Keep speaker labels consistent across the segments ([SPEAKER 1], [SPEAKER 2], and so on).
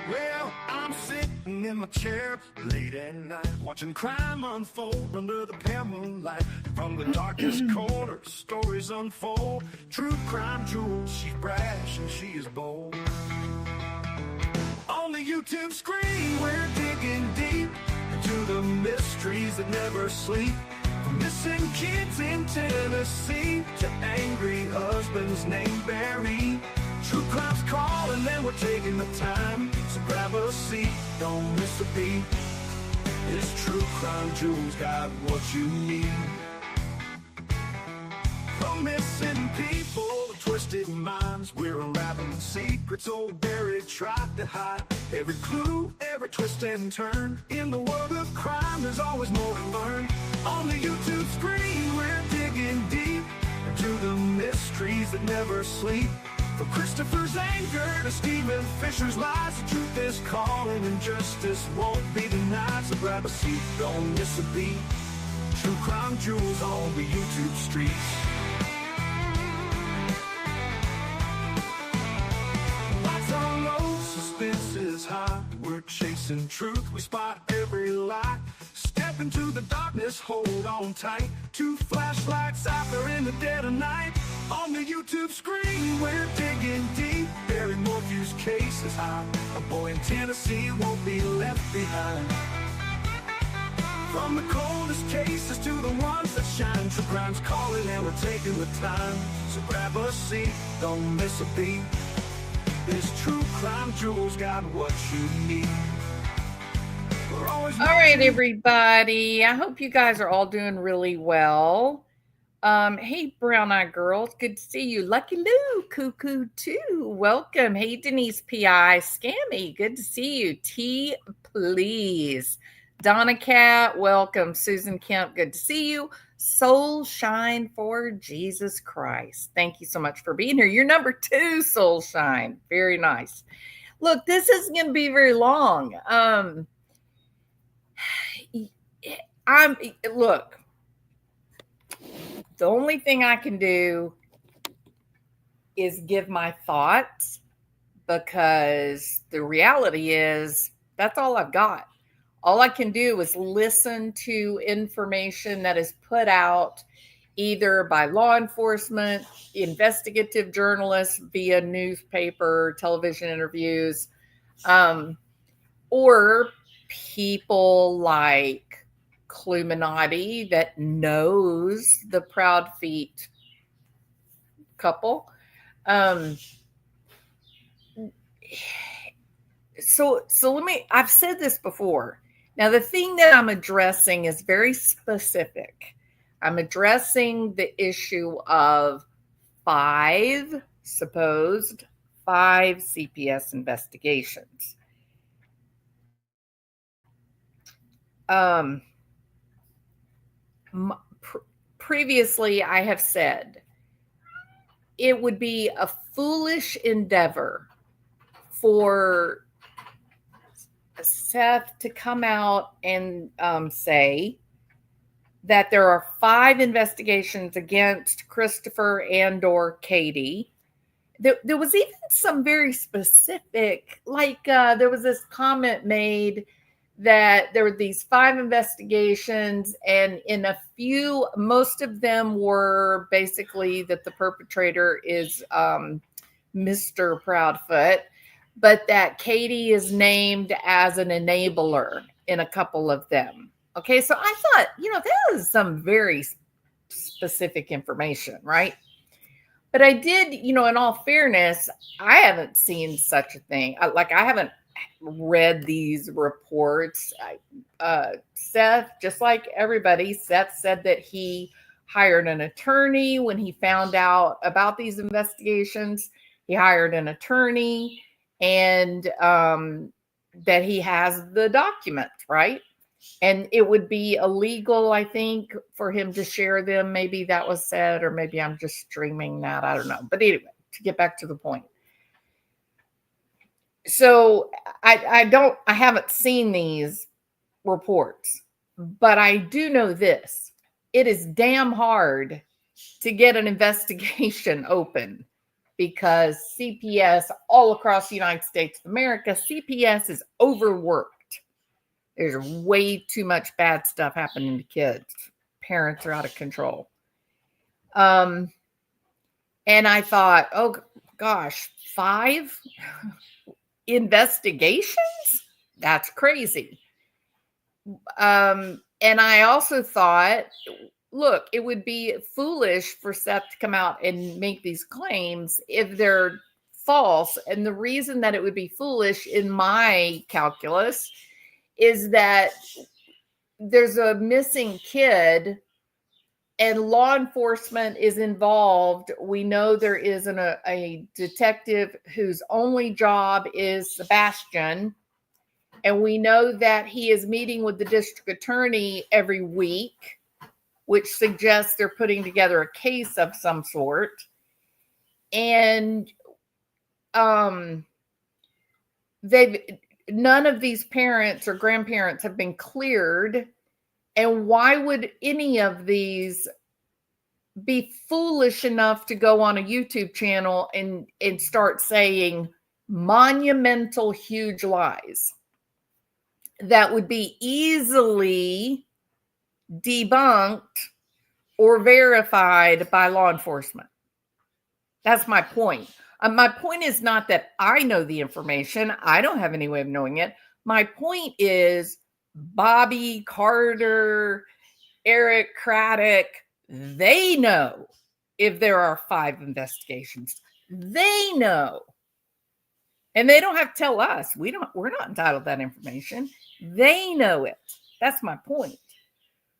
[SPEAKER 1] Well, I'm sitting in my chair late at night, watching crime unfold under the pale moonlight. From the darkest corner, stories unfold. True crime jewels, she's brash and she is bold. On the YouTube screen, we're digging deep into the mysteries that never sleep. From missing kids in Tennessee to angry husbands named Barry. True crime's calling and we're taking the time. So grab a seat, don't miss a beat. This True Crime Jewels got what you need. From missing people to twisted minds, we're unraveling secrets old Barry tried to hide. Every clue, every twist and turn. In the world of crime, there's always more to learn. On the YouTube screen, we're digging deep into the mysteries that never sleep. From Christopher's anger to Stephen Fisher's lies, the truth is calling and justice won't be denied. So grab a seat, don't miss a beat. True Crime Jewels on the YouTube streets. Lights are low, suspense is high. We're chasing truth, we spot every lie. Step into the darkness, hold on tight. Two flashlights out there in the dead of night. On the YouTube screen, we're digging deep. Barry Morphew's case is high. A boy in Tennessee won't be left behind. From the coldest cases to the ones that shine, true crime's calling and we're taking the time. So grab a seat, don't miss a beat. This True Crime Jewels got what you need.
[SPEAKER 2] All right, everybody. I hope you guys are all doing really well. Hey, Brown Eye Girls, good to see you. Lucky Lou, Cuckoo too. Welcome. Hey, Denise P.I. Scammy, good to see you. T, please. Donna Cat, welcome. Susan Kemp, good to see you. Soul Shine for Jesus Christ. Thank you so much for being here. You're number 2, Soul Shine. Very nice. Look, this isn't going to be very long. Look, the only thing I can do is give my thoughts, because the reality is that's all I've got. All I can do is listen to information that is put out either by law enforcement, investigative journalists via newspaper, television interviews, or people like Clueminati that knows the Proud Feet couple. So let me, I've said this before. Now, the thing that I'm addressing is very specific. I'm addressing the issue of 5 CPS investigations. Previously, I have said it would be a foolish endeavor for Seth to come out and say that there are 5 investigations against Christopher and or Katie. There was even some very specific, like there was this comment made that there were these 5 investigations, and in a few, most of them were basically that the perpetrator is Mr. Proudfoot, but that Katie is named as an enabler in a couple of them. Okay, so I thought, that was some very specific information, right? But I did, in all fairness, I haven't seen such a thing. I haven't read these reports. Seth, just like everybody, Seth said that he hired an attorney when he found out about these investigations. He hired an attorney, and that he has the documents, right? And it would be illegal, I think, for him to share them. Maybe that was said, or maybe I'm just streaming that. I don't know. But anyway, to get back to the point. So I haven't seen these reports, but I do know this. It is damn hard to get an investigation open because CPS all across the United States of America, CPS is overworked. There's way too much bad stuff happening to kids. Parents are out of control. And I thought, oh gosh, 5 investigations? That's crazy. And I also thought, look, it would be foolish for Seth to come out and make these claims if they're false. And the reason that it would be foolish in my calculus is that there's a missing kid and law enforcement is involved. We know there is a detective whose only job is Sebastian. And we know that he is meeting with the district attorney every week, which suggests they're putting together a case of some sort. And none of these parents or grandparents have been cleared. And why would any of these be foolish enough to go on a YouTube channel and start saying monumental, huge lies that would be easily debunked or verified by law enforcement? That's my point. My point is not that I know the information. I don't have any way of knowing it. My point is Bobby, Carter, Eric, Craddock, they know if there are 5 investigations. They know. And they don't have to tell us. We're not entitled to that information. They know it. That's my point.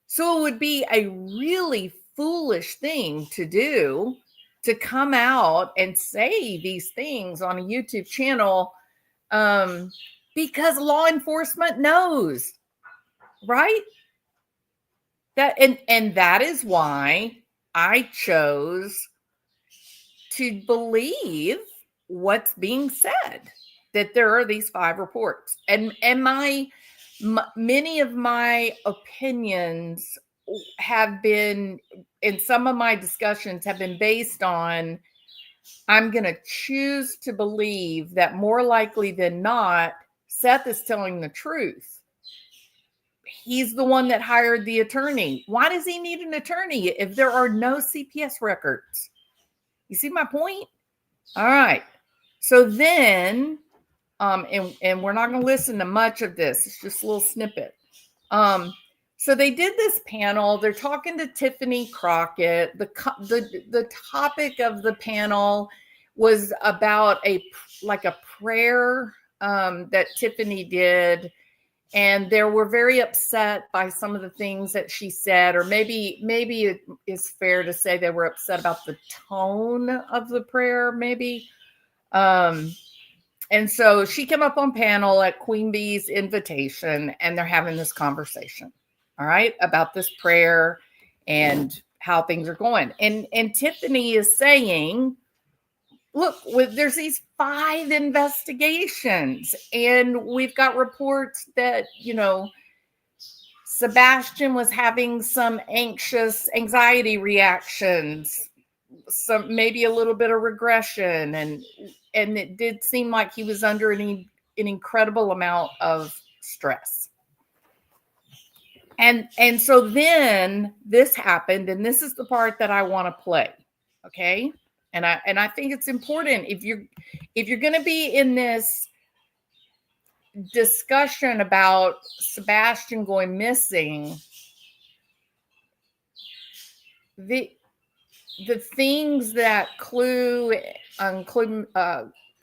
[SPEAKER 2] So it would be a really foolish thing to do to come out and say these things on a YouTube channel because law enforcement knows, right? And that is why I chose to believe what's being said, that there are these 5 reports. And many of my opinions have been, in some of my discussions have been based on, I'm going to choose to believe that more likely than not, Seth is telling the truth. He's the one that hired the attorney. Why does he need an attorney if there are no CPS records? You see my point? All right. So then, and we're not going to listen to much of this. It's just a little snippet. So they did this panel. They're talking to Tiffany Crockett. The topic of the panel was about a prayer that Tiffany did. And they were very upset by some of the things that she said, or maybe it is fair to say they were upset about the tone of the prayer, maybe. And so she came up on panel at Queen Bee's invitation, and they're having this conversation, all right, about this prayer and how things are going. And Tiffany is saying, look, there's these 5 investigations, and we've got reports that, Sebastian was having some anxiety reactions, some maybe a little bit of regression, and it did seem like he was under an incredible amount of stress. And so then this happened, and this is the part that I want to play, okay? And I think it's important if you're going to be in this discussion about Sebastian going missing, the things that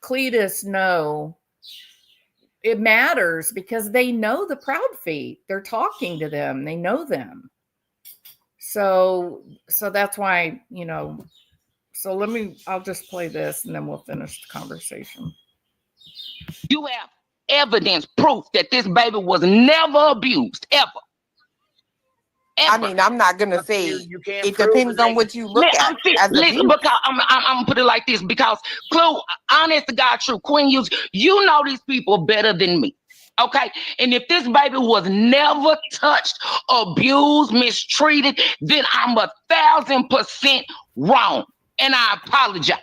[SPEAKER 2] Cletus know, it matters because they know the Proud Feet. They're talking to them. They know them. So that's why, so I'll just play this and then we'll finish the conversation.
[SPEAKER 3] You have evidence, proof that this baby was never abused, ever.
[SPEAKER 4] I mean, I'm not going to say it depends on what you look at.
[SPEAKER 3] Listen, because I'm going to put it like this, because Clue, honest to God, true, Queen, you know these people better than me. Okay. And if this baby was never touched, abused, mistreated, then I'm 1,000% wrong. And I apologize.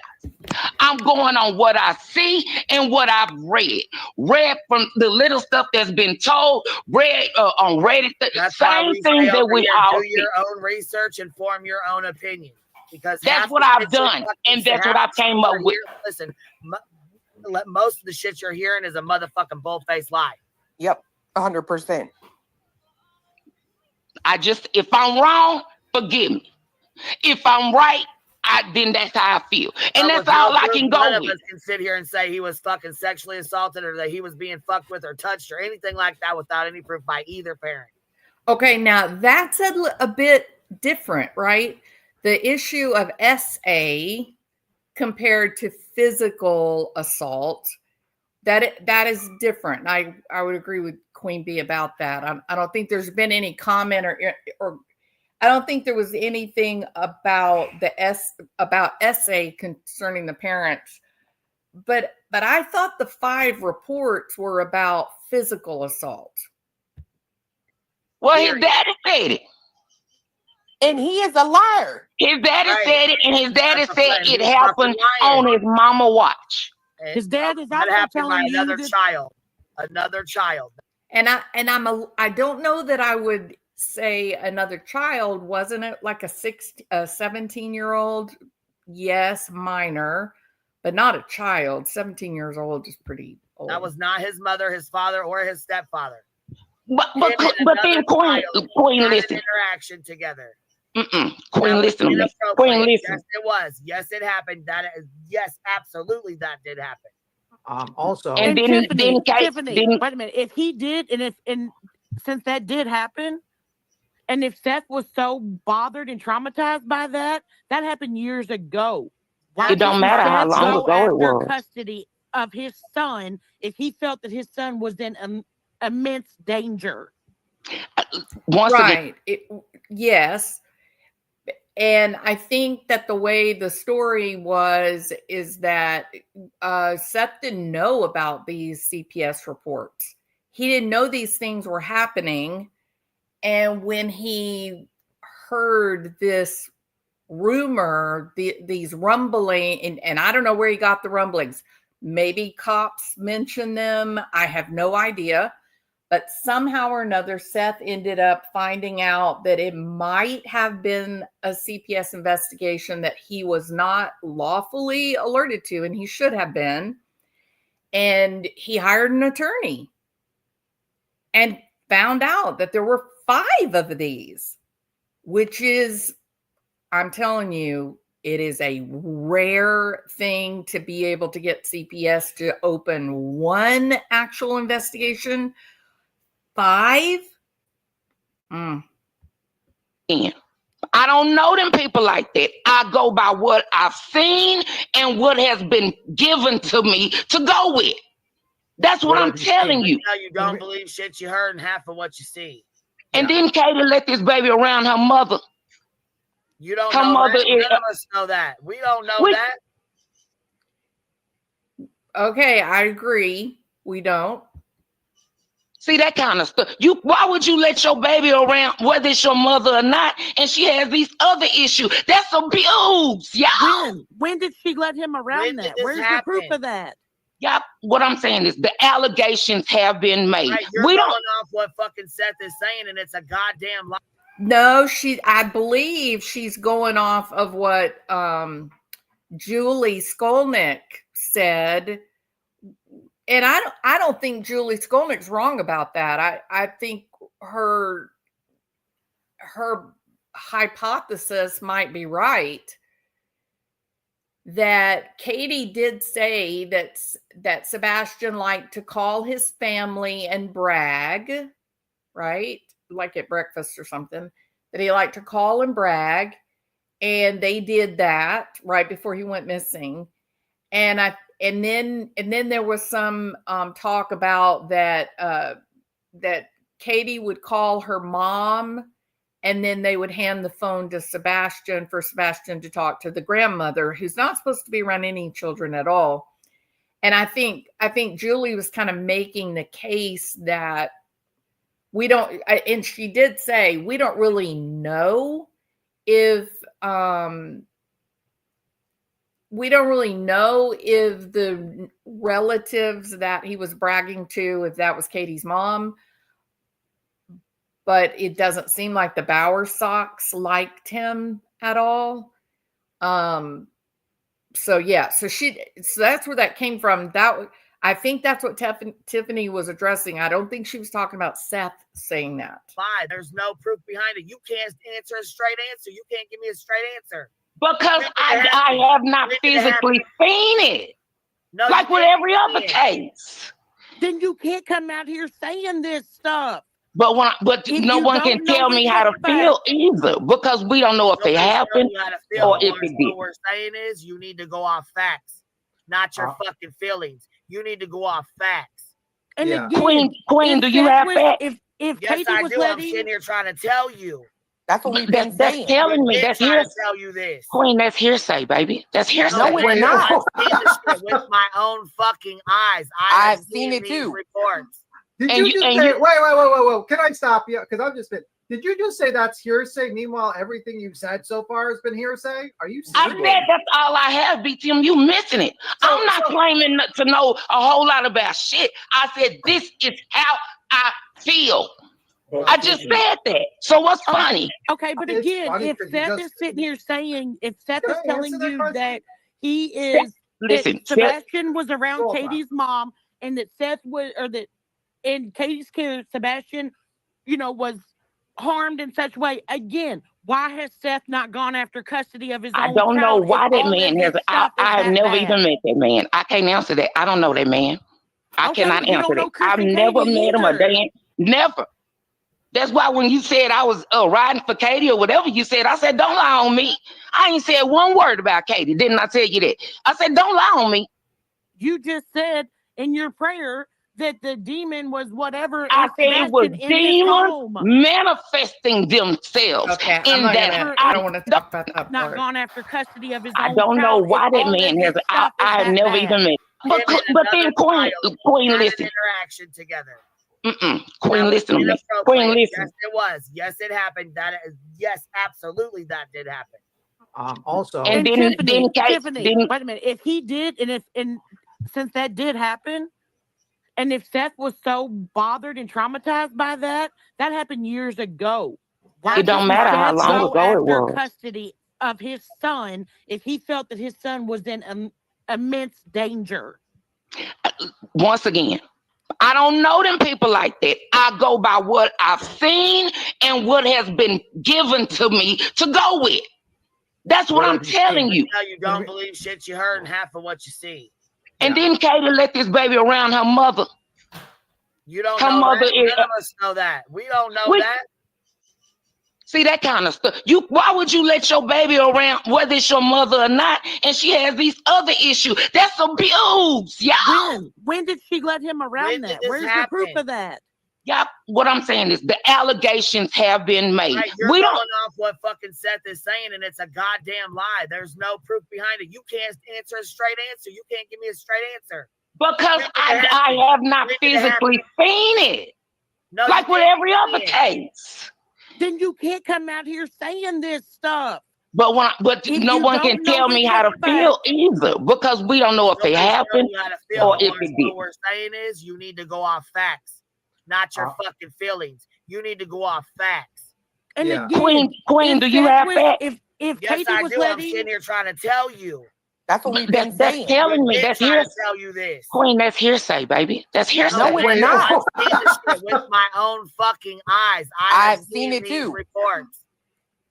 [SPEAKER 3] I'm going on what I see and what I've read. Read from the little stuff that's been told, read on Reddit.
[SPEAKER 5] That's
[SPEAKER 3] same thing that we all
[SPEAKER 5] do your own research and form your own opinion. Because
[SPEAKER 3] that's what I've done. And that's what I came up with.
[SPEAKER 5] Listen, most of the shit you're hearing is a motherfucking bull-faced lie.
[SPEAKER 4] Yep, 100%.
[SPEAKER 3] If I'm wrong, forgive me. If I'm right, then that's how I feel. And that's all I can go with. None of us
[SPEAKER 5] can sit here and say he was fucking sexually assaulted or that he was being fucked with or touched or anything like that without any proof by either parent.
[SPEAKER 2] Okay, now that's a bit different, right? The issue of SA compared to physical assault, that is different. I would agree with Queen Bee about that. I don't think there's been any comment or I don't think there was anything about about SA concerning the parents. But I thought the 5 reports were about physical assault.
[SPEAKER 3] Well, his daddy said it.
[SPEAKER 4] And he is a liar.
[SPEAKER 3] His daddy said it, and his daddy said it happened on his mama watch.
[SPEAKER 5] His dad is also telling you another child.
[SPEAKER 2] And I don't know that I would say another child. Wasn't it like a 17-year-old? Yes, minor, but not a child. 17 years old is pretty old.
[SPEAKER 5] That was not his mother, his father, or his stepfather.
[SPEAKER 3] But then Queen listen.
[SPEAKER 5] Interaction together.
[SPEAKER 3] Queen listen to me. Queen listen.
[SPEAKER 5] Yes, it was. Yes, it happened. Yes, absolutely, that did happen.
[SPEAKER 6] Also,
[SPEAKER 3] and
[SPEAKER 6] Tiffany, wait a minute. If he did, and since that did happen, and if Seth was so bothered and traumatized by that happened years ago.
[SPEAKER 3] It don't matter how long ago it was.
[SPEAKER 6] Custody of his son, if he felt that his son was in immense danger.
[SPEAKER 2] Right. Yes. And I think that the way the story is that Seth didn't know about these CPS reports. He didn't know these things were happening. And when he heard this rumor, these rumbling, and I don't know where he got the rumblings. Maybe cops mentioned them. I have no idea. But somehow or another, Seth ended up finding out that it might have been a CPS investigation that he was not lawfully alerted to, and he should have been. And he hired an attorney and found out that there were 5 of these, which is, I'm telling you, it is a rare thing to be able to get CPS to open one actual investigation. 5?
[SPEAKER 3] I don't know them people like that. I go by what I've seen and what has been given to me to go with. That's what I'm telling you.
[SPEAKER 5] You don't believe shit you heard and half of what you see.
[SPEAKER 3] And then Katie let this baby around her mother.
[SPEAKER 5] You don't know mother that. None of us know that. We don't know that.
[SPEAKER 2] Okay, I agree. We don't.
[SPEAKER 3] See, that kind of stuff. Why would you let your baby around, whether it's your mother or not, and she has these other issues? That's abuse, y'all.
[SPEAKER 6] When did she let him around that? Where's the proof of that?
[SPEAKER 3] Y'all, what I'm saying is the allegations have been made.
[SPEAKER 5] Right, you're going off what fucking Seth is saying, and it's a goddamn lie.
[SPEAKER 2] No, I believe she's going off of what Julie Skolnick said. And I don't think Julie Skolnick's wrong about that. I think her hypothesis might be right. That Katie did say that Sebastian liked to call his family and brag, right? Like at breakfast or something, that he liked to call and brag. And they did that right before he went missing. And then there was some talk about that Katie would call her mom, and then they would hand the phone to Sebastian for Sebastian to talk to the grandmother, who's not supposed to be around any children at all. And I think Julie was kind of making the case that we don't, and she did say, we don't really know if the relatives that he was bragging to, if that was Katie's mom, but it doesn't seem like the Bowersox liked him at all. So yeah, so that's where that came from. I think that's what Tiffany was addressing. I don't think she was talking about Seth saying that.
[SPEAKER 5] Why? There's no proof behind it. You can't answer a straight answer. You can't give me a straight answer.
[SPEAKER 3] Because I have not physically seen it. No, like with every other case.
[SPEAKER 6] Then you can't come out here saying this stuff.
[SPEAKER 3] But no one can tell me how to feel either, because we don't know if it happened or if it did.
[SPEAKER 5] What we're saying is you need to go off facts, not your fucking feelings. You need to go off facts.
[SPEAKER 6] And again,
[SPEAKER 3] Queen, do you have facts?
[SPEAKER 5] If yes, I do. I'm sitting here trying to tell you.
[SPEAKER 4] That's what we've been saying.
[SPEAKER 3] That's telling me. That's hearsay.
[SPEAKER 5] Tell you this,
[SPEAKER 3] Queen. That's hearsay, baby. That's hearsay.
[SPEAKER 4] No, we're not.
[SPEAKER 5] I've seen this shit with my own fucking eyes.
[SPEAKER 4] I've seen it too.
[SPEAKER 5] Reports.
[SPEAKER 7] Did you just say? Wait! Can I stop you? Because I've just been. Did you just say that's hearsay? Meanwhile, everything you've said so far has been hearsay. Are you serious?
[SPEAKER 3] I said that's all I have, BTM. You missing it. I'm not claiming to know a whole lot about shit. I said this is how I feel. I just said that. So what's funny?
[SPEAKER 6] Okay, but again, if Seth is sitting here saying, if Seth is telling you that he is, that Sebastian was around Katie's mom, and that Seth was, or that in Katie's care, Sebastian, was harmed in such a way. Again, why has Seth not gone after custody of his own child?
[SPEAKER 3] I don't know why that man has. I have never even met that man. I can't answer that. I don't know that man. I cannot answer that. I've never met him a day. Never. That's why when you said I was riding for Katie or whatever you said, I said, don't lie on me. I ain't said one word about Katie. Didn't I tell you that? I said, don't lie on me.
[SPEAKER 6] You just said in your prayer that the demon was whatever.
[SPEAKER 3] I said it was demons manifesting themselves.
[SPEAKER 2] Okay, I don't want to talk about that.
[SPEAKER 6] Not gone after custody of his own.
[SPEAKER 3] I don't know why that man has. I have never even met. But then Queen, listen.
[SPEAKER 5] Interaction together.
[SPEAKER 3] Queen, listen to me. Queen, listen.
[SPEAKER 5] Yes, it was. Yes, it happened. Yes, absolutely, that did happen.
[SPEAKER 7] Also,
[SPEAKER 6] and Tiffany, wait a minute. If he did, and since that did happen, and if Seth was so bothered and traumatized by that happened years ago.
[SPEAKER 3] Why it don't matter how long ago it was.
[SPEAKER 6] Custody of his son, if he felt that his son was in immense danger.
[SPEAKER 3] Once again, I don't know them people like that. I go by what I've seen and what has been given to me to go with. That's what I'm telling you.
[SPEAKER 5] You don't believe shit you heard and half of what you see.
[SPEAKER 3] And then Katie let this baby around her mother.
[SPEAKER 5] You don't know that. None of us know that. We don't know that.
[SPEAKER 3] See, that kind of stuff. Why would you let your baby around, whether it's your mother or not, and she has these other issues? That's abuse, y'all.
[SPEAKER 6] When did she let him around that? Where's the proof of that?
[SPEAKER 3] Y'all, what I'm saying is the allegations have been made.
[SPEAKER 5] Right, you're going off what fucking Seth is saying, and it's a goddamn lie. There's no proof behind it. You can't answer a straight answer. You can't give me a straight answer.
[SPEAKER 3] Because I have not physically seen it. No, like with every other case.
[SPEAKER 6] Then you can't come out here saying this stuff.
[SPEAKER 3] But no one can tell me how to feel either, because we don't know if it happened or if it did.
[SPEAKER 5] What we're saying is you need to go off facts, not your fucking feelings. You need to go off facts.
[SPEAKER 6] And
[SPEAKER 3] again, Queen, do you have facts?
[SPEAKER 6] If
[SPEAKER 5] yes,
[SPEAKER 6] Katie was
[SPEAKER 5] I'm sitting here trying to tell you.
[SPEAKER 4] That's what we've been saying.
[SPEAKER 3] That's telling me. That's hearsay.
[SPEAKER 5] Tell you this,
[SPEAKER 3] Queen. That's hearsay, baby. That's hearsay.
[SPEAKER 4] No, we're not.
[SPEAKER 5] I've seen this shit with my own fucking eyes.
[SPEAKER 4] I've seen it too.
[SPEAKER 5] Reports.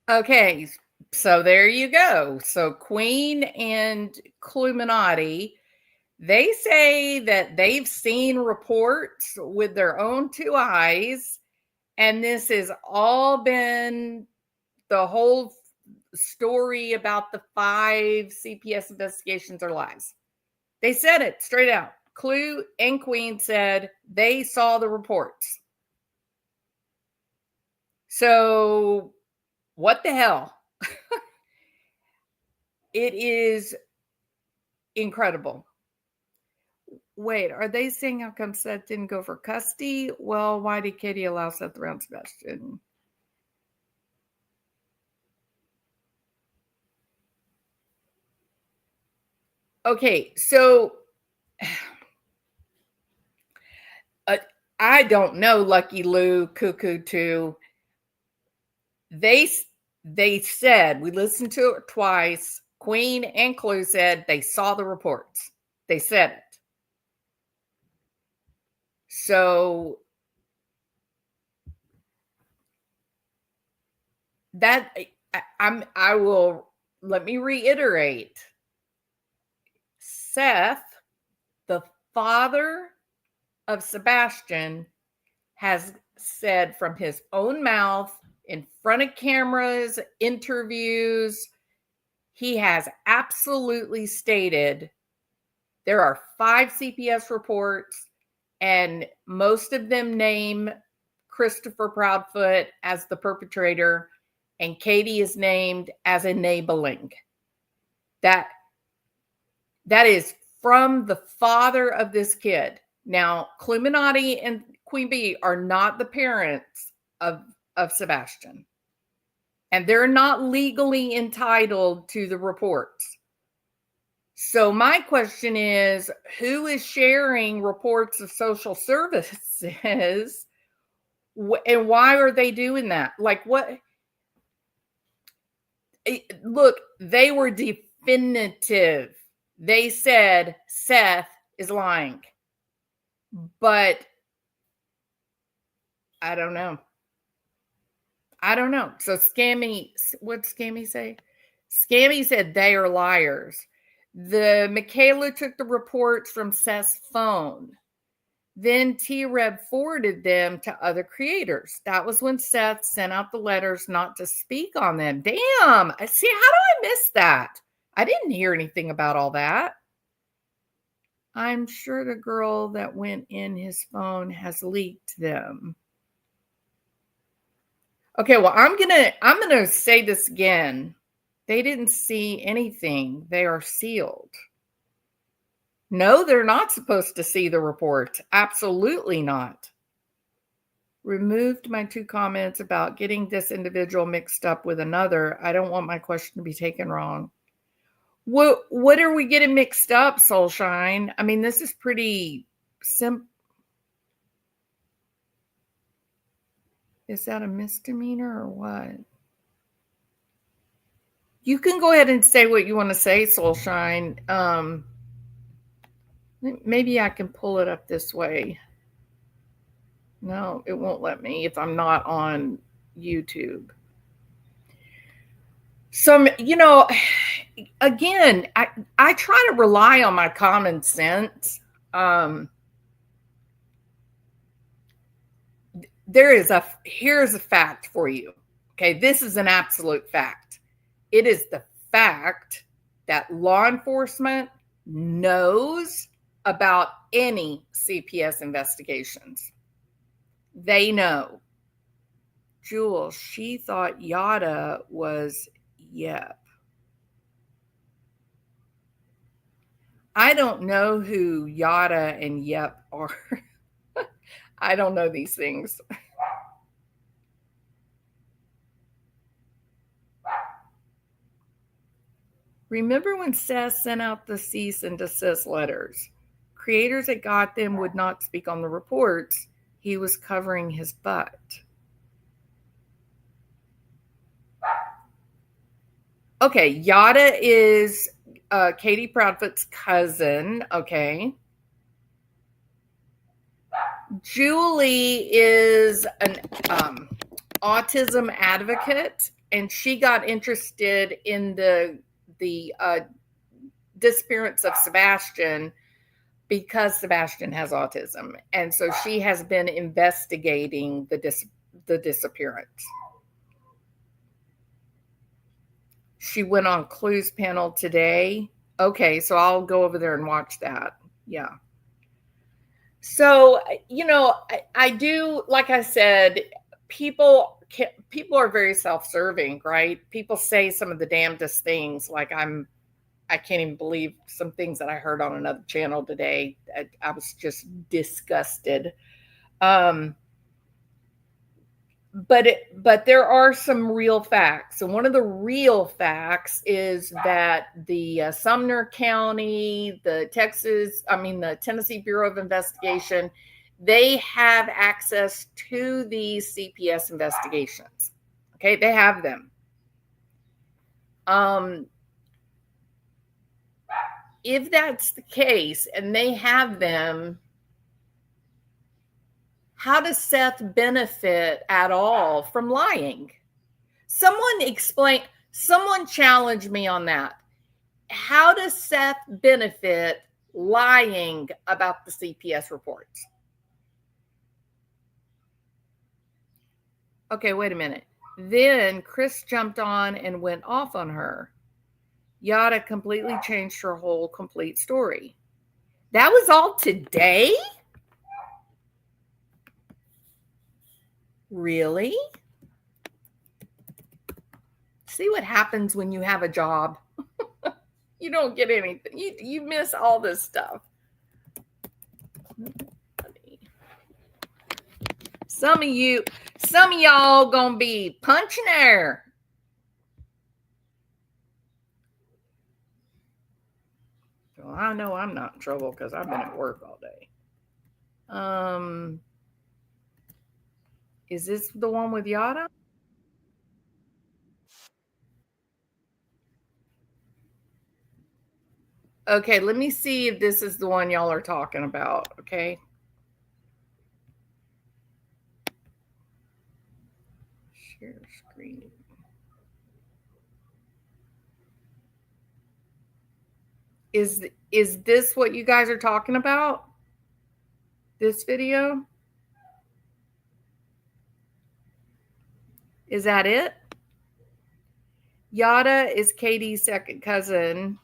[SPEAKER 2] Okay, so there you go. So Queen and Clueminati, they say that they've seen reports with their own two eyes, and this has all been the whole story about the 5 CPS investigations are lies. They said it straight out. Clue and Queen said they saw the reports. So what the hell? It is incredible. Wait, are they saying how come Seth didn't go for custody? Well, why did Katie allow Seth around Sebastian? Okay, so I don't know, Lucky Lou, Cuckoo too. They said, we listened to it twice. Queen and Clue said they saw the reports. They said it. So that I will let me reiterate. Seth, the father of Sebastian, has said from his own mouth, in front of cameras, interviews, he has absolutely stated there are 5 CPS reports, and most of them name Christopher Proudfoot as the perpetrator, and Katie is named as enabling. That is from the father of this kid. Now, Clueminati and Queen Bee are not the parents of Sebastian, and they're not legally entitled to the reports. So my question is, who is sharing reports of social services, and why are they doing that? Like, what? Look, they were definitive. They said Seth is lying. But I don't know. So Scammy, what'd Scammy say? Scammy said they are liars. Michaela took the reports from Seth's phone. Then T-Rev forwarded them to other creators. That was when Seth sent out the letters not to speak on them. Damn. See, how do I miss that? I didn't hear anything about all that. I'm sure the girl that went in his phone has leaked them. Okay, well, I'm gonna say this again. They didn't see anything. They are sealed. No, they're not supposed to see the report. Absolutely not. Removed my 2 comments about getting this individual mixed up with another. I don't want my question to be taken wrong. What are we getting mixed up, Soulshine? I mean, this is pretty simple. Is that a misdemeanor or what? You can go ahead and say what you want to say, Soulshine. Maybe I can pull it up this way. No, it won't let me if I'm not on YouTube. So, again, I try to rely on my common sense. Here's a fact for you. Okay, this is an absolute fact. It is the fact that law enforcement knows about any CPS investigations. They know. Jules, she thought Yada was Yep. I don't know who Yada and Yep are. I don't know these things. Remember when Seth sent out the cease and desist letters? Creators that got them would not speak on the reports. He was covering his butt. Okay, Yada is Katie Proudfoot's cousin. Okay. Julie is an autism advocate, and she got interested in the disappearance of Sebastian because Sebastian has autism, and so she has been investigating the disappearance. She went on Clue's panel today. Okay, so I'll go over there and watch that. Yeah. So, I do, like I said, people are very self-serving, right? People say some of the damnedest things, like I I can't even believe some things that I heard on another channel today. I was just disgusted. But there are some real facts. And one of the real facts is that the Sumner County, the Tennessee Bureau of Investigation, they have access to these CPS investigations. Okay, they have them. If that's the case and they have them, how does Seth benefit at all from lying? Someone challenge me on that. How does Seth benefit lying about the CPS reports? Okay, wait a minute. Then Chris jumped on and went off on her. Yada completely changed her whole complete story. That was all today? Really? See what happens when you have a job. You don't get anything. You miss all this stuff. Some of y'all gonna be punching air. Well, I know I'm not in trouble because I've been at work all day. Is this the one with Yada? Okay, let me see if this is the one y'all are talking about, okay? Share screen. Is this what you guys are talking about? This video? Is that it? Yada is Katie's second cousin,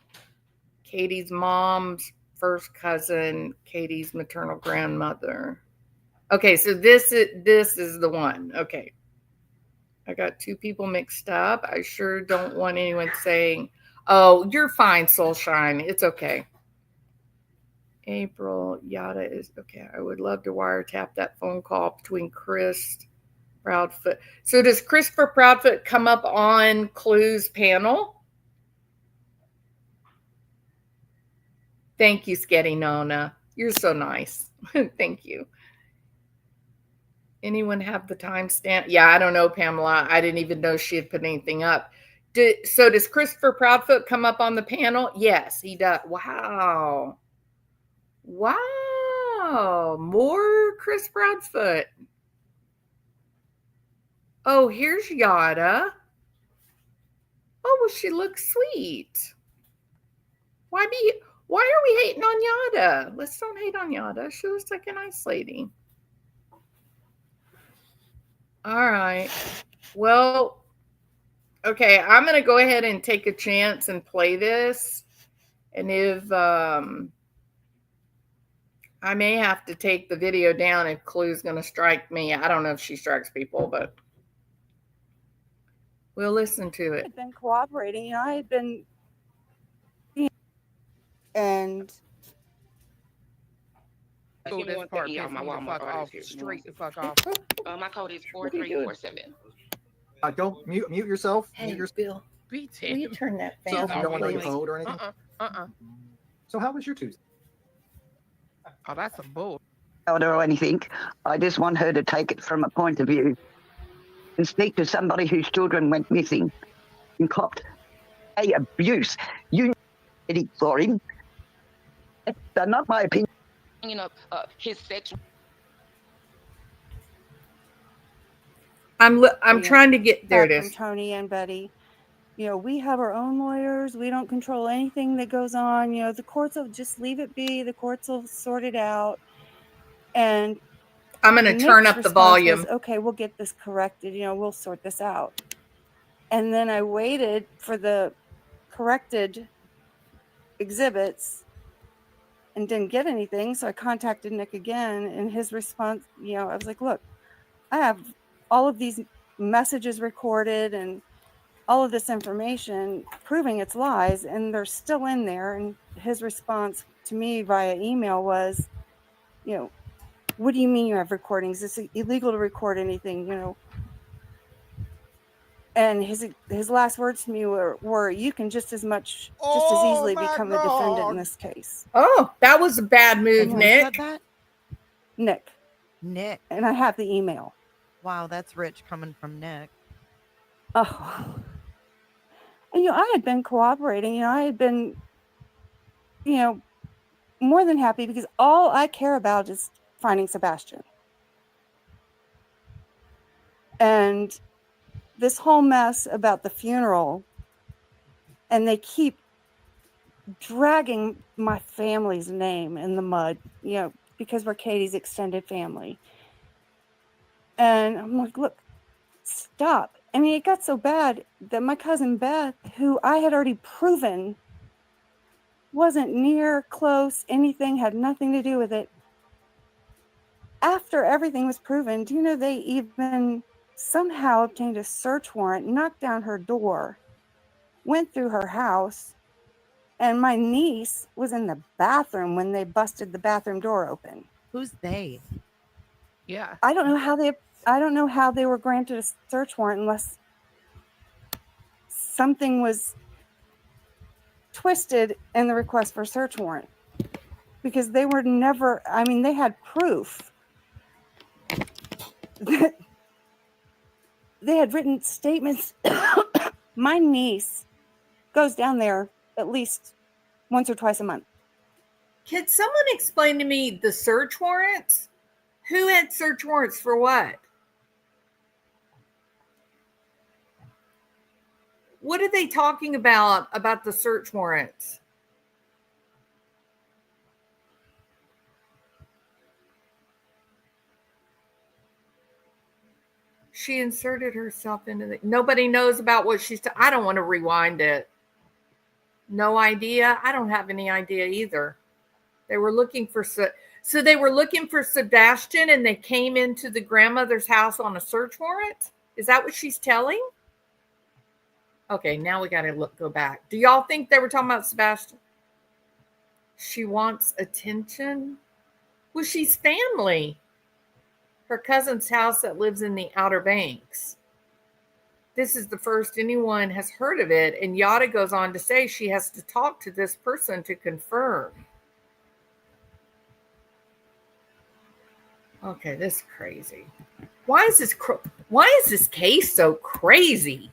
[SPEAKER 2] Katie's mom's first cousin, Katie's maternal grandmother. Okay, so this is the one. Okay. I got two people mixed up. I sure don't want anyone saying, oh, you're fine, Soulshine. It's okay. April, Yada is okay. I would love to wiretap that phone call between Chris Proudfoot. So does Christopher Proudfoot come up on Clue's panel? Thank you, Sketty Nona. You're so nice. Thank you. Anyone have the timestamp? Yeah, I don't know, Pamela. I didn't even know she had put anything up. So does Christopher Proudfoot come up on the panel? Yes, he does. Wow. Wow. More Chris Proudfoot. Oh, here's Yada. Oh, well, she looks sweet. Why are we hating on Yada? Let's don't hate on Yada. She looks like a nice lady. All right. Well, okay, I'm going to go ahead and take a chance and play this. And if I may have to take the video down if Clue's going to strike me. I don't know if she strikes people, but we'll listen to it.
[SPEAKER 8] I've been cooperating. I had been, and
[SPEAKER 4] Oh, this part pissed me the fuck off. Straight the fuck off.
[SPEAKER 3] My code is 4347.
[SPEAKER 7] Don't mute yourself.
[SPEAKER 2] Hey,
[SPEAKER 7] mute yourself.
[SPEAKER 2] Bill, will you turn that fan
[SPEAKER 7] You
[SPEAKER 2] off,
[SPEAKER 7] don't want to know your
[SPEAKER 2] please?
[SPEAKER 7] code or anything? So how was your Tuesday?
[SPEAKER 4] Oh, that's some bull.
[SPEAKER 9] Or anything. I just want her to take it from a point of view and speak to somebody whose children went missing and copped abuse. You need for him. That's not my opinion.
[SPEAKER 3] You know, his sexual.
[SPEAKER 2] I'm trying to get there. It is.
[SPEAKER 8] Tony and Betty. You know, we have our own lawyers. We don't control anything that goes on. You know, the courts will just leave it be. The courts will sort it out. And
[SPEAKER 2] I'm going to turn up the volume.
[SPEAKER 8] Okay, we'll get this corrected. You know, we'll sort this out. And then I waited for the corrected exhibits and didn't get anything. So I contacted Nick again, and his response, you know, I was like, look, I have all of these messages recorded, and all of this information proving it's lies, and they're still in there. And his response to me via email was, what do you mean you have recordings? It's illegal to record anything, And his last words to me were you can just as easily become a defendant in this case.
[SPEAKER 2] Oh, that was a bad move, Nick.
[SPEAKER 10] Said that?
[SPEAKER 8] Nick. And I have the email.
[SPEAKER 10] Wow, that's rich coming from Nick.
[SPEAKER 8] Oh. And, I had been cooperating. I had been, more than happy, because all I care about is finding Sebastian. And this whole mess about the funeral, and they keep dragging my family's name in the mud, because we're Katie's extended family. And I'm like, look, stop. I mean, it got so bad that my cousin Beth, who I had already proven wasn't near close, anything, had nothing to do with it. After everything was proven, do you know they even somehow obtained a search warrant, knocked down her door, went through her house, and my niece was in the bathroom when they busted the bathroom door open.
[SPEAKER 10] Who's they?
[SPEAKER 2] Yeah.
[SPEAKER 8] I don't know how they were granted a search warrant unless something was twisted in the request for a search warrant, because they were never, they had proof that they had written statements. My niece goes down there at least once or twice a month.
[SPEAKER 2] Can someone explain to me the search warrants? Who had search warrants for what? What are they talking about the search warrants? She inserted herself into the... Nobody knows about what she's... I don't want to rewind it. No idea. I don't have any idea either. They were looking for... So they were looking for Sebastian, and they came into the grandmother's house on a search warrant? Is that what she's telling? Okay, now we got to go back. Do y'all think they were talking about Sebastian? She wants attention? Well, she's family. Her cousin's house that lives in the Outer Banks. This is the first anyone has heard of it, and Yada goes on to say she has to talk to this person to confirm. Okay, this is crazy. Why is this case so crazy?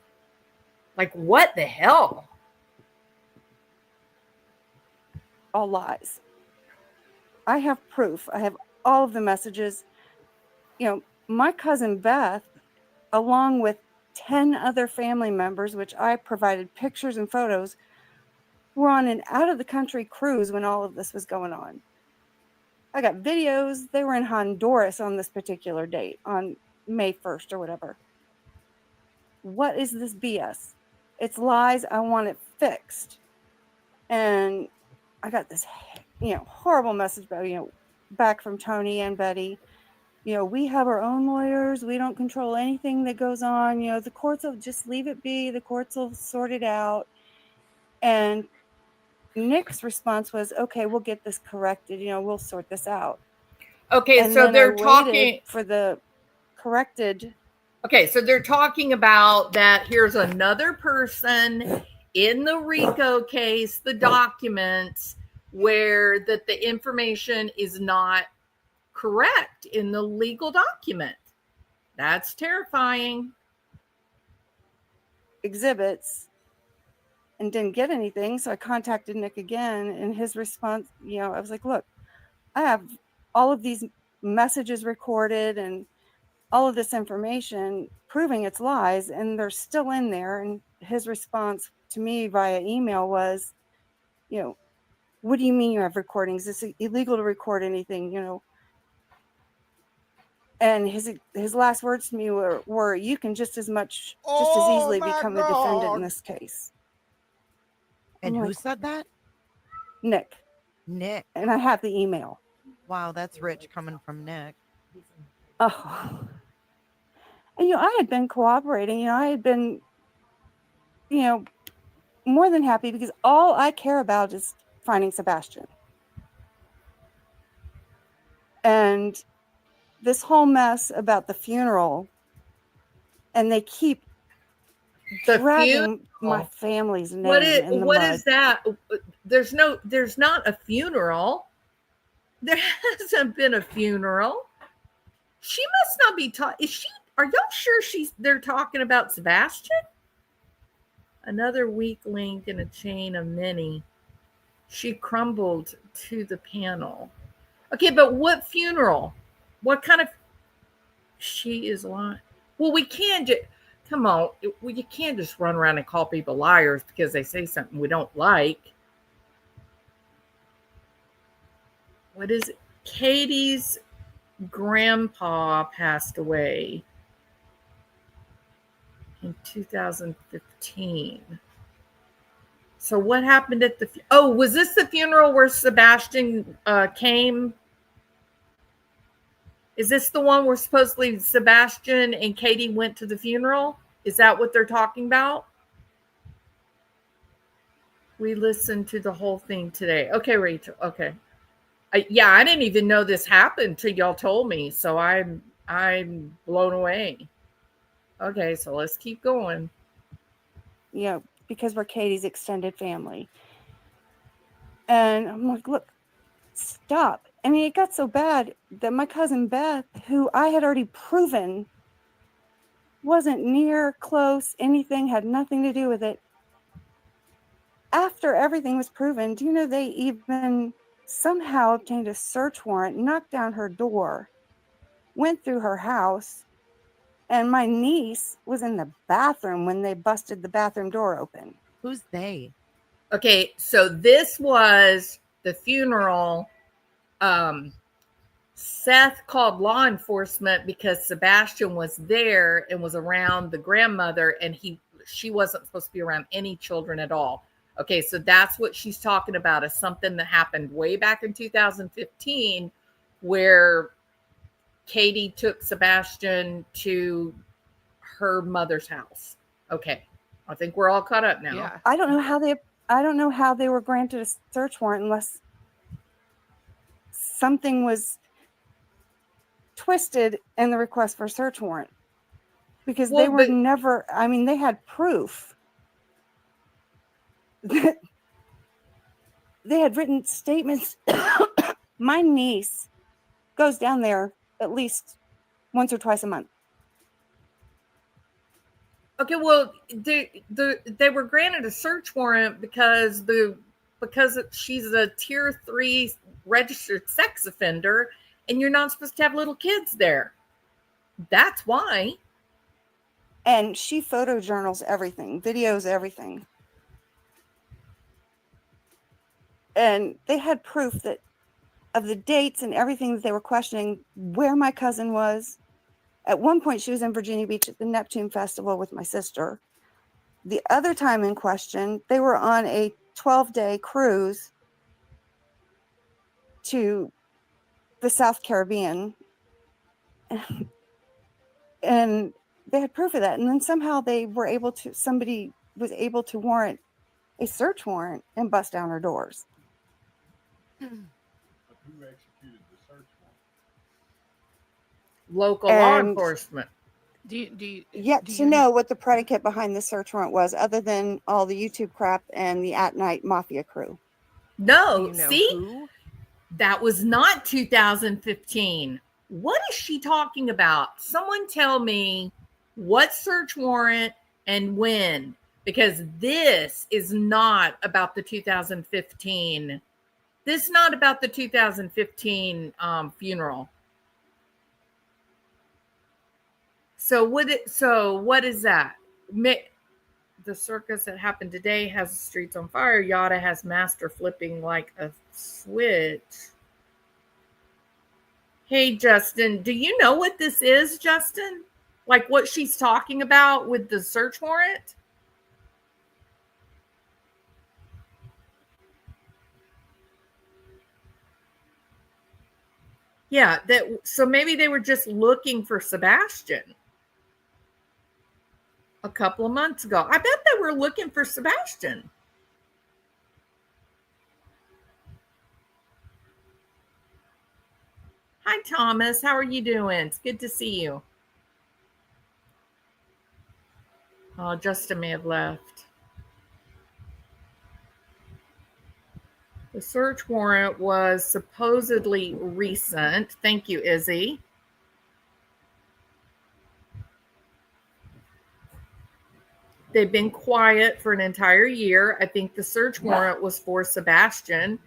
[SPEAKER 2] Like, what the hell?
[SPEAKER 8] All lies. I have proof. I have all of the messages. My cousin Beth, along with 10 other family members, which I provided pictures and photos, were on an out-of-the-country cruise when all of this was going on. I got videos. They were in Honduras on this particular date, on May 1st or whatever. What is this BS? It's lies. I want it fixed. And I got this, horrible message back from Tony and Betty. We have our own lawyers. We don't control anything that goes on. The courts will just leave it be. The courts will sort it out. And Nick's response was, okay, we'll get this corrected. We'll sort this out.
[SPEAKER 2] Okay, and so they're talking
[SPEAKER 8] for the corrected.
[SPEAKER 2] Okay, so they're talking about that. Here's another person in the RICO case, the documents where that the information is not correct in the legal document. That's terrifying.
[SPEAKER 8] Exhibits and didn't get anything. So I contacted Nick again, and his response, I was like, look, I have all of these messages recorded and all of this information proving it's lies, and they're still in there. And his response to me via email was, what do you mean you have recordings? It's illegal to record anything, And his last words to me were you can just as easily become a defendant in this case.
[SPEAKER 10] And who said that?
[SPEAKER 8] Nick. And I have the email.
[SPEAKER 10] Wow, that's rich coming from Nick.
[SPEAKER 8] Oh. And I had been cooperating. I had been, you know, more than happy because all I care about is finding Sebastian. And this whole mess about the funeral, and they keep dragging my family's name in the
[SPEAKER 2] what
[SPEAKER 8] mud.
[SPEAKER 2] Is that? There's not a funeral. There hasn't been a funeral. She must not be talking. Are y'all sure they're talking about Sebastian? Another weak link in a chain of many. She crumbled to the panel. Okay, but what funeral? What kind of... She is lying. Well, we can't just... Come on. You can't just run around and call people liars because they say something we don't like. What is it? Katie's grandpa passed away in 2015. So what happened at the... Oh, was this the funeral where Sebastian came? Is this the one where supposedly Sebastian and Katie went to the funeral? Is that what they're talking about? We listened to the whole thing today. Okay, Rachel. Okay. I didn't even know this happened till y'all told me. So I'm blown away. Okay, so let's keep going.
[SPEAKER 8] You know, because we're Katie's extended family. And I'm like, look, stop. I mean, it got so bad that my cousin Beth, who I had already proven wasn't near close, anything, had nothing to do with it. After everything was proven, do you know they even somehow obtained a search warrant, knocked down her door, went through her house, and my niece was in the bathroom when they busted the bathroom door open.
[SPEAKER 10] Who's they?
[SPEAKER 2] Okay, so this was the funeral. Seth called law enforcement because Sebastian was there and was around the grandmother, and she wasn't supposed to be around any children at all. Okay, so that's what she's talking about, is something that happened way back in 2015 where Katie took Sebastian to her mother's house. Okay, I think we're all caught up now.
[SPEAKER 8] Yeah. I don't know how they were granted a search warrant unless something was twisted in the request for a search warrant. Because they were never, I mean, they had proof that they had written statements. My niece goes down there at least once or twice a month.
[SPEAKER 2] Okay, well, they were granted a search warrant because she's a tier 3 registered sex offender, and you're not supposed to have little kids there. That's why.
[SPEAKER 8] And she photojournals everything, videos everything. And they had proof that of the dates and everything that they were questioning, where my cousin was. At one point, she was in Virginia Beach at the Neptune Festival with my sister. The other time in question, they were on a 12-day cruise to the South Caribbean. And they had proof of that. And then somehow somebody was able to warrant a search warrant and bust down her doors.
[SPEAKER 11] But who executed the search warrant?
[SPEAKER 2] Local law enforcement.
[SPEAKER 6] Do you
[SPEAKER 8] know what the predicate behind the search warrant was, other than all the YouTube crap and the at night mafia crew?
[SPEAKER 2] No, see? That was not 2015. What is she talking about? Someone tell me what search warrant and when, because this is not about the 2015. This is not about the 2015 funeral. So what is that? The circus that happened today has the streets on fire. Yada has master flipping like a switch. Hey, Justin, do you know what this is, Justin? Like what she's talking about with the search warrant? Yeah, so maybe they were just looking for Sebastian. a couple of months ago. I bet they were looking for Sebastian. Hi, Thomas. How are you doing? It's good to see you. Oh, Justin may have left. The search warrant was supposedly recent. Thank you, Izzy. They've been quiet for an entire year. I think the search warrant was for Sebastian.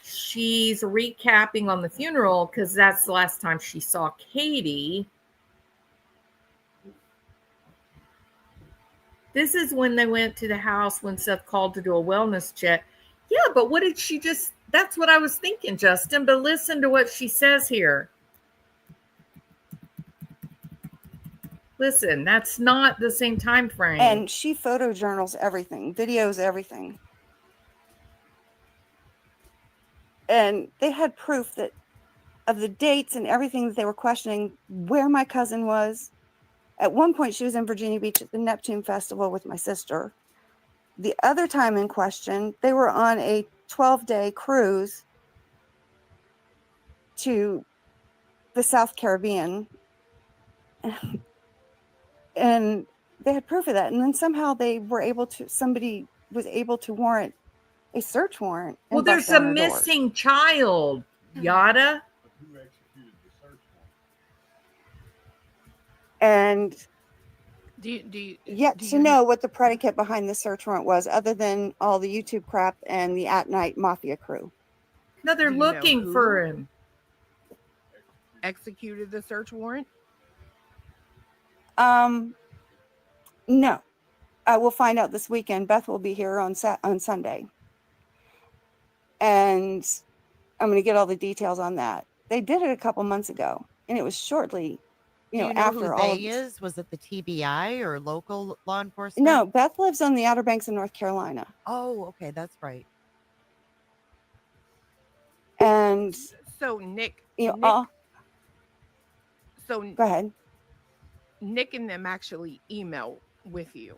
[SPEAKER 2] She's recapping on the funeral because that's the last time she saw Katie. This is when they went to the house when Seth called to do a wellness check. Yeah, but what did she just... That's what I was thinking, Justin. But listen to what she says here. Listen, that's not the same time frame.
[SPEAKER 8] And she photojournals everything, videos everything. And they had proof that of the dates and everything that they were questioning, where my cousin was. At one point, she was in Virginia Beach at the Neptune Festival with my sister. The other time in question, they were on a 12-day cruise to the South Caribbean. And they had proof of that. And then somehow somebody was able to warrant a search warrant.
[SPEAKER 2] Well, there's a missing child, Yada.
[SPEAKER 11] Who executed the search warrant?
[SPEAKER 8] And
[SPEAKER 6] do you
[SPEAKER 8] know what the predicate behind the search warrant was, other than all the YouTube crap and the at night mafia crew.
[SPEAKER 2] No, they're looking for him.
[SPEAKER 6] Executed the search warrant?
[SPEAKER 8] No. We'll find out this weekend. Beth will be here on Sunday. And I'm going to get all the details on that. They did it a couple months ago, and it was shortly, after
[SPEAKER 10] who
[SPEAKER 8] all
[SPEAKER 10] they is? Was it the TBI or local law enforcement?
[SPEAKER 8] No, Beth lives on the Outer Banks of North Carolina.
[SPEAKER 10] Oh, okay, that's right.
[SPEAKER 8] And
[SPEAKER 6] so Nick,
[SPEAKER 8] go ahead.
[SPEAKER 6] Nick and them actually email with you.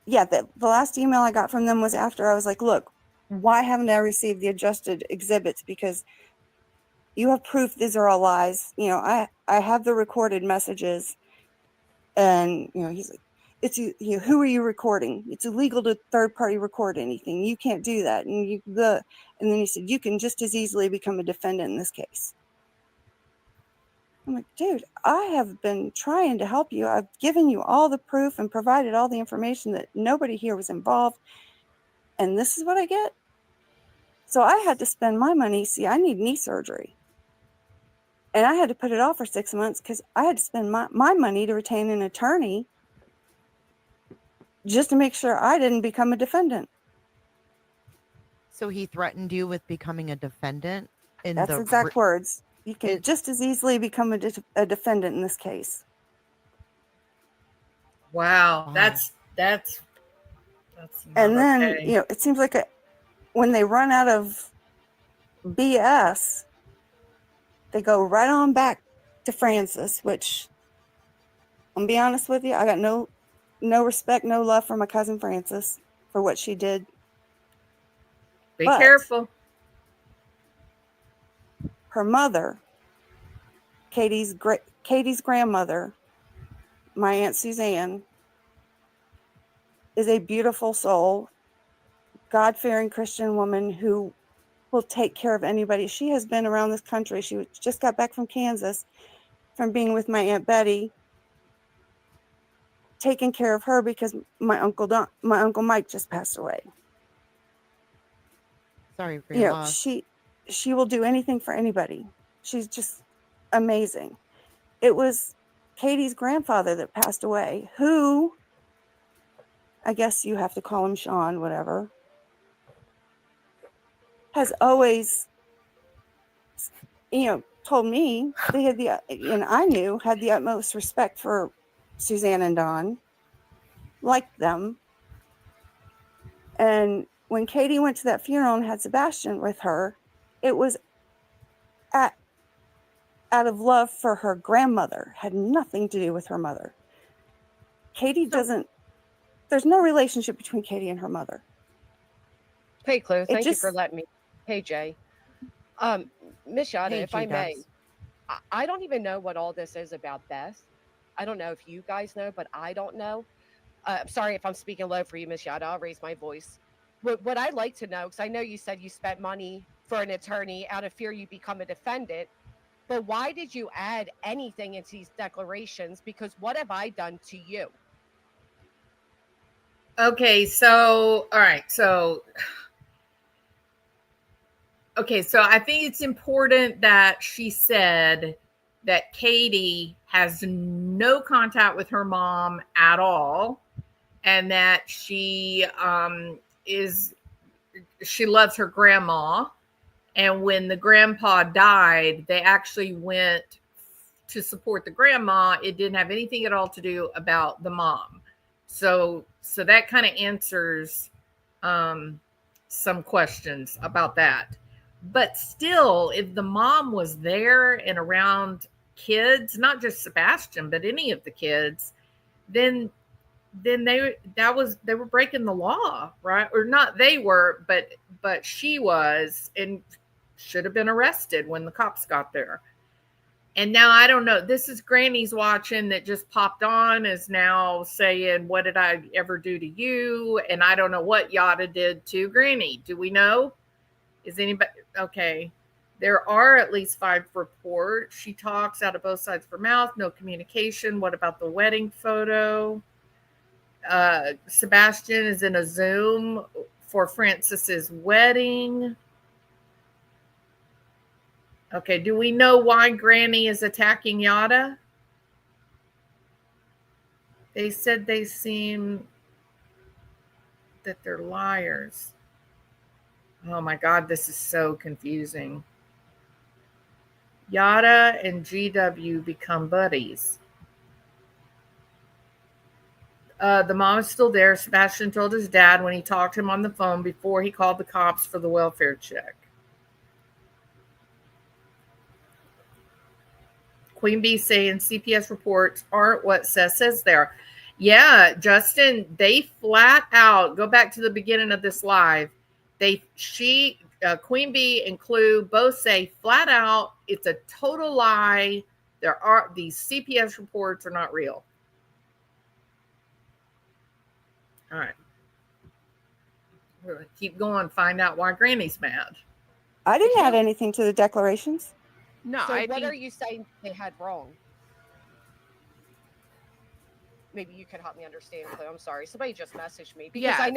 [SPEAKER 8] Yeah, the last email I got from them was after I was like, look, why haven't I received the adjusted exhibits? Because you have proof these are all lies. I have the recorded messages. And, he's like, who are you recording? It's illegal to third party record anything. You can't do that. And then he said, you can just as easily become a defendant in this case. I'm like, dude, I have been trying to help you. I've given you all the proof and provided all the information that nobody here was involved. And this is what I get? So I had to spend my money. See, I need knee surgery. And I had to put it off for 6 months because I had to spend my money to retain an attorney just to make sure I didn't become a defendant.
[SPEAKER 10] So he threatened you with becoming a defendant?
[SPEAKER 8] That's exact words. You can just as easily become a defendant in this case.
[SPEAKER 2] Wow, that's
[SPEAKER 8] and then it seems like when they run out of BS, they go right on back to Frances, which I'll be honest with you, I got no respect, no love for my cousin Frances for what she did.
[SPEAKER 2] Be careful.
[SPEAKER 8] Her mother, Katie's grandmother, my Aunt Suzanne, is a beautiful soul, God-fearing Christian woman who will take care of anybody. She has been around this country. She just got back from Kansas from being with my Aunt Betty, taking care of her because my Uncle Mike just passed away.
[SPEAKER 10] Sorry for your loss.
[SPEAKER 8] She will do anything for anybody. She's just amazing. It was Katie's grandfather that passed away, who, I guess you have to call him Sean, whatever, has always, told me they had had the utmost respect for Suzanne and Don, liked them. And when Katie went to that funeral and had Sebastian with her, it was out of love for her grandmother, had nothing to do with her mother. Katie doesn't, there's no relationship between Katie and her mother.
[SPEAKER 12] Hey, Clue, thank you for letting me. Hey, Jay. Miss Yada,
[SPEAKER 10] Hey,
[SPEAKER 12] if I may,
[SPEAKER 10] J-Dubs.
[SPEAKER 12] I don't even know what all this is about Beth. I don't know if you guys know, but I don't know. I'm sorry if I'm speaking low for you, Miss Yada. I'll raise my voice. What I'd like to know, because I know you said you spent money for an attorney out of fear you become a defendant, but why did you add anything into these declarations? Because what have I done to you?
[SPEAKER 2] Okay, so, all right, so, okay, so I think it's important that she said that Katie has no contact with her mom at all, and that she loves her grandma. And when the grandpa died, they actually went to support the grandma. It didn't have anything at all to do about the mom. So that kind of answers some questions about that. But still, if the mom was there and around kids, not just Sebastian, but any of the kids, then they were breaking the law, right? Or not they were, but she was, and should have been arrested when the cops got there. And now I don't know. This is Granny's watching that just popped on, is now saying, what did I ever do to you? And I don't know what Yada did to Granny. Do we know? Is anybody okay? There are at least 5 reports. She talks out of both sides of her mouth, no communication. What about the wedding photo? Sebastian is in a Zoom for Francis's wedding. Okay, do we know why Granny is attacking Yada? They said they seem that they're liars. Oh my God, this is so confusing. Yada and GW become buddies. The mom is still there. Sebastian told his dad when he talked to him on the phone before he called the cops for the welfare check. Queen Bee saying CPS reports aren't what Seth says there. Yeah, Justin, they flat out, go back to the beginning of this live. Queen Bee and Clue both say flat out, it's a total lie. These CPS reports are not real. All right. We're going to keep going, find out why Granny's mad.
[SPEAKER 8] I didn't add anything to the declarations.
[SPEAKER 12] No, so what are you saying they had wrong? Maybe you could help me understand, Clue. I'm sorry. Somebody just messaged me. Because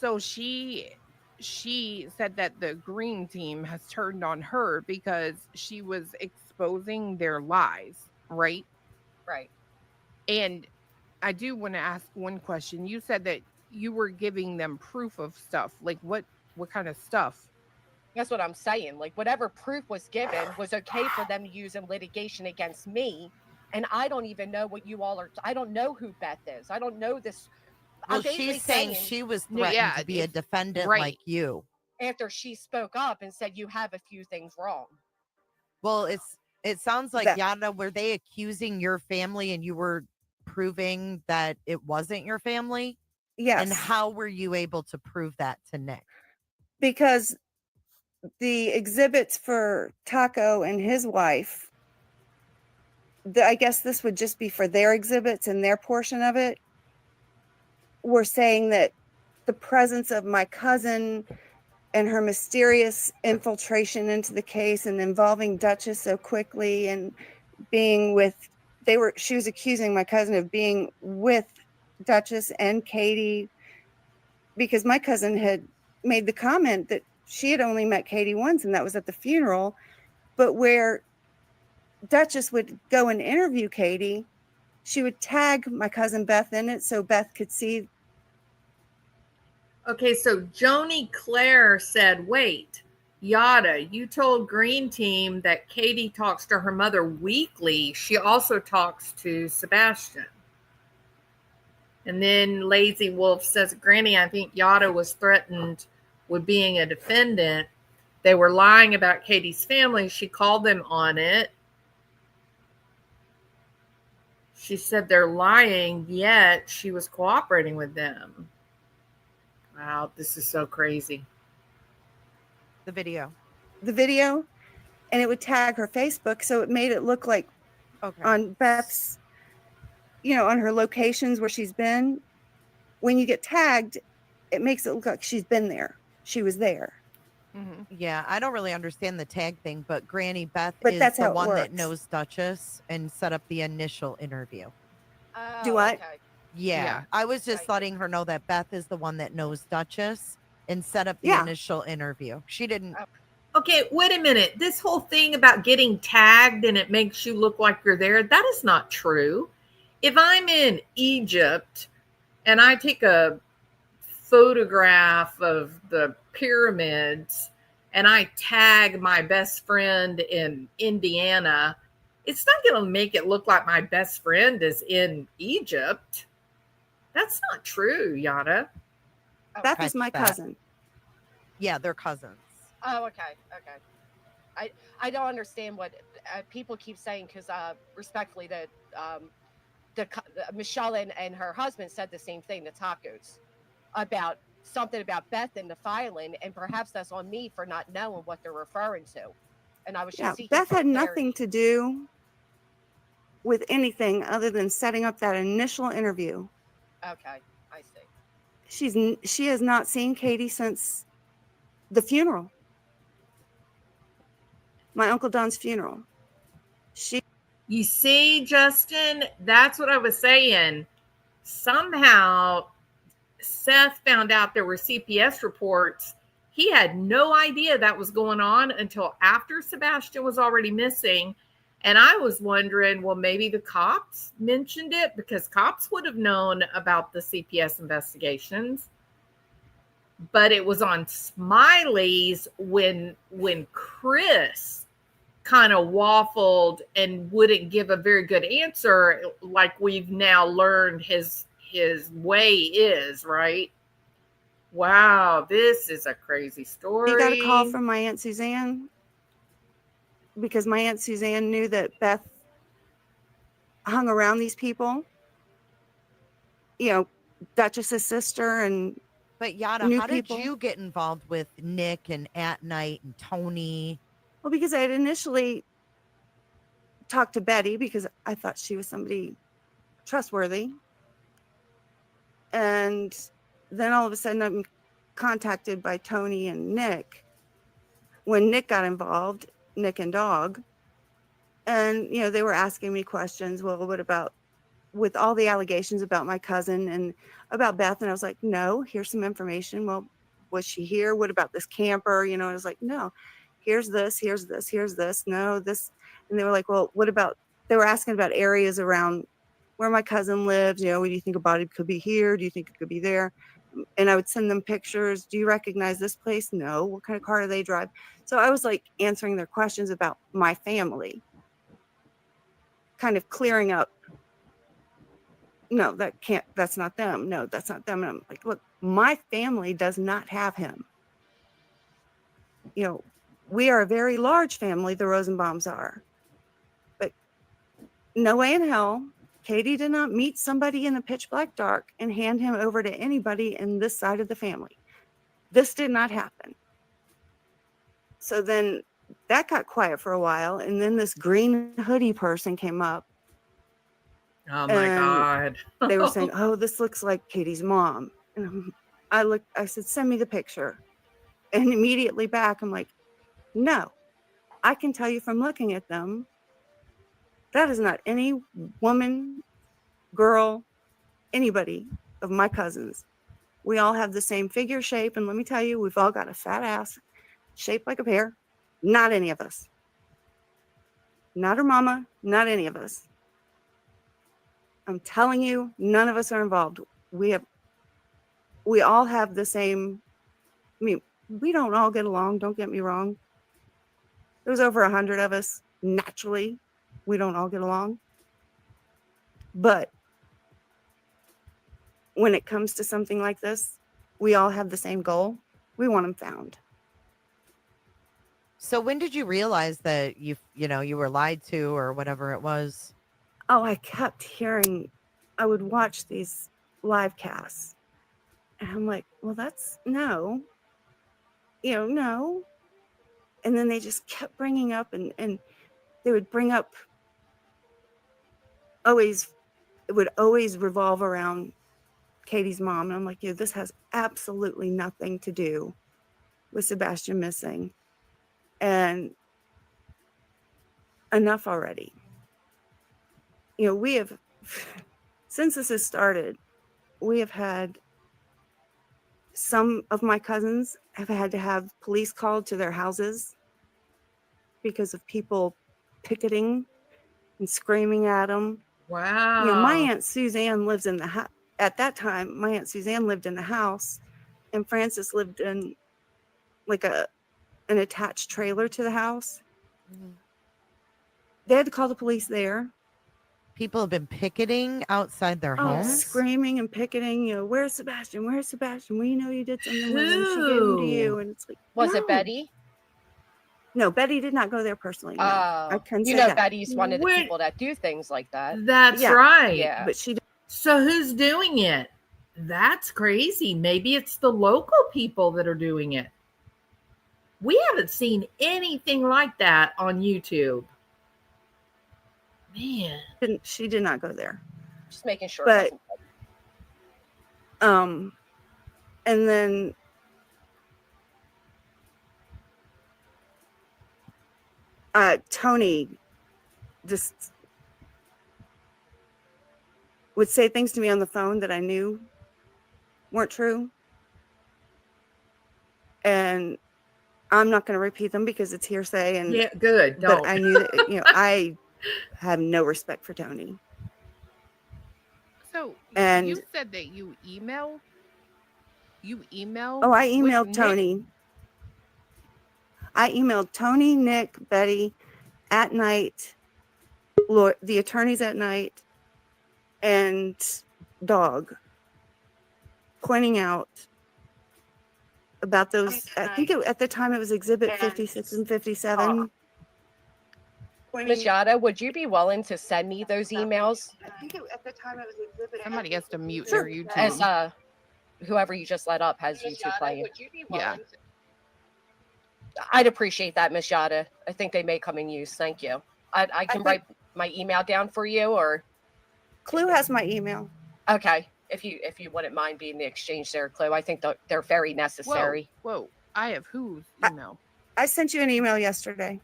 [SPEAKER 4] So she said that the green team has turned on her because she was exposing their lies, right?
[SPEAKER 12] Right.
[SPEAKER 4] And I do want to ask one question. You said that you were giving them proof of stuff. Like what kind of stuff?
[SPEAKER 12] That's what I'm saying. Like whatever proof was given was okay for them to use in litigation against me. And I don't even know what you all are. I don't know who Beth is. I don't know this.
[SPEAKER 10] Well, she's saying she was threatened to be a defendant like you.
[SPEAKER 12] After she spoke up and said, you have a few things wrong.
[SPEAKER 10] Well, it sounds like, Yada, were they accusing your family and you were proving that it wasn't your family?
[SPEAKER 8] Yes.
[SPEAKER 10] And how were you able to prove that to Nick?
[SPEAKER 8] Because the exhibits for Taco and his wife, I guess this would just be for their exhibits and their portion of it, were saying that the presence of my cousin and her mysterious infiltration into the case and involving Duchess so quickly and being with, she was accusing my cousin of being with Duchess and Katie, because my cousin had made the comment that she had only met Katie once, and that was at the funeral. But where Duchess would go and interview Katie, she would tag my cousin Beth in it so Beth could see.
[SPEAKER 2] Okay, so Joni Claire said, wait, Yada, you told Green Team that Katie talks to her mother weekly. She also talks to Sebastian. And then Lazy Wolf says, Granny, I think Yada was threatened with being a defendant. They were lying about Katie's family. She called them on it. She said they're lying, yet she was cooperating with them. Wow, this is so crazy.
[SPEAKER 10] The video.
[SPEAKER 8] And it would tag her Facebook, so it made it look like on Beth's, on her locations where she's been, when you get tagged, it makes it look like she's been there. She was there.
[SPEAKER 10] Mm-hmm. Yeah, I don't really understand the tag thing, but Granny Beth
[SPEAKER 8] But
[SPEAKER 10] is
[SPEAKER 8] that's
[SPEAKER 10] the
[SPEAKER 8] how it
[SPEAKER 10] one that
[SPEAKER 8] works.
[SPEAKER 10] knows Duchess and set up the initial interview.
[SPEAKER 8] Do what?
[SPEAKER 12] Okay.
[SPEAKER 10] Yeah, I was just letting her know that Beth is the one that knows Duchess and set up the initial interview. She didn't.
[SPEAKER 2] Okay, wait a minute. This whole thing about getting tagged and it makes you look like you're there, that is not true. If I'm in Egypt and I take a photograph of the pyramids and I tag my best friend in Indiana, it's not going to make it look like my best friend is in Egypt. That's not true, Yana.
[SPEAKER 8] Beth is my cousin.
[SPEAKER 10] Yeah, they're cousins.
[SPEAKER 12] Oh, okay. I don't understand what people keep saying because respectfully that Michelle and her husband said the same thing, the tacos, about something about Beth in the filing, and perhaps that's on me for not knowing what they're referring to. And I was just seeking
[SPEAKER 8] Beth had
[SPEAKER 12] clarity.
[SPEAKER 8] nothing to do with anything other than setting up that initial interview.
[SPEAKER 12] Okay, I see.
[SPEAKER 8] She has not seen Katie since the funeral. My Uncle Don's funeral.
[SPEAKER 2] You see, Justin, that's what I was saying. Somehow Seth found out there were CPS reports. He had no idea that was going on until after Sebastian was already missing. And I was wondering, well, maybe the cops mentioned it because cops would have known about the CPS investigations. But it was on Smiley's when Chris kind of waffled and wouldn't give a very good answer, like we've now learned his way is, right? Wow, this is a crazy story.
[SPEAKER 8] He got a call from my Aunt Suzanne because my Aunt Suzanne knew that Beth hung around these people, Duchess's sister and
[SPEAKER 10] But Yada, how did you get involved with Nick and At Night and Tony?
[SPEAKER 8] Well, because I had initially talked to Betty because I thought she was somebody trustworthy. And then all of a sudden I'm contacted by Tony and Nick when Nick got involved, Nick and Dog. And, they were asking me questions. Well, what about with all the allegations about my cousin and about Beth? And I was like, no, here's some information. Well, was she here? What about this camper? I was like, no, here's this, no, this. And they were like, well, what about, they were asking about areas around where my cousin lives. Do you think a body could be here? Do you think it could be there? And I would send them pictures. Do you recognize this place? No. What kind of car do they drive? So I was like answering their questions about my family, kind of clearing up. No, that's not them. No, that's not them. And I'm like, look, my family does not have him. We are a very large family, the Rosenbaums are. But no way in hell, Katie did not meet somebody in the pitch black dark and hand him over to anybody in this side of the family. This did not happen. So then that got quiet for a while. And then this green hoodie person came up.
[SPEAKER 2] Oh my God.
[SPEAKER 8] They were saying, oh, this looks like Katie's mom. And I said, send me the picture. And immediately back, I'm like, no, I can tell you from looking at them, that is not any woman, girl, anybody of my cousins. We all have the same figure shape. And let me tell you, we've all got a fat ass shaped like a pear. Not any of us. Not her mama, not any of us. I'm telling you, none of us are involved. We all have the same. I mean, we don't all get along. Don't get me wrong. There's over 100 of us. Naturally, we don't all get along. But when it comes to something like this, we all have the same goal. We want them found.
[SPEAKER 10] So when did you realize that you were lied to or whatever it was?
[SPEAKER 8] Oh, I kept hearing, I would watch these live casts. And I'm like, well, that's no. No. And then they just kept bringing up and they would bring up it would always revolve around Katie's mom. And I'm like, this has absolutely nothing to do with Sebastian missing. And enough already. We have, since this has started, we have had some of my cousins have had to have police called to their houses because of people picketing and screaming at them.
[SPEAKER 2] Wow.
[SPEAKER 8] My Aunt Suzanne lives in the house. At that time, my Aunt Suzanne lived in the house, and Francis lived in like an attached trailer to the house.
[SPEAKER 10] Mhm.
[SPEAKER 8] They had to call the police there.
[SPEAKER 10] People have been picketing outside their homes,
[SPEAKER 8] screaming and picketing. Where's Sebastian? Where's Sebastian? We know you did something with him. She gave him to you, and it's like,
[SPEAKER 12] was it Betty?
[SPEAKER 8] No, Betty did not go there personally. No, I can say that.
[SPEAKER 12] Betty's one of the people that do things like that.
[SPEAKER 2] That's right.
[SPEAKER 12] Yeah,
[SPEAKER 8] but she.
[SPEAKER 2] So who's doing it? That's crazy. Maybe it's the local people that are doing it. We haven't seen anything like that on YouTube. Man,
[SPEAKER 8] she did not go there.
[SPEAKER 12] Just making sure.
[SPEAKER 8] But and then Tony just would say things to me on the phone that I knew weren't true. And I'm not going to repeat them because it's hearsay. And
[SPEAKER 2] yeah, good. Don't.
[SPEAKER 8] But I knew that, I have no respect for Tony.
[SPEAKER 4] So you said that you emailed?
[SPEAKER 8] Oh, I emailed Tony. I emailed Tony, Nick, Betty at night, the attorneys at night, and Dog, pointing out about those. I think at the time it was Exhibit 56 and 57.
[SPEAKER 12] Miss Yada, would you be willing to send me those emails?
[SPEAKER 8] I think at the time it was Exhibit.
[SPEAKER 4] Somebody has to mute their YouTube.
[SPEAKER 12] As whoever you just let up has YouTube playing.
[SPEAKER 4] Yeah.
[SPEAKER 12] I'd appreciate that, Miss Yada. I think they may come in use. Thank you. I can write my email down for you, or
[SPEAKER 8] Clue has my email.
[SPEAKER 12] Okay, if you wouldn't mind being the exchange there, Clue. I think they're very necessary.
[SPEAKER 4] Whoa. I have whose email?
[SPEAKER 8] I sent you an email yesterday.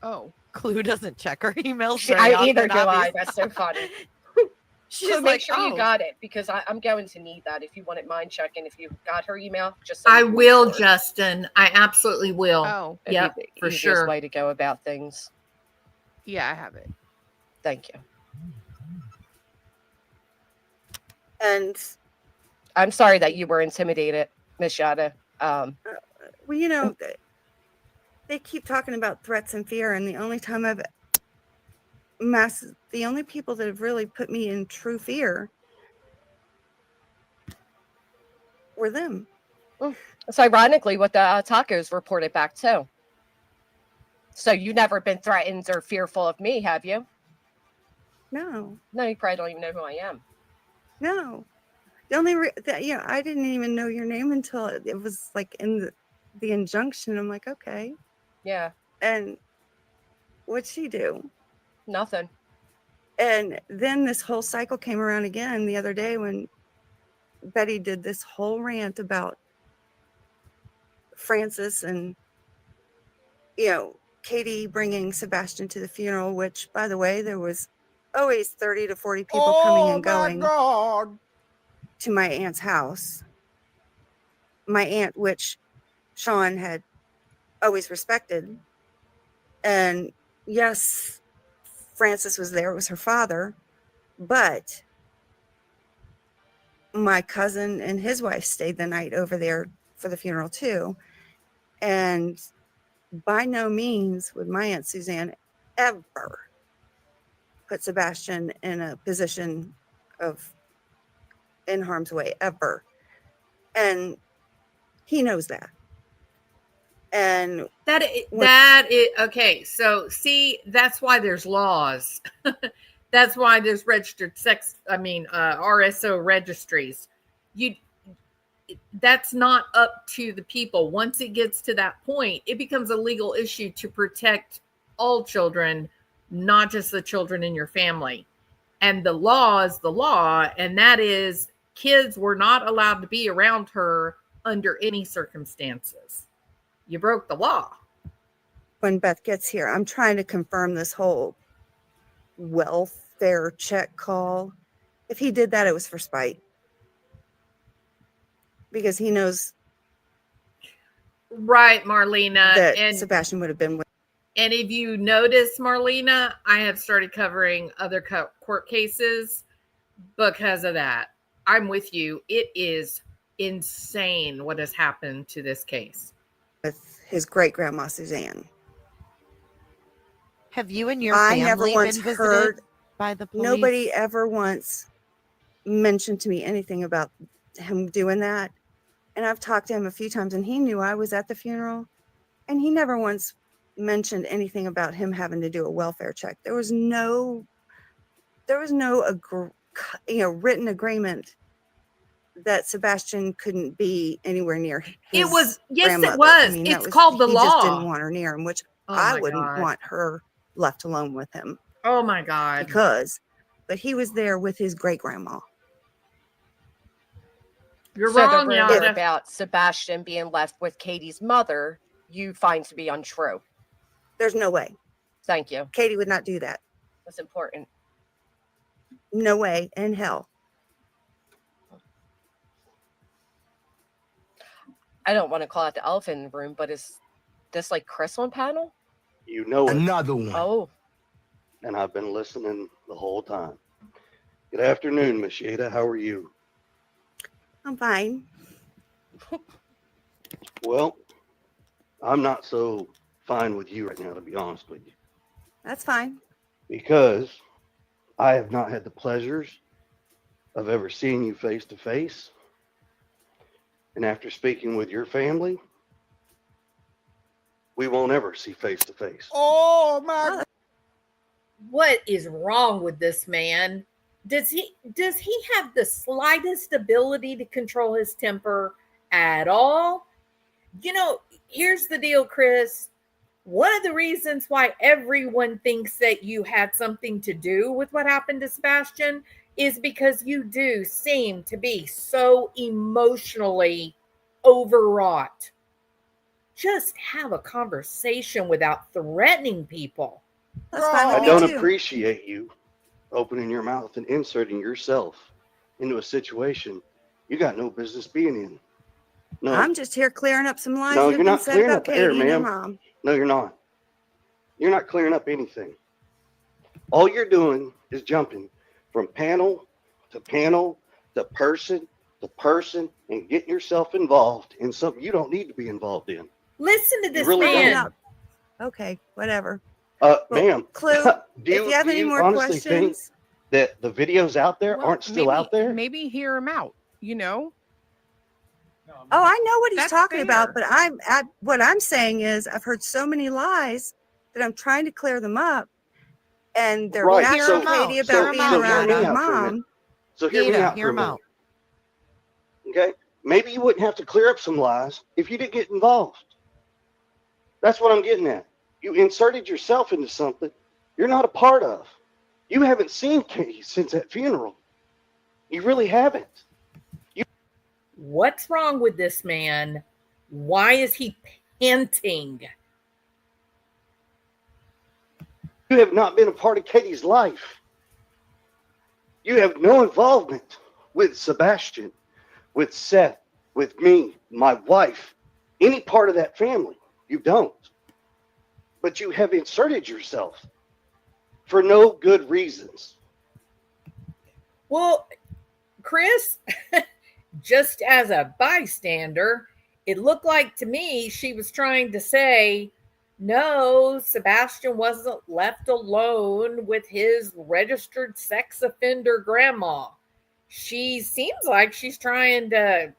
[SPEAKER 4] Oh,
[SPEAKER 10] Clue doesn't check her emails.
[SPEAKER 12] Either do I. That's so funny.
[SPEAKER 10] She's
[SPEAKER 12] So
[SPEAKER 10] like,
[SPEAKER 12] make sure
[SPEAKER 10] oh.
[SPEAKER 12] you got it, because I'm going to need that. If you wouldn't mind checking if you got her email, just so
[SPEAKER 2] I
[SPEAKER 12] you can
[SPEAKER 2] will,
[SPEAKER 12] make sure.
[SPEAKER 2] Justin. I absolutely will.
[SPEAKER 4] Oh,
[SPEAKER 12] It'd
[SPEAKER 2] Yep,
[SPEAKER 12] be the
[SPEAKER 2] for
[SPEAKER 12] easiest
[SPEAKER 2] sure.
[SPEAKER 12] way to go about things.
[SPEAKER 4] yeah, I have it.
[SPEAKER 12] Thank you.
[SPEAKER 8] And
[SPEAKER 12] I'm sorry that you were intimidated, Miss Yada.
[SPEAKER 8] well, they keep talking about threats and fear, and the only time the only people that have really put me in true fear were them.
[SPEAKER 12] It's ironically what the tacos reported back too. So you've never been threatened or fearful of me, have you?
[SPEAKER 8] No.
[SPEAKER 12] No, you probably don't even know who I am.
[SPEAKER 8] No. The only I didn't even know your name until it was like in the injunction. I'm like, okay.
[SPEAKER 12] Yeah.
[SPEAKER 8] And what'd she do?
[SPEAKER 12] Nothing.
[SPEAKER 8] And then this whole cycle came around again the other day when Betty did this whole rant about Francis and, Katie bringing Sebastian to the funeral, which, by the way, there was always 30 to 40 people coming and going to my aunt's house. My aunt, which Sean had always respected. And yes, Francis was there. It was her father. But my cousin and his wife stayed the night over there for the funeral too. And by no means would my Aunt Suzanne ever put Sebastian in a position of in harm's way, ever. And he knows that. And
[SPEAKER 2] that is okay. So see, that's why there's laws. That's why there's registered sex. RSO registries. That's not up to the people. Once it gets to that point, it becomes a legal issue to protect all children, not just the children in your family. And the law is the law, and that is kids were not allowed to be around her under any circumstances. You broke the law.
[SPEAKER 8] When Beth gets here, I'm trying to confirm this whole welfare check call. If he did that, it was for spite. Because he knows.
[SPEAKER 2] Right, Marlena.
[SPEAKER 8] That Sebastian would have been with.
[SPEAKER 2] And if you notice, Marlena, I have started covering other court cases because of that. I'm with you. It is insane what has happened to this case.
[SPEAKER 8] With his great-grandma, Suzanne.
[SPEAKER 10] Have you and your family
[SPEAKER 8] never once
[SPEAKER 10] been visited
[SPEAKER 8] heard
[SPEAKER 10] by the police?
[SPEAKER 8] Nobody ever once mentioned to me anything about him doing that. And I've talked to him a few times, and he knew I was at the funeral. And he never once mentioned anything about him having to do a welfare check. There was no written agreement that Sebastian couldn't be anywhere near his grandmother.
[SPEAKER 2] It was. It's called the law.
[SPEAKER 8] He just didn't want her near him, which I wouldn't want her left alone with him.
[SPEAKER 2] Oh my God.
[SPEAKER 8] But he was there with his great grandma.
[SPEAKER 2] You're
[SPEAKER 12] so
[SPEAKER 2] wrong,
[SPEAKER 12] the rumor
[SPEAKER 2] Yana.
[SPEAKER 12] about Sebastian being left with Katie's mother, you find to be untrue.
[SPEAKER 8] There's no way.
[SPEAKER 12] Thank you.
[SPEAKER 8] Katie would not do that.
[SPEAKER 12] That's important.
[SPEAKER 8] No way in hell.
[SPEAKER 12] I don't want to call it the elephant in the room, but is this like Chris on panel?
[SPEAKER 13] You know it.
[SPEAKER 11] Another one.
[SPEAKER 12] Oh.
[SPEAKER 13] And I've been listening the whole time. Good afternoon, Miss Yada. How are you?
[SPEAKER 8] I'm fine.
[SPEAKER 13] Well, I'm not so fine with you right now, to be honest with you.
[SPEAKER 8] That's fine.
[SPEAKER 13] Because I have not had the pleasures of ever seeing you face to face. And after speaking with your family, we won't ever see face to face.
[SPEAKER 11] Oh my!
[SPEAKER 2] What is wrong with this man? Does he have the slightest ability to control his temper at all? You know, here's the deal, Chris. One of the reasons why everyone thinks that you had something to do with what happened to Sebastian is because you do seem to be so emotionally overwrought. Just have a conversation without threatening people.
[SPEAKER 8] That's fine with
[SPEAKER 13] I
[SPEAKER 8] me
[SPEAKER 13] don't
[SPEAKER 8] too.
[SPEAKER 13] appreciate you opening your mouth and inserting yourself into a situation you got no business being in. No,
[SPEAKER 8] I'm just here clearing up some lies
[SPEAKER 13] no,
[SPEAKER 8] that
[SPEAKER 13] you're
[SPEAKER 8] have been
[SPEAKER 13] not
[SPEAKER 8] said
[SPEAKER 13] clearing
[SPEAKER 8] about
[SPEAKER 13] up the
[SPEAKER 8] Katie
[SPEAKER 13] air,
[SPEAKER 8] and her
[SPEAKER 13] ma'am.
[SPEAKER 8] mom.
[SPEAKER 13] No, you're not. You're not clearing up anything. All you're doing is jumping from panel to panel to person, and getting yourself involved in something you don't need to be involved in.
[SPEAKER 2] Listen to this
[SPEAKER 13] really
[SPEAKER 2] man.
[SPEAKER 8] Okay, whatever.
[SPEAKER 13] Ma'am,
[SPEAKER 8] Clue,
[SPEAKER 13] do
[SPEAKER 8] if you have any more
[SPEAKER 13] honestly think
[SPEAKER 8] questions,
[SPEAKER 13] that the videos out there
[SPEAKER 4] Well,
[SPEAKER 13] aren't still
[SPEAKER 4] maybe-
[SPEAKER 13] out there?
[SPEAKER 4] Maybe hear him out, you know?
[SPEAKER 8] oh, I know what he's
[SPEAKER 4] That's
[SPEAKER 8] talking about,
[SPEAKER 4] fair.
[SPEAKER 8] but what I'm saying is I've heard so many lies that I'm trying to clear them up, and they're
[SPEAKER 13] Right,
[SPEAKER 8] bashing
[SPEAKER 13] so-
[SPEAKER 8] Katie
[SPEAKER 13] so-
[SPEAKER 8] about being
[SPEAKER 13] so hear
[SPEAKER 8] around
[SPEAKER 13] me
[SPEAKER 8] her
[SPEAKER 13] out for a minute.
[SPEAKER 8] mom.
[SPEAKER 13] So hear me
[SPEAKER 10] Yada,
[SPEAKER 13] out for
[SPEAKER 10] hear
[SPEAKER 13] a
[SPEAKER 10] him
[SPEAKER 13] minute.
[SPEAKER 10] out.
[SPEAKER 13] Okay? Maybe you wouldn't have to clear up some lies if you didn't get involved. That's what I'm getting at. You inserted yourself into something you're not a part of. You haven't seen Katie since that funeral. You really haven't.
[SPEAKER 2] What's wrong with this man? Why is he panting?
[SPEAKER 13] You have not been a part of Katie's life. You have no involvement with Sebastian, with Seth, with me, my wife, any part of that family. You don't. But you have inserted yourself for no good reasons.
[SPEAKER 2] Well, Chris, just as a bystander, it looked like to me she was trying to say, no, Sebastian wasn't left alone with his registered sex offender grandma. She seems like she's trying to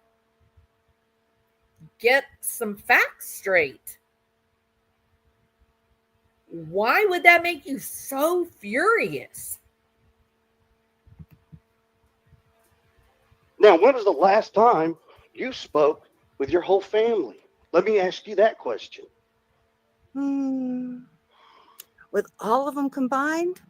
[SPEAKER 2] get some facts straight. Why would that make you so furious?
[SPEAKER 13] Now, when was the last time you spoke with your whole family? Let me ask you that question.
[SPEAKER 8] With all of them combined,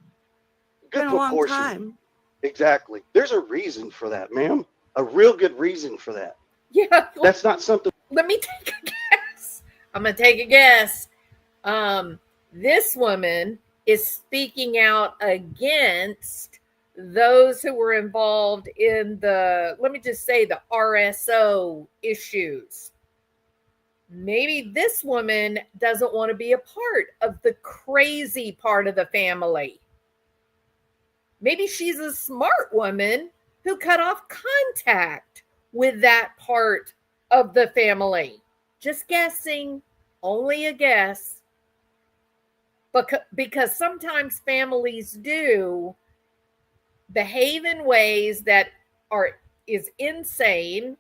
[SPEAKER 13] Good
[SPEAKER 8] been a long
[SPEAKER 13] proportion.
[SPEAKER 8] time.
[SPEAKER 13] Exactly. There's a reason for that, ma'am. A real good reason for that.
[SPEAKER 2] Yeah.
[SPEAKER 13] That's not something.
[SPEAKER 2] Let me take a guess. I'm going to take a guess. This woman is speaking out against those who were involved in the, let me just say, the RSO issues. Maybe this woman doesn't want to be a part of the crazy part of the family. Maybe she's a smart woman who cut off contact with that part of the family. Just guessing, only a guess. Because sometimes families do behave in ways that is insane,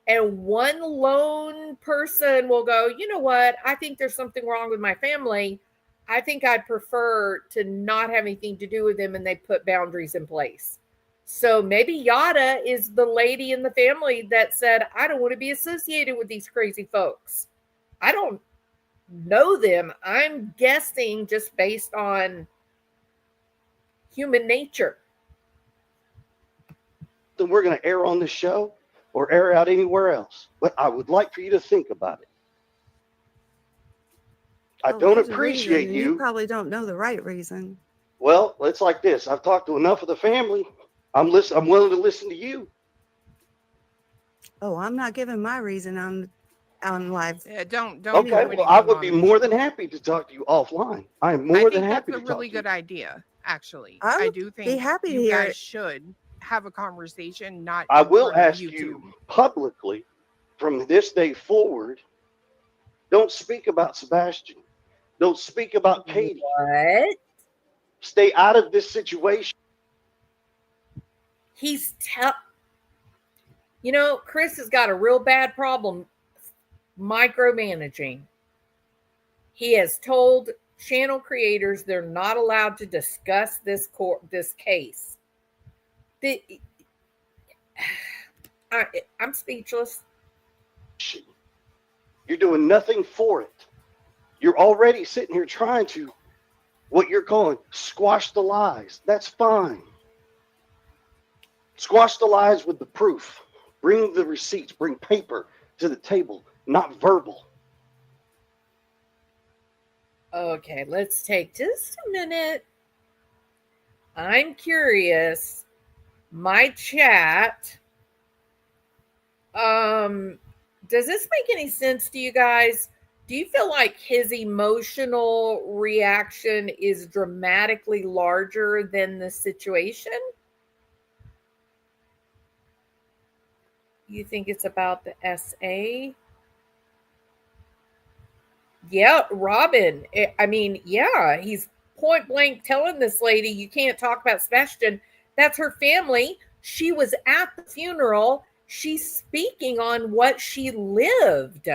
[SPEAKER 2] and one lone person will go, you know what, I think there's something wrong with my family. I think I'd prefer to not have anything to do with them, and they put boundaries in place. So maybe Yada is the lady in the family that said, I don't want to be associated with these crazy folks. I don't know them. I'm guessing just based on human nature.
[SPEAKER 13] Then we're going to air on this show or air out anywhere else. But I would like for you to think about it. I don't appreciate you.
[SPEAKER 8] You probably don't know the right reason.
[SPEAKER 13] Well, it's like this. I've talked to enough of the family. I'm willing to listen to you.
[SPEAKER 8] Oh, I'm not giving my reason on live.
[SPEAKER 4] Yeah, don't.
[SPEAKER 13] Okay, well, I would be more than happy to talk to you offline. I am more than happy to talk to you.
[SPEAKER 4] That's a really good idea, actually.
[SPEAKER 8] I
[SPEAKER 4] do think
[SPEAKER 8] be happy to
[SPEAKER 4] you
[SPEAKER 8] hear
[SPEAKER 4] guys
[SPEAKER 8] it.
[SPEAKER 4] should have a conversation. Not.
[SPEAKER 13] I
[SPEAKER 4] in
[SPEAKER 13] will
[SPEAKER 4] front of
[SPEAKER 13] ask
[SPEAKER 4] YouTube.
[SPEAKER 13] you publicly from this day forward, don't speak about Sebastian. Don't speak about Katie.
[SPEAKER 2] What?
[SPEAKER 13] Stay out of this situation.
[SPEAKER 2] Chris has got a real bad problem micromanaging. He has told channel creators they're not allowed to discuss this case. I'm speechless.
[SPEAKER 13] You're doing nothing for it. You're already sitting here trying to, what you're calling, squash the lies. That's fine. Squash the lies with the proof. Bring the receipts. Bring paper to the table, not verbal.
[SPEAKER 2] Okay, let's take just a minute. I'm curious. My chat. Does this make any sense to you guys? Do you feel like his emotional reaction is dramatically larger than the situation? You think it's about the SA? Yeah, Robin. He's point blank telling this lady, you can't talk about Sebastian. That's her family. She was at the funeral. She's speaking on what she lived.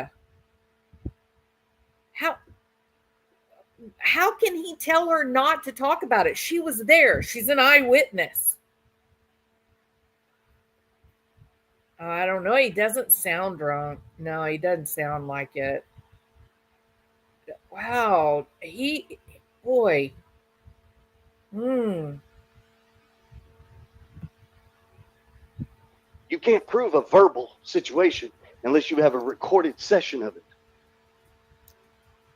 [SPEAKER 2] How can he tell her not to talk about it? She was there. She's an eyewitness. I don't know. He doesn't sound drunk. No, he doesn't sound like it. Wow. Boy.
[SPEAKER 13] You can't prove a verbal situation unless you have a recorded session of it.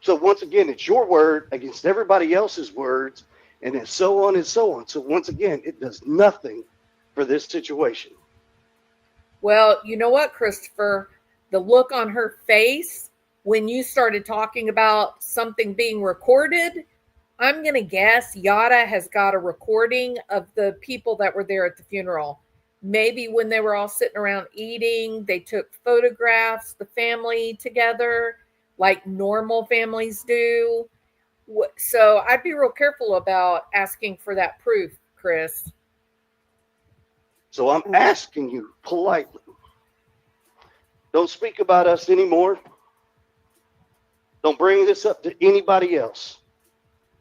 [SPEAKER 13] So once again, it's your word against everybody else's words, and then so on and so on. So once again, it does nothing for this situation.
[SPEAKER 2] Well, you know what, Christopher? The look on her face when you started talking about something being recorded, I'm going to guess Yada has got a recording of the people that were there at the funeral. Maybe when they were all sitting around eating, they took photographs, the family together, like normal families do. So I'd be real careful about asking for that proof, Chris.
[SPEAKER 13] So I'm asking you politely, don't speak about us anymore. Don't bring this up to anybody else.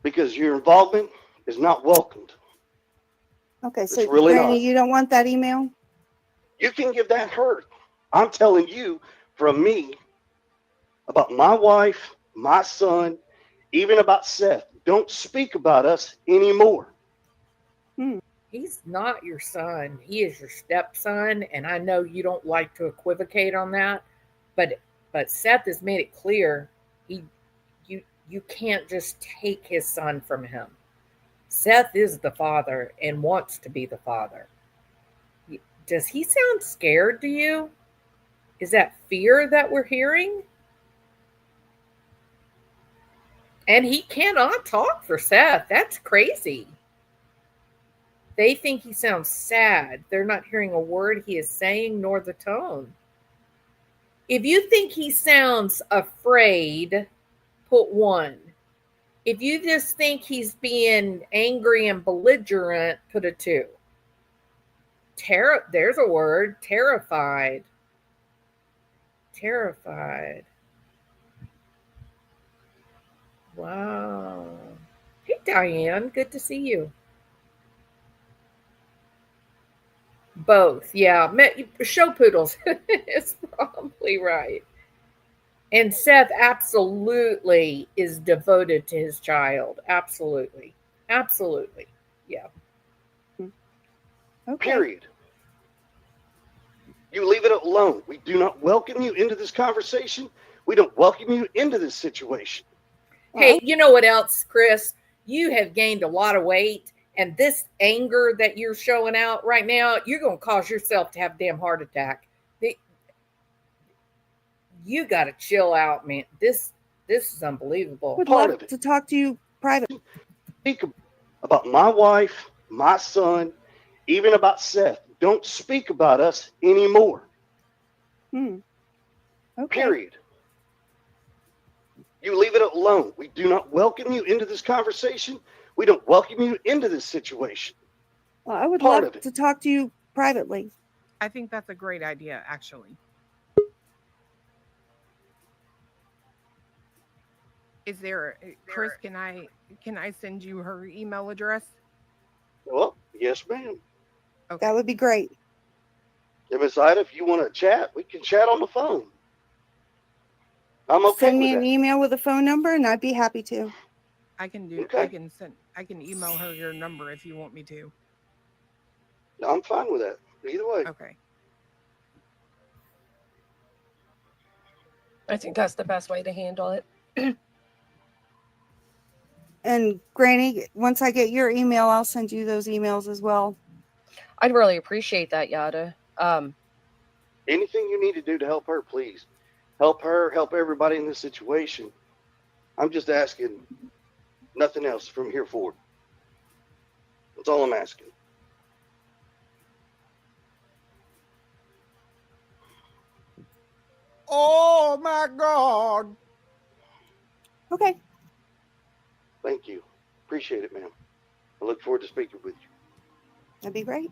[SPEAKER 13] because your involvement is not welcomed.
[SPEAKER 8] Okay,
[SPEAKER 13] It's
[SPEAKER 8] so
[SPEAKER 13] really
[SPEAKER 8] Granny,
[SPEAKER 13] not.
[SPEAKER 8] you don't want that email?
[SPEAKER 13] You can give that her. I'm telling you from me about my wife, my son, even about Seth. Don't speak about us anymore.
[SPEAKER 2] He's not your son. He is your stepson, and I know you don't like to equivocate on that, but Seth has made it clear you can't just take his son from him. Seth is the father and wants to be the father. Does he sound scared to you? Is that fear that we're hearing? And he cannot talk for Seth. That's crazy. They think he sounds sad. They're not hearing a word he is saying nor the tone. If you think he sounds afraid, put 1. If you just think he's being angry and belligerent, put a 2. There's a word, terrified. Terrified. Wow. Hey, Diane, good to see you. Both, yeah. Show poodles is probably right. And Seth absolutely is devoted to his child. Absolutely. Absolutely. Yeah.
[SPEAKER 8] Okay.
[SPEAKER 13] Period. You leave it alone. We do not welcome you into this conversation. We don't welcome you into this situation.
[SPEAKER 2] Hey, you know what else, Chris? You have gained a lot of weight, and this anger that you're showing out right now, you're going to cause yourself to have a damn heart attack. You got to chill out, man. This is unbelievable.
[SPEAKER 8] Would love to talk to you privately.
[SPEAKER 13] Speak about my wife, my son, even about Seth. Don't speak about us anymore.
[SPEAKER 8] Okay.
[SPEAKER 13] Period. You leave it alone. We do not welcome you into this conversation. We don't welcome you into this situation.
[SPEAKER 8] Well, I would love to talk to you privately.
[SPEAKER 4] I think that's a great idea, actually. Is there, Chris? Can I send you her email address?
[SPEAKER 13] Well, yes, ma'am.
[SPEAKER 8] Okay. That would be great.
[SPEAKER 13] And Miss Ida, if you want to chat, we can chat on the phone. I'm okay.
[SPEAKER 8] Send me an email with a phone number, and I'd be happy to.
[SPEAKER 4] I can do. Okay. I can email her your number if you want me to.
[SPEAKER 13] I'm fine with that. Either way.
[SPEAKER 4] Okay.
[SPEAKER 12] I think that's the best way to handle it.
[SPEAKER 8] And Granny, once I get your email, I'll send you those emails as well.
[SPEAKER 12] I'd really appreciate that, Yada.
[SPEAKER 13] Anything you need to do to help her, please. Help her, help everybody in this situation. I'm just asking nothing else from here forward. That's all I'm asking.
[SPEAKER 14] Oh my God.
[SPEAKER 8] Okay.
[SPEAKER 13] Thank you. Appreciate it, ma'am. I look forward to speaking with you.
[SPEAKER 8] That'd be great.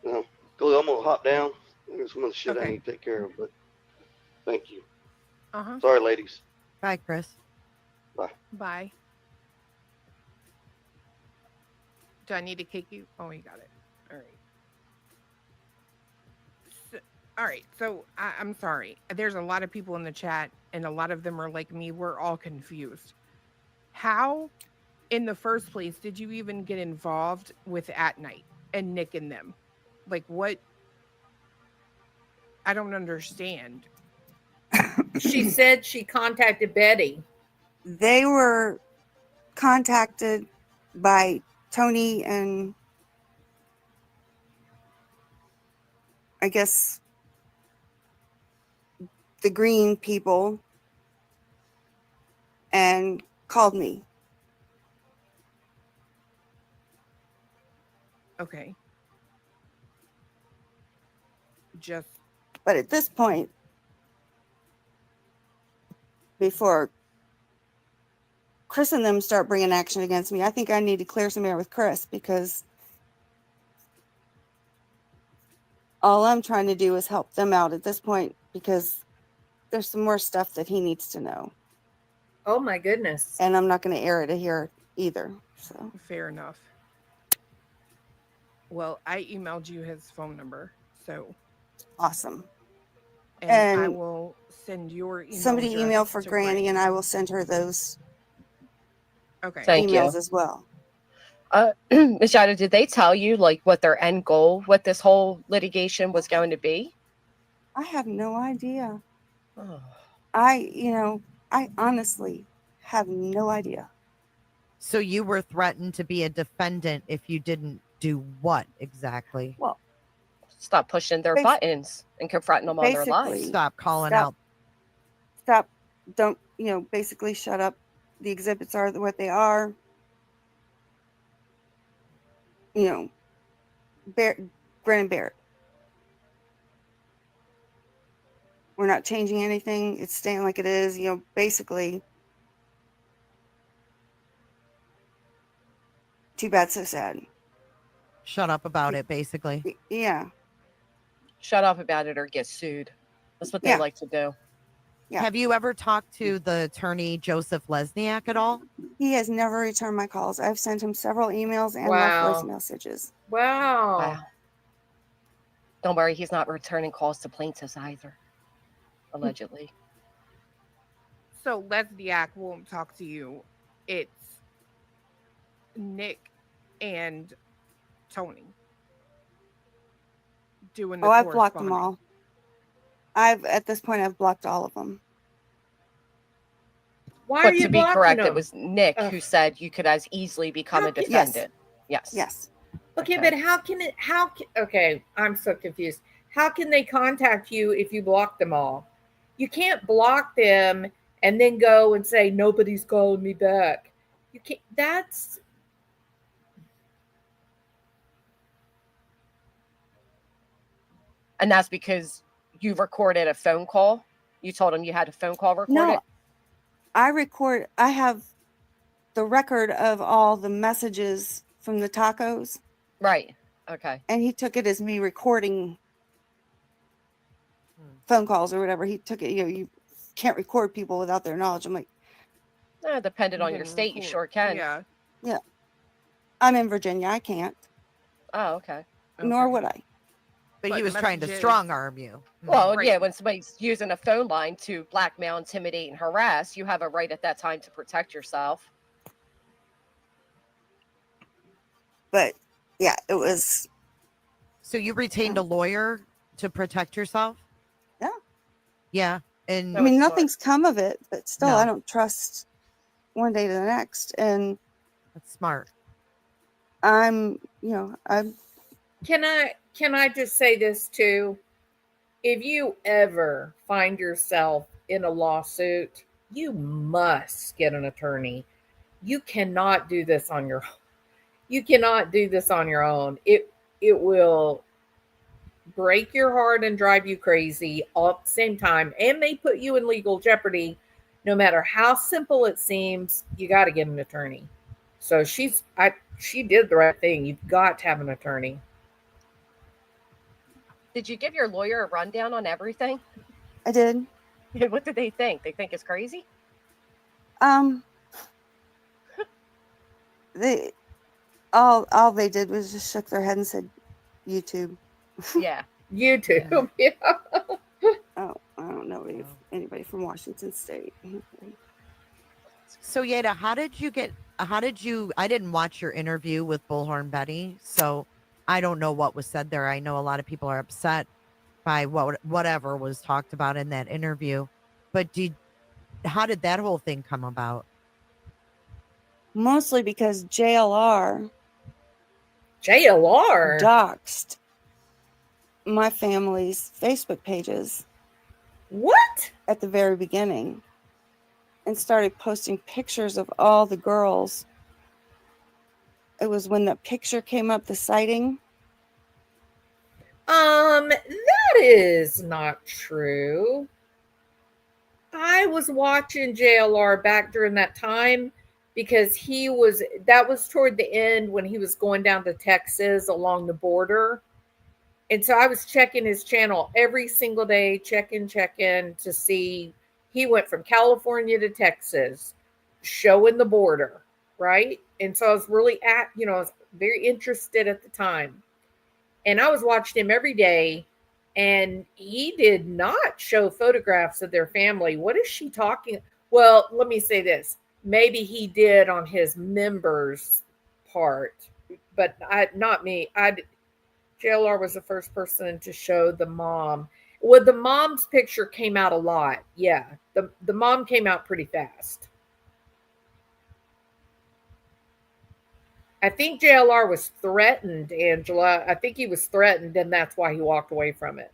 [SPEAKER 13] Well, I'm going to hop down. There's some other shit I need to take care of, but thank you. Sorry, ladies.
[SPEAKER 10] Bye, Chris.
[SPEAKER 13] Bye.
[SPEAKER 4] Bye. Do I need to kick you? Oh, you got it. All right. So I'm sorry. There's a lot of people in the chat, and a lot of them are like me. We're all confused. How, in the first place, did you even get involved with At Night and Nick and them? Like, what? I don't understand.
[SPEAKER 2] She said she contacted Betty.
[SPEAKER 8] They were contacted by Tony and I guess the Green people and called me.
[SPEAKER 4] Okay.
[SPEAKER 8] But at this point, before Chris and them start bringing action against me, I think I need to clear some air with Chris, because all I'm trying to do is help them out at this point, because there's some more stuff that he needs to know.
[SPEAKER 2] Oh my goodness.
[SPEAKER 8] And I'm not going to air it here either. So
[SPEAKER 4] fair enough. Well, I emailed you his phone number, so
[SPEAKER 8] awesome.
[SPEAKER 4] And I will send your email.
[SPEAKER 8] Somebody
[SPEAKER 4] address
[SPEAKER 8] email for
[SPEAKER 4] to
[SPEAKER 8] Granny, and I will send her those
[SPEAKER 12] Thank
[SPEAKER 8] emails
[SPEAKER 12] you.
[SPEAKER 8] as well.
[SPEAKER 12] Ms. Yada, did they tell you like what their end goal with this whole litigation was going to be?
[SPEAKER 8] I have no idea.
[SPEAKER 12] Oh.
[SPEAKER 8] I honestly have no idea.
[SPEAKER 10] So you were threatened to be a defendant if you didn't do what exactly?
[SPEAKER 8] Well,
[SPEAKER 12] stop pushing their buttons and confronting them on their lives.
[SPEAKER 10] Stop calling out.
[SPEAKER 8] Stop. Don't, basically shut up. The exhibits are what they are. Grin and bear it. We're not changing anything. It's staying like it is. Basically, too bad, so sad.
[SPEAKER 10] Shut up about it, basically.
[SPEAKER 8] Yeah.
[SPEAKER 12] Shut up about it or get sued. That's what they like to do.
[SPEAKER 8] Yeah.
[SPEAKER 10] Have you ever talked to the attorney Joseph Lesniak at all?
[SPEAKER 8] He has never returned my calls. I've sent him several emails and left voice messages.
[SPEAKER 2] Wow.
[SPEAKER 12] Don't worry, he's not returning calls to plaintiffs either. Allegedly.
[SPEAKER 4] So Lesniak won't talk to you. It's Nick and Tony doing the
[SPEAKER 8] I've blocked them all. At this point, I've blocked all of them.
[SPEAKER 2] Why
[SPEAKER 12] but
[SPEAKER 2] are you
[SPEAKER 12] to be
[SPEAKER 2] blocking
[SPEAKER 12] correct,
[SPEAKER 2] them?
[SPEAKER 12] it was Nick who said you could as easily become a defendant. Yes.
[SPEAKER 2] Okay, but okay, I'm so confused. How can they contact you if you block them all? You can't block them and then go and say, nobody's calling me back. You can't,
[SPEAKER 12] And that's because you recorded a phone call. You told him you had a phone call recorded?
[SPEAKER 8] No, I have the record of all the messages from the tacos.
[SPEAKER 12] Right. Okay.
[SPEAKER 8] And he took it as me recording phone calls or whatever. He took it, you can't record people without their knowledge. I'm like,
[SPEAKER 12] depending on your state, you sure can.
[SPEAKER 8] Yeah. I'm in Virginia. I can't.
[SPEAKER 12] Oh, okay.
[SPEAKER 8] Nor would I.
[SPEAKER 10] But he was trying to strong arm you.
[SPEAKER 12] Well, yeah, when somebody's using a phone line to blackmail, intimidate, and harass, you have a right at that time to protect yourself.
[SPEAKER 8] But yeah, it was.
[SPEAKER 10] So you retained a lawyer to protect yourself?
[SPEAKER 8] Yeah.
[SPEAKER 10] Yeah. And
[SPEAKER 8] I mean, nothing's come of it, but still,
[SPEAKER 10] No.
[SPEAKER 8] I don't trust one day to the next. And
[SPEAKER 10] that's smart.
[SPEAKER 8] I'm.
[SPEAKER 2] Can I just say this too? If you ever find yourself in a lawsuit, you must get an attorney. You cannot do this on your own. You cannot do this on your own. It will break your heart and drive you crazy all at the same time, and may put you in legal jeopardy. No matter how simple it seems, you got to get an attorney. So she did the right thing. You've got to have an attorney.
[SPEAKER 12] Did you give your lawyer a rundown on everything?
[SPEAKER 8] I did.
[SPEAKER 12] What did they think? They think it's crazy?
[SPEAKER 8] They all they did was just shook their head and said, "YouTube."
[SPEAKER 12] Yeah.
[SPEAKER 2] YouTube. Yeah.
[SPEAKER 8] Oh, I don't know anybody from Washington State.
[SPEAKER 10] So Yada, how did you I didn't watch your interview with Bullhorn Betty, so I don't know what was said there. I know a lot of people are upset by whatever was talked about in that interview. But how did that whole thing come about?
[SPEAKER 8] Mostly because JLR
[SPEAKER 2] JLR
[SPEAKER 8] doxed my family's Facebook pages.
[SPEAKER 2] What?
[SPEAKER 8] At the very beginning. And started posting pictures of all the girls. It was when the picture came up, the sighting.
[SPEAKER 2] That is not true. I was watching JLR back during that time because that was toward the end when he was going down to Texas along the border. And so I was checking his channel every single day, checking to see. He went from California to Texas, showing the border, right? And so I was really I was very interested at the time. And I was watching him every day, and he did not show photographs of their family. What is she talking? Well, let me say this. Maybe he did on his members part, but not me. JLR was the first person to show the mom. Well, the mom's picture came out a lot. Yeah. The mom came out pretty fast. I think JLR was threatened, Angela. I think he was threatened, and that's why he walked away from it.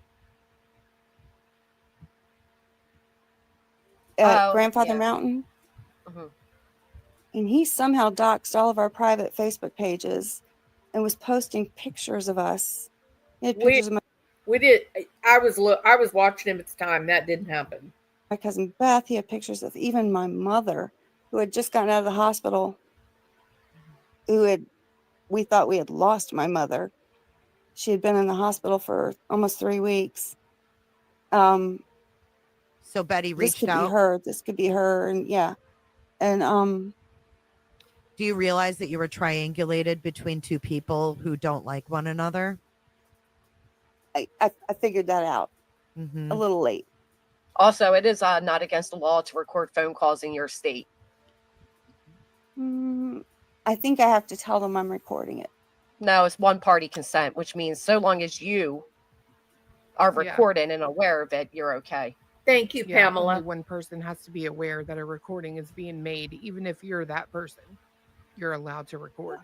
[SPEAKER 8] Grandfather Mountain.
[SPEAKER 12] Mhm.
[SPEAKER 8] And he somehow doxed all of our private Facebook pages and was posting pictures of us. He had pictures of
[SPEAKER 2] We did. I was watching him at the time. That didn't happen.
[SPEAKER 8] my cousin Beth. He had pictures of even my mother, who had just gotten out of the hospital. We thought we had lost my mother. She had been in the hospital for almost 3 weeks.
[SPEAKER 10] So Betty
[SPEAKER 8] This
[SPEAKER 10] reached
[SPEAKER 8] could be
[SPEAKER 10] out.
[SPEAKER 8] her. This could be her. And yeah. And
[SPEAKER 10] Do you realize that you were triangulated between two people who don't like one another?
[SPEAKER 8] I figured that out a little late.
[SPEAKER 12] Also, it is not against the law to record phone calls in your state.
[SPEAKER 8] I think I have to tell them I'm recording it.
[SPEAKER 12] No, it's one party consent, which means so long as you are recording and aware of it, you're okay.
[SPEAKER 2] Thank you, Pamela.
[SPEAKER 4] Only one person has to be aware that a recording is being made. Even if you're that person, you're allowed to record.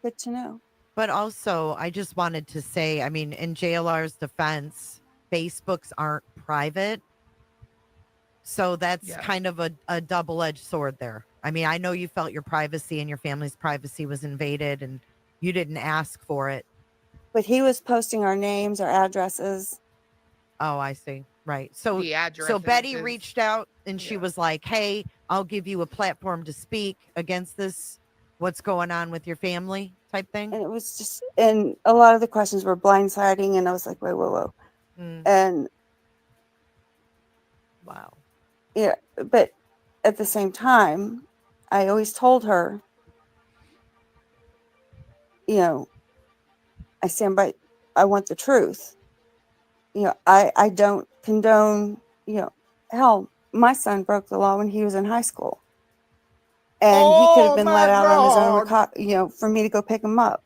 [SPEAKER 8] Good to know.
[SPEAKER 10] But also, I just wanted to say, I mean, in JLR's defense, Facebooks aren't private. So that's kind of a double-edged sword there. I mean, I know you felt your privacy and your family's privacy was invaded and you didn't ask for it.
[SPEAKER 8] But he was posting our names, our addresses.
[SPEAKER 10] Oh, I see. Right. So,
[SPEAKER 4] The
[SPEAKER 10] so Betty
[SPEAKER 4] addresses.
[SPEAKER 10] reached out and she was like, hey, I'll give you a platform to speak against this. What's going on with your family type thing?
[SPEAKER 8] And it was just, and a lot of the questions were blindsiding. And I was like, whoa. And
[SPEAKER 10] wow.
[SPEAKER 8] Yeah. But at the same time, I always told her, I stand by, I want the truth. I don't condone, hell, my son broke the law when he was in high school. And he could have been let out on his own, for me to go pick him up.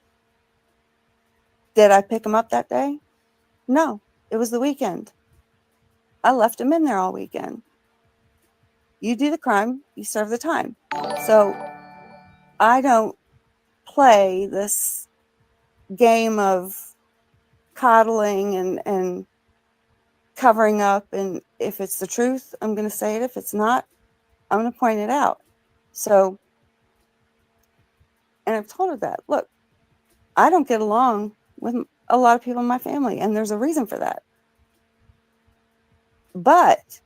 [SPEAKER 8] Did I pick him up that day? No, it was the weekend. I left him in there all weekend. You do the crime, you serve the time. So I don't play this game of coddling and covering up. And if it's the truth, I'm going to say it. If it's not, I'm going to point it out. So, and I've told her that, look, I don't get along with a lot of people in my family, and there's a reason for that. But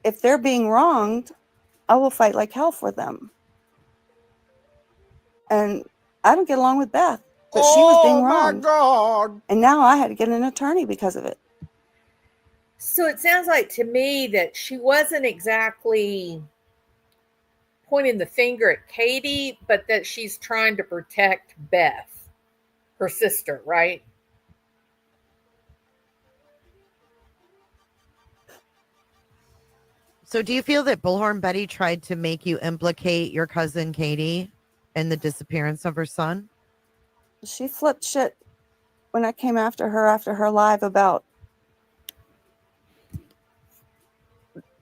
[SPEAKER 8] if they're being wronged, I will fight like hell for them. And I don't get along with Beth, but she was being wronged.
[SPEAKER 14] God.
[SPEAKER 8] And now I had to get an attorney because of it.
[SPEAKER 2] So it sounds like to me that she wasn't exactly pointing the finger at Katie, but that she's trying to protect Beth, her sister, right?
[SPEAKER 10] So do you feel that Bullhorn Betty tried to make you implicate your cousin Katie in the disappearance of her son?
[SPEAKER 8] She flipped shit when I came after her live about,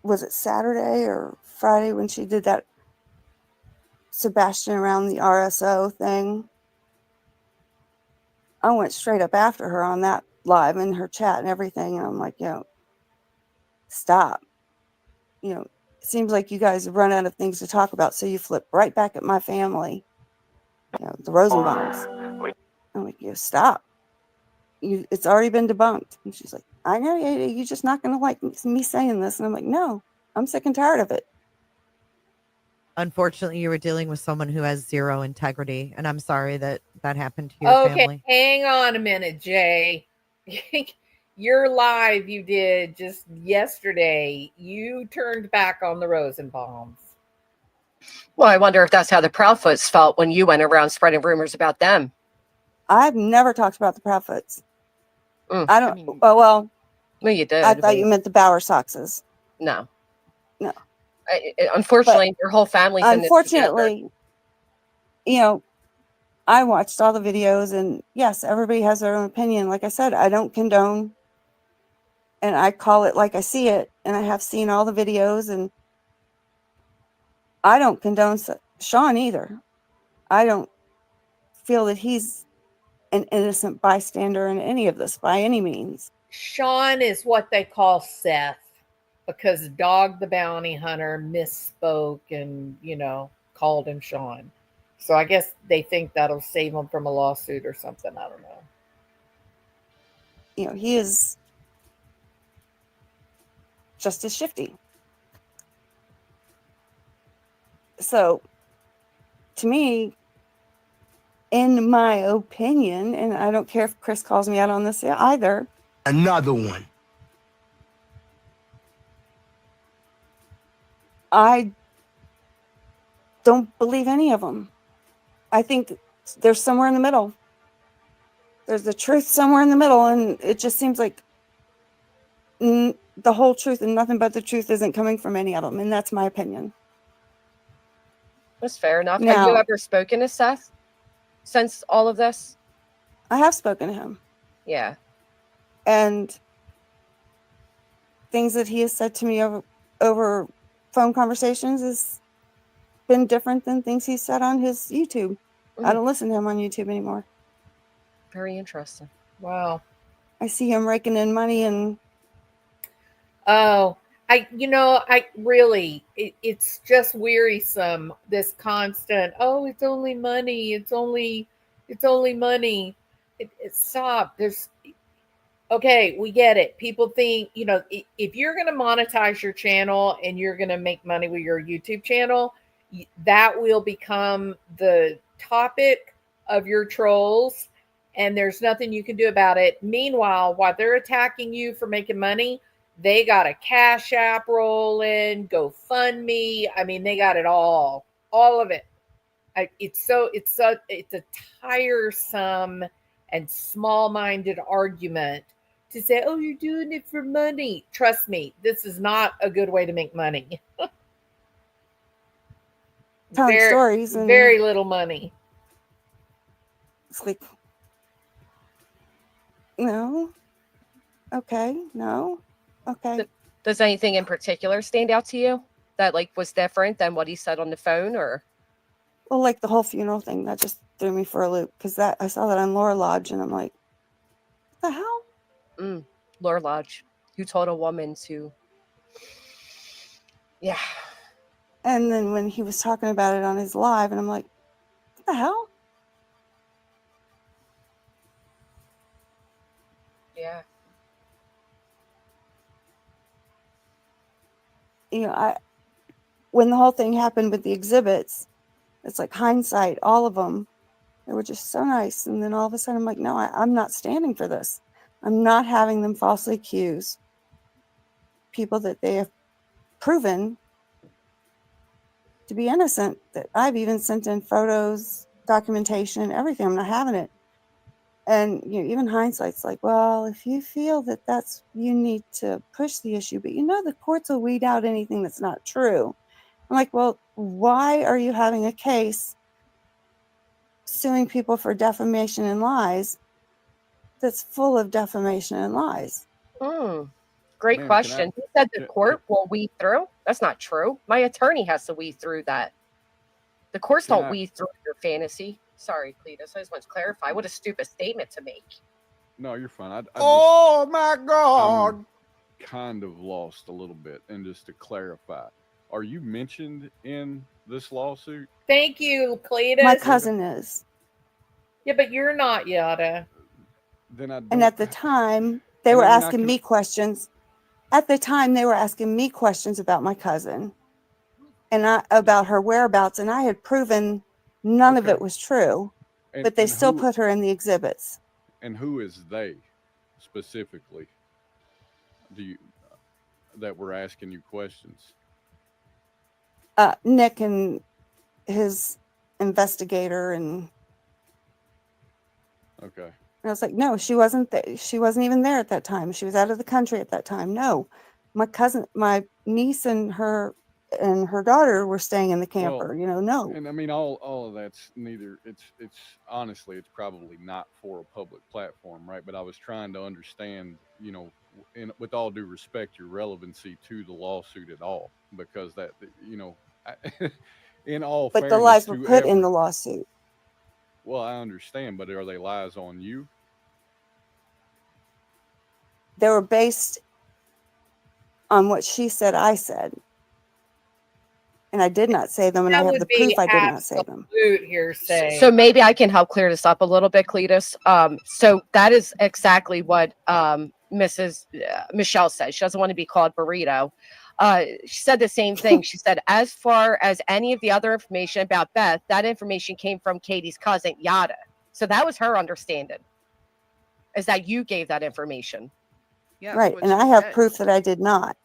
[SPEAKER 8] was it Saturday or Friday when she did that Sebastian around the RSO thing? I went straight up after her on that live in her chat and everything. And I'm like, stop. It seems like you guys have run out of things to talk about. So you flip right back at my family, the Rosenbaums. I'm like, stop. It's already been debunked. And she's like, I know you're just not going to like me saying this. And I'm like, no, I'm sick and tired of it.
[SPEAKER 10] Unfortunately, you were dealing with someone who has zero integrity. And I'm sorry that that happened to your family?
[SPEAKER 2] Hang on a minute, Jay. Your live you did just yesterday, you turned back on the Rosenbaums.
[SPEAKER 12] Well, I wonder if that's how the Proudfoots felt when you went around spreading rumors about them.
[SPEAKER 8] I've never talked about the Proudfoots. I don't.
[SPEAKER 12] Well, you did.
[SPEAKER 8] I thought you meant the Bauer Soxes.
[SPEAKER 12] No.
[SPEAKER 8] No.
[SPEAKER 12] Unfortunately, your whole family's in this together.
[SPEAKER 8] Unfortunately, I watched all the videos, and yes, everybody has their own opinion. Like I said, I don't condone, and I call it like I see it, and I have seen all the videos, and I don't condone Sean either. I don't feel that he's an innocent bystander in any of this by any means.
[SPEAKER 2] Sean is what they call Seth, because Dog the Bounty Hunter misspoke and, called him Sean. So I guess they think that'll save him from a lawsuit or something. I don't know.
[SPEAKER 8] He is just as shifty. So, to me, in my opinion, and I don't care if Chris calls me out on this either.
[SPEAKER 1] Another one.
[SPEAKER 8] I don't believe any of them. I think there's somewhere in the middle. There's the truth somewhere in the middle, and it just seems like the whole truth and nothing but the truth isn't coming from any of them, and that's my opinion.
[SPEAKER 12] That's fair enough.
[SPEAKER 8] Now,
[SPEAKER 12] have you ever spoken to Seth since all of this?
[SPEAKER 8] I have spoken to him.
[SPEAKER 12] Yeah.
[SPEAKER 8] And things that he has said to me over phone conversations has been different than things he said on his YouTube. I don't listen to him on YouTube anymore.
[SPEAKER 12] Very interesting.
[SPEAKER 2] Wow.
[SPEAKER 8] I see him raking in money and
[SPEAKER 2] it's just wearisome, this constant, it's only money. It's only money. Stop. Okay, we get it. People think, if you're going to monetize your channel and you're going to make money with your YouTube channel, that will become the topic of your trolls, and there's nothing you can do about it. Meanwhile, while they're attacking you for making money, they got a Cash App rolling, GoFundMe. I mean, they got it all of it. It's a tiresome and small-minded argument to say, you're doing it for money. Trust me, this is not a good way to make money.
[SPEAKER 8] telling stories and
[SPEAKER 2] very little money.
[SPEAKER 8] It's like, no. Okay, no. Okay.
[SPEAKER 12] Does anything in particular stand out to you that was different than what he said on the phone, or?
[SPEAKER 8] Well, like the whole funeral thing, that just threw me for a loop, because I saw that on Laura Lodge, and I'm like, what the hell?
[SPEAKER 12] Laura Lodge, who told a woman to, yeah.
[SPEAKER 8] And then when he was talking about it on his live, and I'm like, what the hell?
[SPEAKER 12] Yeah.
[SPEAKER 8] When the whole thing happened with the exhibits, it's like hindsight, all of them, they were just so nice. And then all of a sudden I'm like, no, I'm not standing for this. I'm not having them falsely accuse people that they have proven to be innocent, that I've even sent in photos, documentation, everything. I'm not having it. And even hindsight's like, well, if you feel that you need to push the issue, but the courts will weed out anything that's not true. I'm like, well, why are you having a case suing people for defamation and lies that's full of defamation and lies?
[SPEAKER 12] Great question. Who said the court will weed through? That's not true. My attorney has to weed through that. The courts don't weed through your fantasy. Sorry, Cletus. I just want to clarify. What a stupid statement to make.
[SPEAKER 11] No, you're fine.
[SPEAKER 14] My God.
[SPEAKER 11] I'm kind of lost a little bit. And just to clarify, are you mentioned in this lawsuit?
[SPEAKER 2] Thank you, Cletus.
[SPEAKER 8] My cousin is.
[SPEAKER 2] Yeah, but you're not, Yada.
[SPEAKER 11] Then
[SPEAKER 8] and at the time, they were asking me questions. At the time, they were asking me questions about my cousin and about her whereabouts, and I had proven none of it was true. but they still put her in the exhibits.
[SPEAKER 11] And who is they specifically? That we're asking you questions?
[SPEAKER 8] Nick and his investigator, and
[SPEAKER 11] okay.
[SPEAKER 8] I was like, no, she wasn't. She wasn't even there at that time. She was out of the country at that time. No, my niece and her daughter were staying in the camper.
[SPEAKER 11] Well,
[SPEAKER 8] no.
[SPEAKER 11] And I mean, all of that's neither. It's honestly, it's probably not for a public platform, right? But I was trying to understand, with all due respect, your relevancy to the lawsuit at all, because that, in all
[SPEAKER 8] But
[SPEAKER 11] fairness,
[SPEAKER 8] the lies were put in the lawsuit.
[SPEAKER 11] Well, I understand, but are they lies on you?
[SPEAKER 8] They were based on what she said I said. And I did not say them, and I have the proof I did not say them.
[SPEAKER 2] Hearsay.
[SPEAKER 12] So maybe I can help clear this up a little bit, Cletus. So that is exactly what Mrs. Michelle said. She doesn't want to be called burrito. She said the same thing. She said, as far as any of the other information about Beth, that information came from Katie's cousin, Yada. So that was her understanding, is that you gave that information.
[SPEAKER 4] Yeah,
[SPEAKER 8] right. And I have proof that I did not.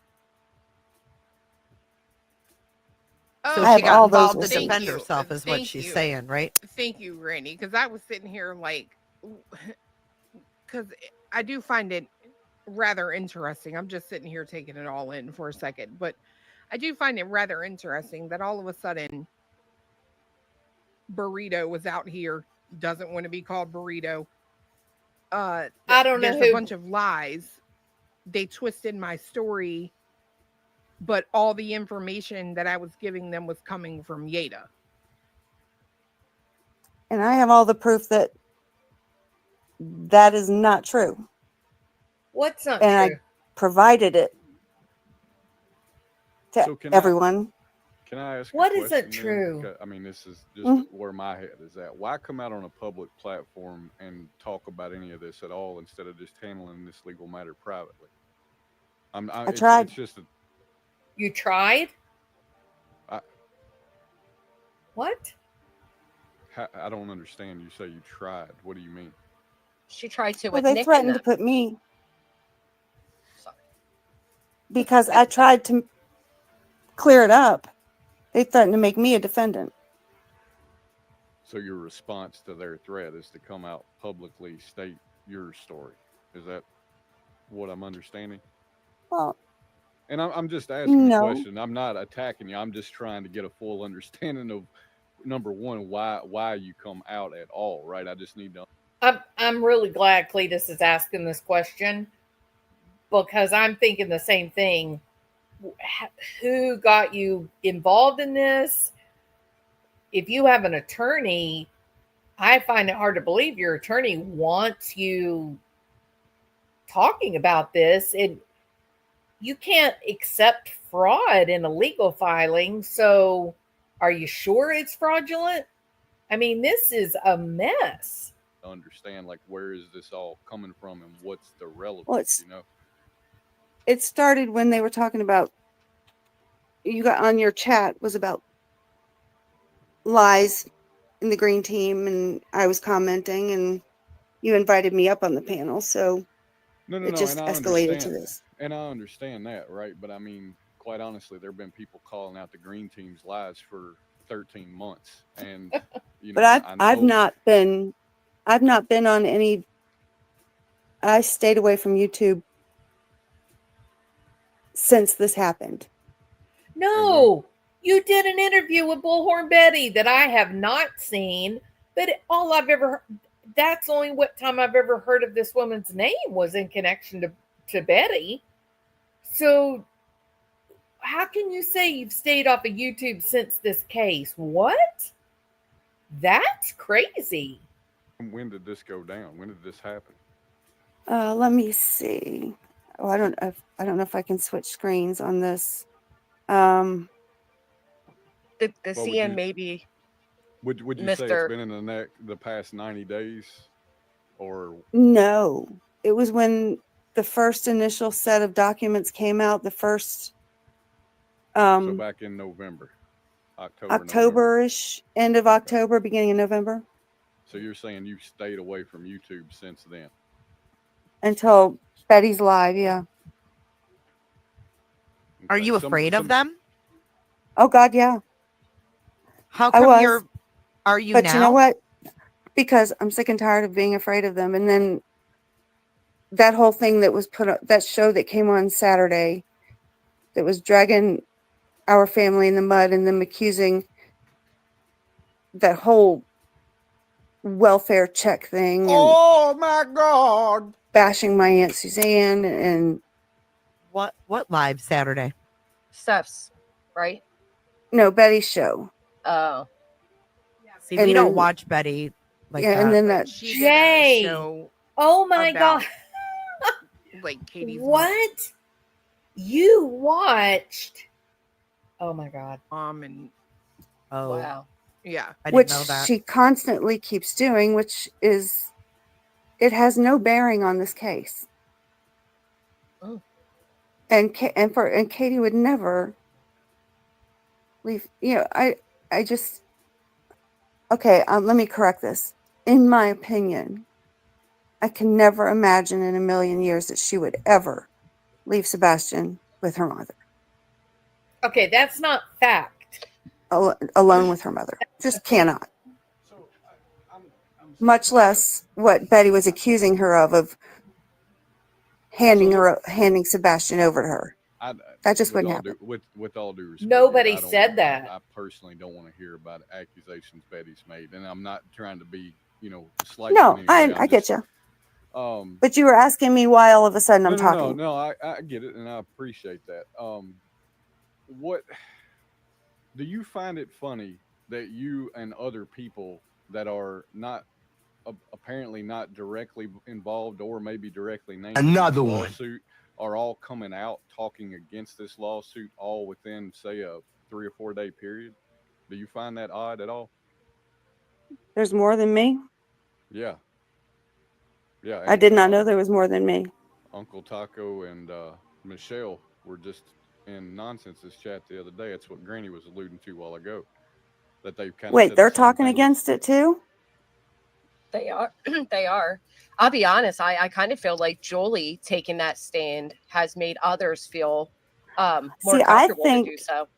[SPEAKER 10] So
[SPEAKER 8] I
[SPEAKER 10] she
[SPEAKER 8] have all
[SPEAKER 10] got involved
[SPEAKER 8] those
[SPEAKER 10] to
[SPEAKER 8] receipts.
[SPEAKER 10] defend herself, is what she's saying, right?
[SPEAKER 4] Thank you, Randy, because I was sitting here because I do find it rather interesting. I'm just sitting here taking it all in for a second, but I do find it rather interesting that all of a sudden Burrito was out here, doesn't want to be called Burrito.
[SPEAKER 2] I don't know.
[SPEAKER 4] There's a bunch of lies. They twisted my story, but all the information that I was giving them was coming from Yada.
[SPEAKER 8] And I have all the proof that is not true.
[SPEAKER 2] What's not
[SPEAKER 8] and
[SPEAKER 2] true?
[SPEAKER 8] I provided it to everyone.
[SPEAKER 11] Can I ask
[SPEAKER 2] what
[SPEAKER 11] a
[SPEAKER 2] isn't
[SPEAKER 11] question,
[SPEAKER 2] true?
[SPEAKER 11] I mean, this is just where my head is at. Why come out on a public platform and talk about any of this at all instead of just handling this legal matter privately?
[SPEAKER 8] I tried.
[SPEAKER 11] It's just
[SPEAKER 2] You tried? What?
[SPEAKER 11] I don't understand. You say you tried. What do you mean?
[SPEAKER 12] She tried to.
[SPEAKER 8] Well, they threatened to put me. Because I tried to clear it up. They threatened to make me a defendant.
[SPEAKER 11] So your response to their threat is to come out publicly state your story. Is that what I'm understanding?
[SPEAKER 8] Well,
[SPEAKER 11] and I'm just asking
[SPEAKER 8] no.
[SPEAKER 11] a question. I'm not attacking you. I'm just trying to get a full understanding of, number one, why you come out at all, right? I just need to.
[SPEAKER 2] I'm really glad Cletus is asking this question, because I'm thinking the same thing. Who got you involved in this? If you have an attorney, I find it hard to believe your attorney wants you talking about this. And you can't accept fraud in a legal filing. So are you sure it's fraudulent? I mean, this is a mess.
[SPEAKER 11] Understand, like, where is this all coming from and what's the relevance,
[SPEAKER 8] It started when they were talking about, you got on your chat was about lies in the green team, and I was commenting, and you invited me up on the panel, so it just escalated to this.
[SPEAKER 11] And I understand that, right? But I mean, quite honestly, there have been people calling out the green team's lies for 13 months, and
[SPEAKER 8] but I've not been on any. I stayed away from YouTube since this happened.
[SPEAKER 2] No, you did an interview with Bullhorn Betty that I have not seen, but that's the only time I've ever heard of this woman's name was in connection to Betty. So how can you say you've stayed off of YouTube since this case? What? That's crazy.
[SPEAKER 11] When did this go down? When did this happen?
[SPEAKER 8] Let me see. Oh, I don't know if I can switch screens on this.
[SPEAKER 12] The CM maybe.
[SPEAKER 11] Would you say it's been in the past 90 days, or
[SPEAKER 8] no? It was when the first initial set of documents came out. The first.
[SPEAKER 11] So back in November,
[SPEAKER 8] October-ish, end of October, beginning of November.
[SPEAKER 11] So you're saying you've stayed away from YouTube since then?
[SPEAKER 8] Until Betty's live, yeah.
[SPEAKER 10] Are you afraid of them?
[SPEAKER 8] Oh God, yeah.
[SPEAKER 10] How come are you
[SPEAKER 8] but
[SPEAKER 10] now?
[SPEAKER 8] You know what? Because I'm sick and tired of being afraid of them. And then that whole thing that was put up, that show that came on Saturday that was dragging our family in the mud and them accusing that whole welfare check thing and
[SPEAKER 14] Oh my God.
[SPEAKER 8] bashing my Aunt Suzanne and
[SPEAKER 10] What live Saturday?
[SPEAKER 12] Steph's, right?
[SPEAKER 8] no, Betty's show.
[SPEAKER 12] Oh.
[SPEAKER 10] See,
[SPEAKER 8] And
[SPEAKER 10] we don't
[SPEAKER 8] then-
[SPEAKER 10] watch Betty like
[SPEAKER 8] yeah,
[SPEAKER 10] that.
[SPEAKER 8] and then that
[SPEAKER 4] She did a show
[SPEAKER 2] Oh my
[SPEAKER 4] about,
[SPEAKER 2] God.
[SPEAKER 4] like Katie's
[SPEAKER 2] What? You watched? Oh my God.
[SPEAKER 4] mom and
[SPEAKER 12] Wow.
[SPEAKER 4] yeah,
[SPEAKER 10] I didn't
[SPEAKER 8] which
[SPEAKER 10] know that.
[SPEAKER 8] she constantly keeps doing, which is it has no bearing on this case.
[SPEAKER 12] Oh.
[SPEAKER 8] And Katie would never leave. You know, I just okay. Let me correct this. In my opinion, I can never imagine in a million years that she would ever leave Sebastian with her mother,
[SPEAKER 2] Okay, that's not fact.
[SPEAKER 8] alone with her mother. Just cannot. Much less what Betty was accusing her of handing Sebastian over to her. That just wouldn't happen.
[SPEAKER 11] With all due respect,
[SPEAKER 2] Nobody
[SPEAKER 11] I don't
[SPEAKER 2] said
[SPEAKER 11] want-
[SPEAKER 2] that.
[SPEAKER 11] I personally don't want to hear about accusations Betty's made, and I'm not trying to be, slight.
[SPEAKER 8] No, I get you. But you were asking me why all of a sudden I'm talking.
[SPEAKER 11] No, I get it, and I appreciate that. What do you find it funny that you and other people that are not apparently not directly involved or maybe directly named in
[SPEAKER 14] Another
[SPEAKER 11] this
[SPEAKER 14] one.
[SPEAKER 11] lawsuit are all coming out talking against this lawsuit all within, say, a 3 or 4 day period? Do you find that odd at all?
[SPEAKER 8] There's more than me.
[SPEAKER 11] Yeah.
[SPEAKER 8] I did not know there was more than me.
[SPEAKER 11] Uncle Taco and Michelle were just in Nonsense's chat the other day. That's what Granny was alluding to a while ago. That they've kind of
[SPEAKER 8] Wait, they're talking against it too?
[SPEAKER 12] They are. They are. I'll be honest. I kind of feel like Julie taking that stand has made others feel more
[SPEAKER 8] See, I
[SPEAKER 12] comfortable
[SPEAKER 8] think
[SPEAKER 12] to do so.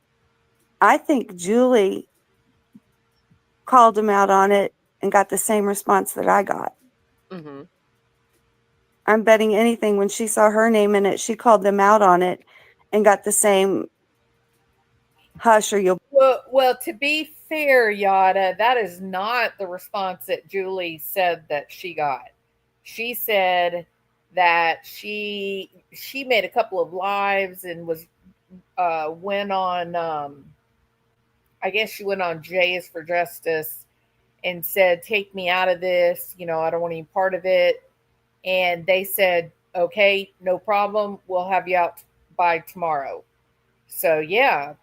[SPEAKER 8] I think Julie called him out on it and got the same response that I got.
[SPEAKER 12] Mm-hmm.
[SPEAKER 8] I'm betting anything when she saw her name in it, she called them out on it and got the same hush or you'll.
[SPEAKER 2] Well, to be fair, Yada, that is not the response that Julie said that she got. She said that she made a couple of lives and went on I guess she went on Jay is for Justice and said, take me out of this, I don't want any part of it. And they said, okay, no problem, we'll have you out by tomorrow. So yeah,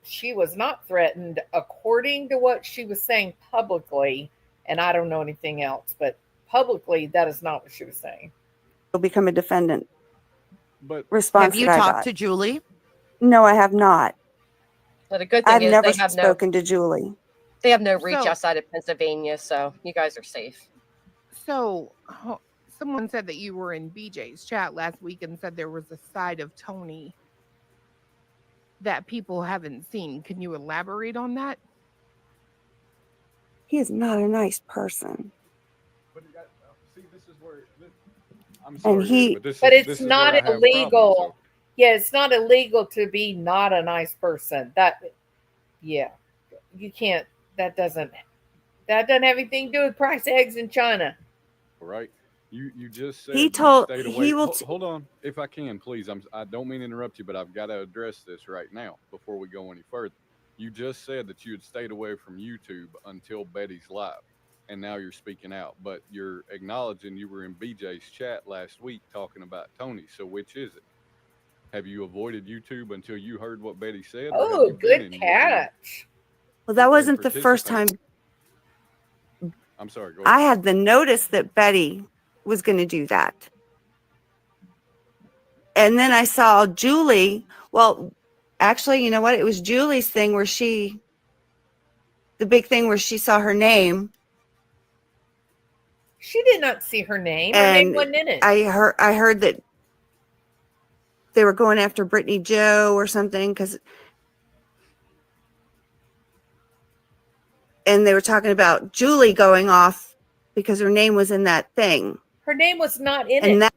[SPEAKER 2] she was not threatened according to what she was saying publicly, and I don't know anything else, but publicly that is not what she was saying.
[SPEAKER 8] You'll become a defendant.
[SPEAKER 11] But
[SPEAKER 8] response
[SPEAKER 10] have you
[SPEAKER 8] that I
[SPEAKER 10] talked
[SPEAKER 8] got.
[SPEAKER 10] to Julie?
[SPEAKER 8] No, I have not.
[SPEAKER 12] But a good thing
[SPEAKER 8] I've
[SPEAKER 12] is
[SPEAKER 8] never
[SPEAKER 12] they have
[SPEAKER 8] spoken to Julie.
[SPEAKER 12] They have no reach
[SPEAKER 4] So-
[SPEAKER 12] outside of Pennsylvania, so you guys are safe.
[SPEAKER 4] So, someone said that you were in BJ's chat last week and said there was a side of Tony that people haven't seen. Can you elaborate on that?
[SPEAKER 8] He is not a nice person.
[SPEAKER 11] I'm
[SPEAKER 8] sorry,
[SPEAKER 11] sorry,
[SPEAKER 2] But it's not illegal. Yeah, it's not illegal to be not a nice person. You can't. That doesn't have anything to do with price eggs in China.
[SPEAKER 11] Right. You just said
[SPEAKER 8] He
[SPEAKER 11] you
[SPEAKER 8] told-
[SPEAKER 11] stayed
[SPEAKER 8] he
[SPEAKER 11] away.
[SPEAKER 8] will
[SPEAKER 11] Hold on, if I can, please. I don't mean to interrupt you, but I've got to address this right now before we go any further. You just said that you had stayed away from YouTube until Betty's live, and now you're speaking out. But you're acknowledging you were in BJ's chat last week talking about Tony. So which is it? Have you avoided YouTube until you heard what Betty said? or have
[SPEAKER 2] Oh,
[SPEAKER 11] you been
[SPEAKER 2] good
[SPEAKER 11] in YouTube?
[SPEAKER 2] catch.
[SPEAKER 8] Well, that wasn't the first time.
[SPEAKER 11] I'm sorry. Go ahead.
[SPEAKER 8] I had the notice that Betty was going to do that. And then I saw Julie. Well, actually, you know what? It was Julie's thing the big thing where she saw her name
[SPEAKER 2] She did not see her name. Her name
[SPEAKER 8] And
[SPEAKER 2] wasn't in it.
[SPEAKER 8] I heard that they were going after Brittany Joe or something and they were talking about Julie going off because her name was in that thing.
[SPEAKER 2] Her name was not in
[SPEAKER 8] And
[SPEAKER 2] it.
[SPEAKER 8] that,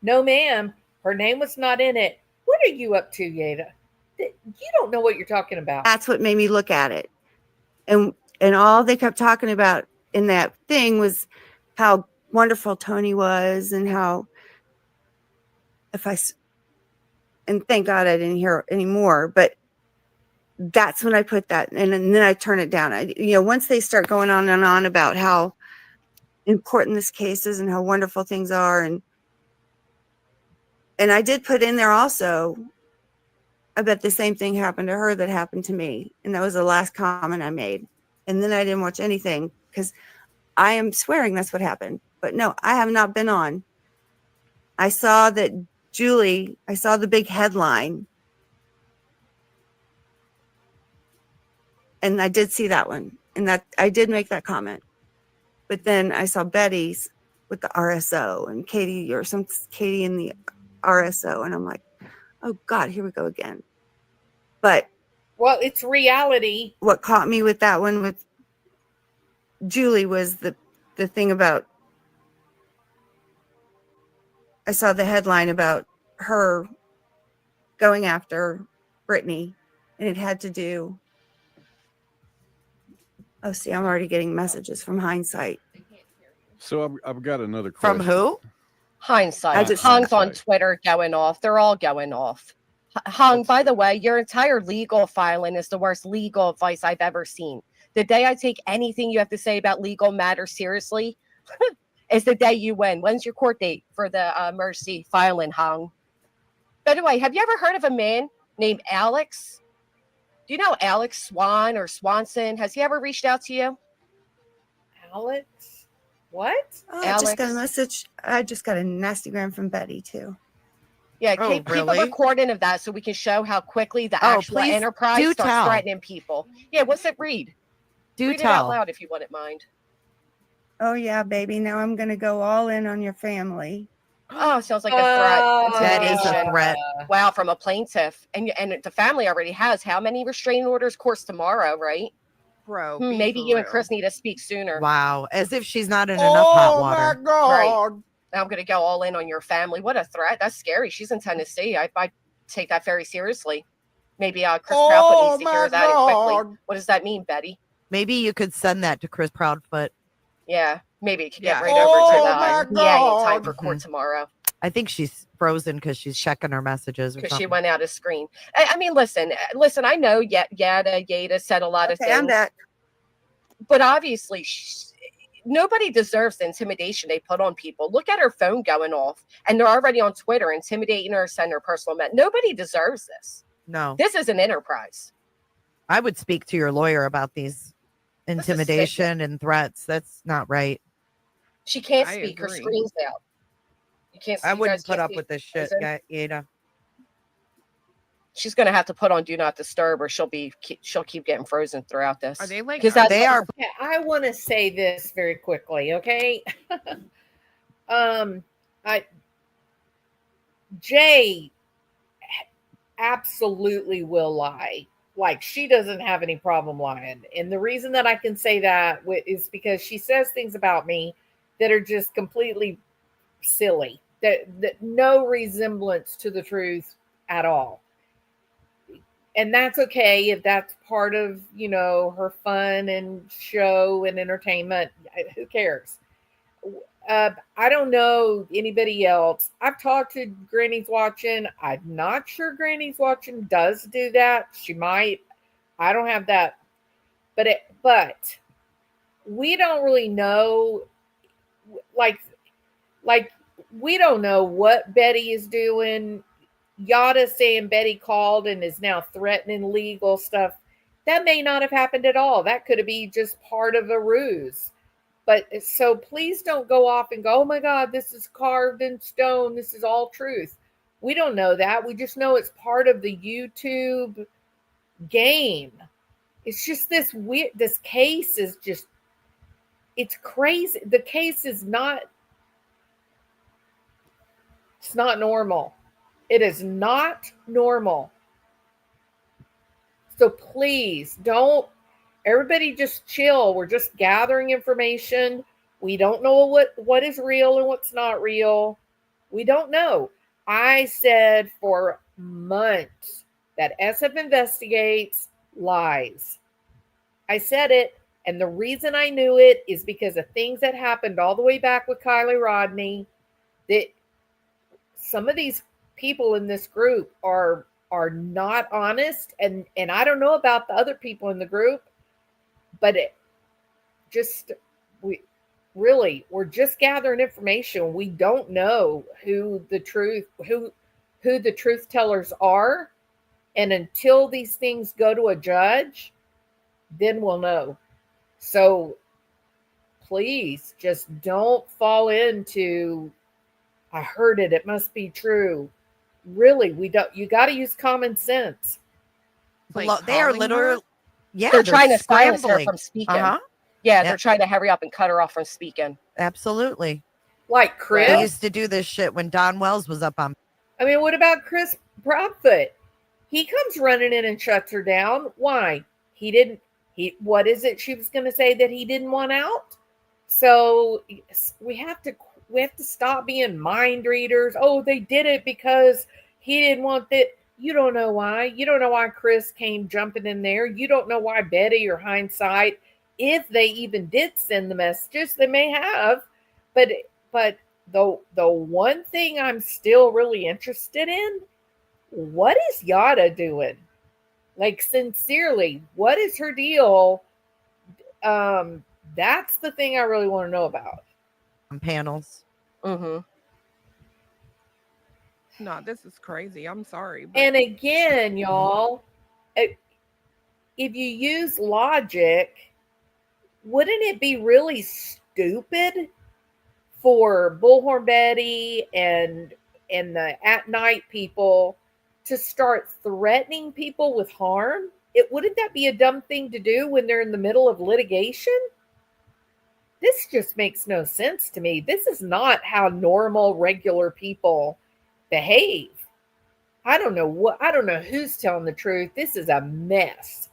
[SPEAKER 2] No, ma'am. Her name was not in it. What are you up to, Yada? You don't know what you're talking about.
[SPEAKER 8] that's what made me look at it. And all they kept talking about in that thing was how wonderful Tony was and how and thank God I didn't hear anymore, but that's when I put that, and then I turn it down. Once they start going on and on about how important this case is and how wonderful things are, and I did put in there also, I bet the same thing happened to her that happened to me, and that was the last comment I made. And then I didn't watch anything because I am swearing that's what happened. But no, I have not been on. I saw that I saw the big headline. And I did see that one. And that I did make that comment. But then I saw Betty's with the RSO and Katie in the RSO. And I'm like, oh God, here we go again. But
[SPEAKER 2] well, it's reality.
[SPEAKER 8] What caught me with that one with Julie was the thing about, I saw the headline about her going after Brittany, and it had to do. Oh, see, I'm already getting messages from Hindsight.
[SPEAKER 11] So I've got another question.
[SPEAKER 10] From who?
[SPEAKER 12] Hindsight. Hung's on Twitter going off. They're all going off. Hung, by the way, your entire legal filing is the worst legal advice I've ever seen. The day I take anything you have to say about legal matters seriously is the day you win. When's your court date for the Mercy filing, Hung? By the way, have you ever heard of a man named Alex? Do you know Alex Swan or Swanson? Has he ever reached out to you?
[SPEAKER 2] Alex? What?
[SPEAKER 8] Oh, I just got a message. I just got a nastygram from Betty too.
[SPEAKER 12] Yeah, keep a recording of that so we can show how quickly the actual enterprise starts threatening people. Yeah, what's it read? Read it out loud if you wouldn't mind.
[SPEAKER 8] Oh yeah, baby. Now I'm gonna go all in on your family.
[SPEAKER 12] Oh, sounds like a threat.
[SPEAKER 10] That is a threat.
[SPEAKER 12] Wow, from a plaintiff. And the family already has how many restraining orders? Of course, tomorrow, right?
[SPEAKER 4] Bro,
[SPEAKER 12] maybe you and Chris need to speak sooner.
[SPEAKER 10] Wow, as if she's not in enough hot water.
[SPEAKER 4] Oh my God.
[SPEAKER 12] Right. Now I'm going to go all in on your family. What a threat. That's scary. She's in Tennessee. I take that very seriously. Maybe Chris Proudfoot needs to hear that quickly. What does that mean, Betty?
[SPEAKER 10] Maybe you could send that to Chris Proudfoot.
[SPEAKER 12] Yeah, maybe it could get right over to the in time for court tomorrow.
[SPEAKER 10] I think she's frozen because she's checking her messages.
[SPEAKER 12] Because she went out of screen. I mean, listen. I know Yada said a lot of things.
[SPEAKER 8] I'm back.
[SPEAKER 12] But obviously, nobody deserves the intimidation they put on people. Look at her phone going off, and they're already on Twitter intimidating her, sending her personal message. Nobody deserves this.
[SPEAKER 10] No.
[SPEAKER 12] This is an enterprise.
[SPEAKER 10] I would speak to your lawyer about these intimidation and threats. That's not right.
[SPEAKER 12] She can't speak. Her screen's out. You can't.
[SPEAKER 10] I wouldn't put up with this shit, Yada.
[SPEAKER 12] She's gonna have to put on Do Not Disturb, or she'll keep getting frozen throughout this.
[SPEAKER 4] Are they like?
[SPEAKER 12] Because
[SPEAKER 2] they are. I want to say this very quickly, okay? Jay absolutely will lie. Like, she doesn't have any problem lying, and the reason that I can say that is because she says things about me that are just completely silly. That no resemblance to the truth at all. And that's okay if that's part of, her fun and show and entertainment. Who cares? I don't know anybody else. I've talked to Granny's Watching. I'm not sure Granny's Watching does do that. She might. I don't have that. But we don't really know. Like we don't know what Betty is doing. Yada saying Betty called and is now threatening legal stuff. That may not have happened at all. That could be just part of a ruse. But so please don't go off and go, oh my God, this is carved in stone. This is all truth. We don't know that. We just know it's part of the YouTube game. It's just this case is just it's crazy. The case is not, it's not normal. It is not normal. So please don't, everybody just chill. We're just gathering information. We don't know what is real and what's not real. We don't know. I said for months that SF Investigates lies. I said it, and the reason I knew it is because of things that happened all the way back with Kylie Rodney. That some of these people in this group are not honest, and I don't know about the other people in the group, but we're just gathering information. We don't know who the truth tellers are, and until these things go to a judge, then we'll know. So please just don't fall into, I heard it, it must be true. Really, we don't. You got to use common sense.
[SPEAKER 10] Like they are literally,
[SPEAKER 12] they're trying to silence her
[SPEAKER 10] scrambling
[SPEAKER 12] from speaking.
[SPEAKER 10] Uh-huh.
[SPEAKER 12] Yeah, they're trying to hurry up and cut her off from speaking.
[SPEAKER 10] Absolutely.
[SPEAKER 2] Like Chris.
[SPEAKER 10] They used to do this shit when Don Wells was up on.
[SPEAKER 2] I mean, what about Chris Broadfoot? He comes running in and shuts her down. Why? What is it she was going to say that he didn't want out? So we have to stop being mind readers. Oh, they did it because he didn't want that. You don't know why. You don't know why Chris came jumping in there. You don't know why Betty or Hindsight, if they even did send the messages, they may have. But the one thing I'm still really interested in, what is Yada doing? Like, sincerely, what is her deal? That's the thing I really want to know about.
[SPEAKER 10] Panels.
[SPEAKER 4] No, this is crazy. I'm sorry. But...
[SPEAKER 2] And again, y'all, if you use logic, wouldn't it be really stupid for Bullhorn Betty and the At Night people to start threatening people with harm? Wouldn't that be a dumb thing to do when they're in the middle of litigation? This just makes no sense to me. This is not how normal, regular people behave. I don't know who's telling the truth. This is a mess.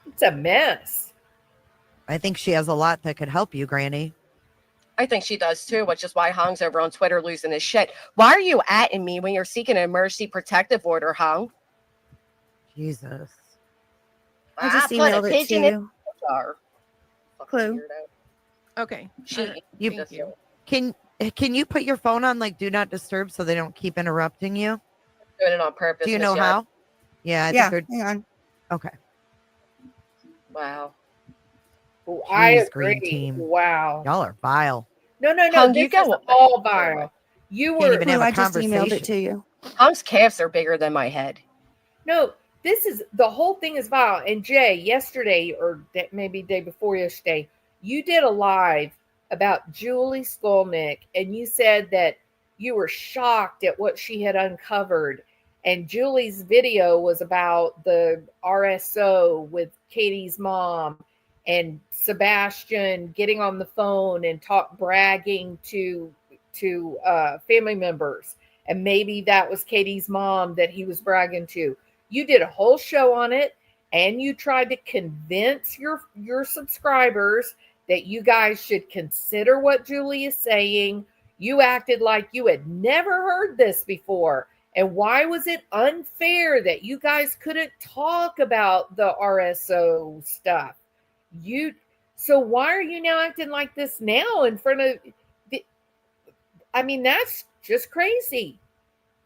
[SPEAKER 2] It's a mess.
[SPEAKER 10] I think she has a lot that could help you, Granny.
[SPEAKER 12] I think she does too, which is why Hung's over on Twitter losing his shit. Why are you atting me when you're seeking an emergency protective order, Hung?
[SPEAKER 10] Jesus.
[SPEAKER 8] I just emailed it to you. Clue.
[SPEAKER 4] Okay.
[SPEAKER 10] Can you put your phone on like do not disturb so they don't keep interrupting you?
[SPEAKER 12] Doing it on purpose.
[SPEAKER 10] Do you know how? Yeah.
[SPEAKER 8] Hang on.
[SPEAKER 10] Okay.
[SPEAKER 12] Wow.
[SPEAKER 2] Well, I agree.
[SPEAKER 10] Green team.
[SPEAKER 2] Wow.
[SPEAKER 10] Y'all are vile.
[SPEAKER 2] No.
[SPEAKER 12] Hung,
[SPEAKER 2] this is all vile. You
[SPEAKER 10] Can't even have a
[SPEAKER 8] I just
[SPEAKER 10] conversation.
[SPEAKER 8] emailed it to you.
[SPEAKER 12] Hung's calves are bigger than my head.
[SPEAKER 2] No, the whole thing is vile. And Jay, yesterday, or maybe day before yesterday, you did a live about Julie Skolnick, and you said that you were shocked at what she had uncovered. And Julie's video was about the RSO with Katie's mom and Sebastian getting on the phone and bragging to family members. And maybe that was Katie's mom that he was bragging to. You did a whole show on it, and you tried to convince your subscribers that you guys should consider what Julie is saying. You acted like you had never heard this before. And why was it unfair that you guys couldn't talk about the RSO stuff? So why are you now acting like this now in front of that's just crazy.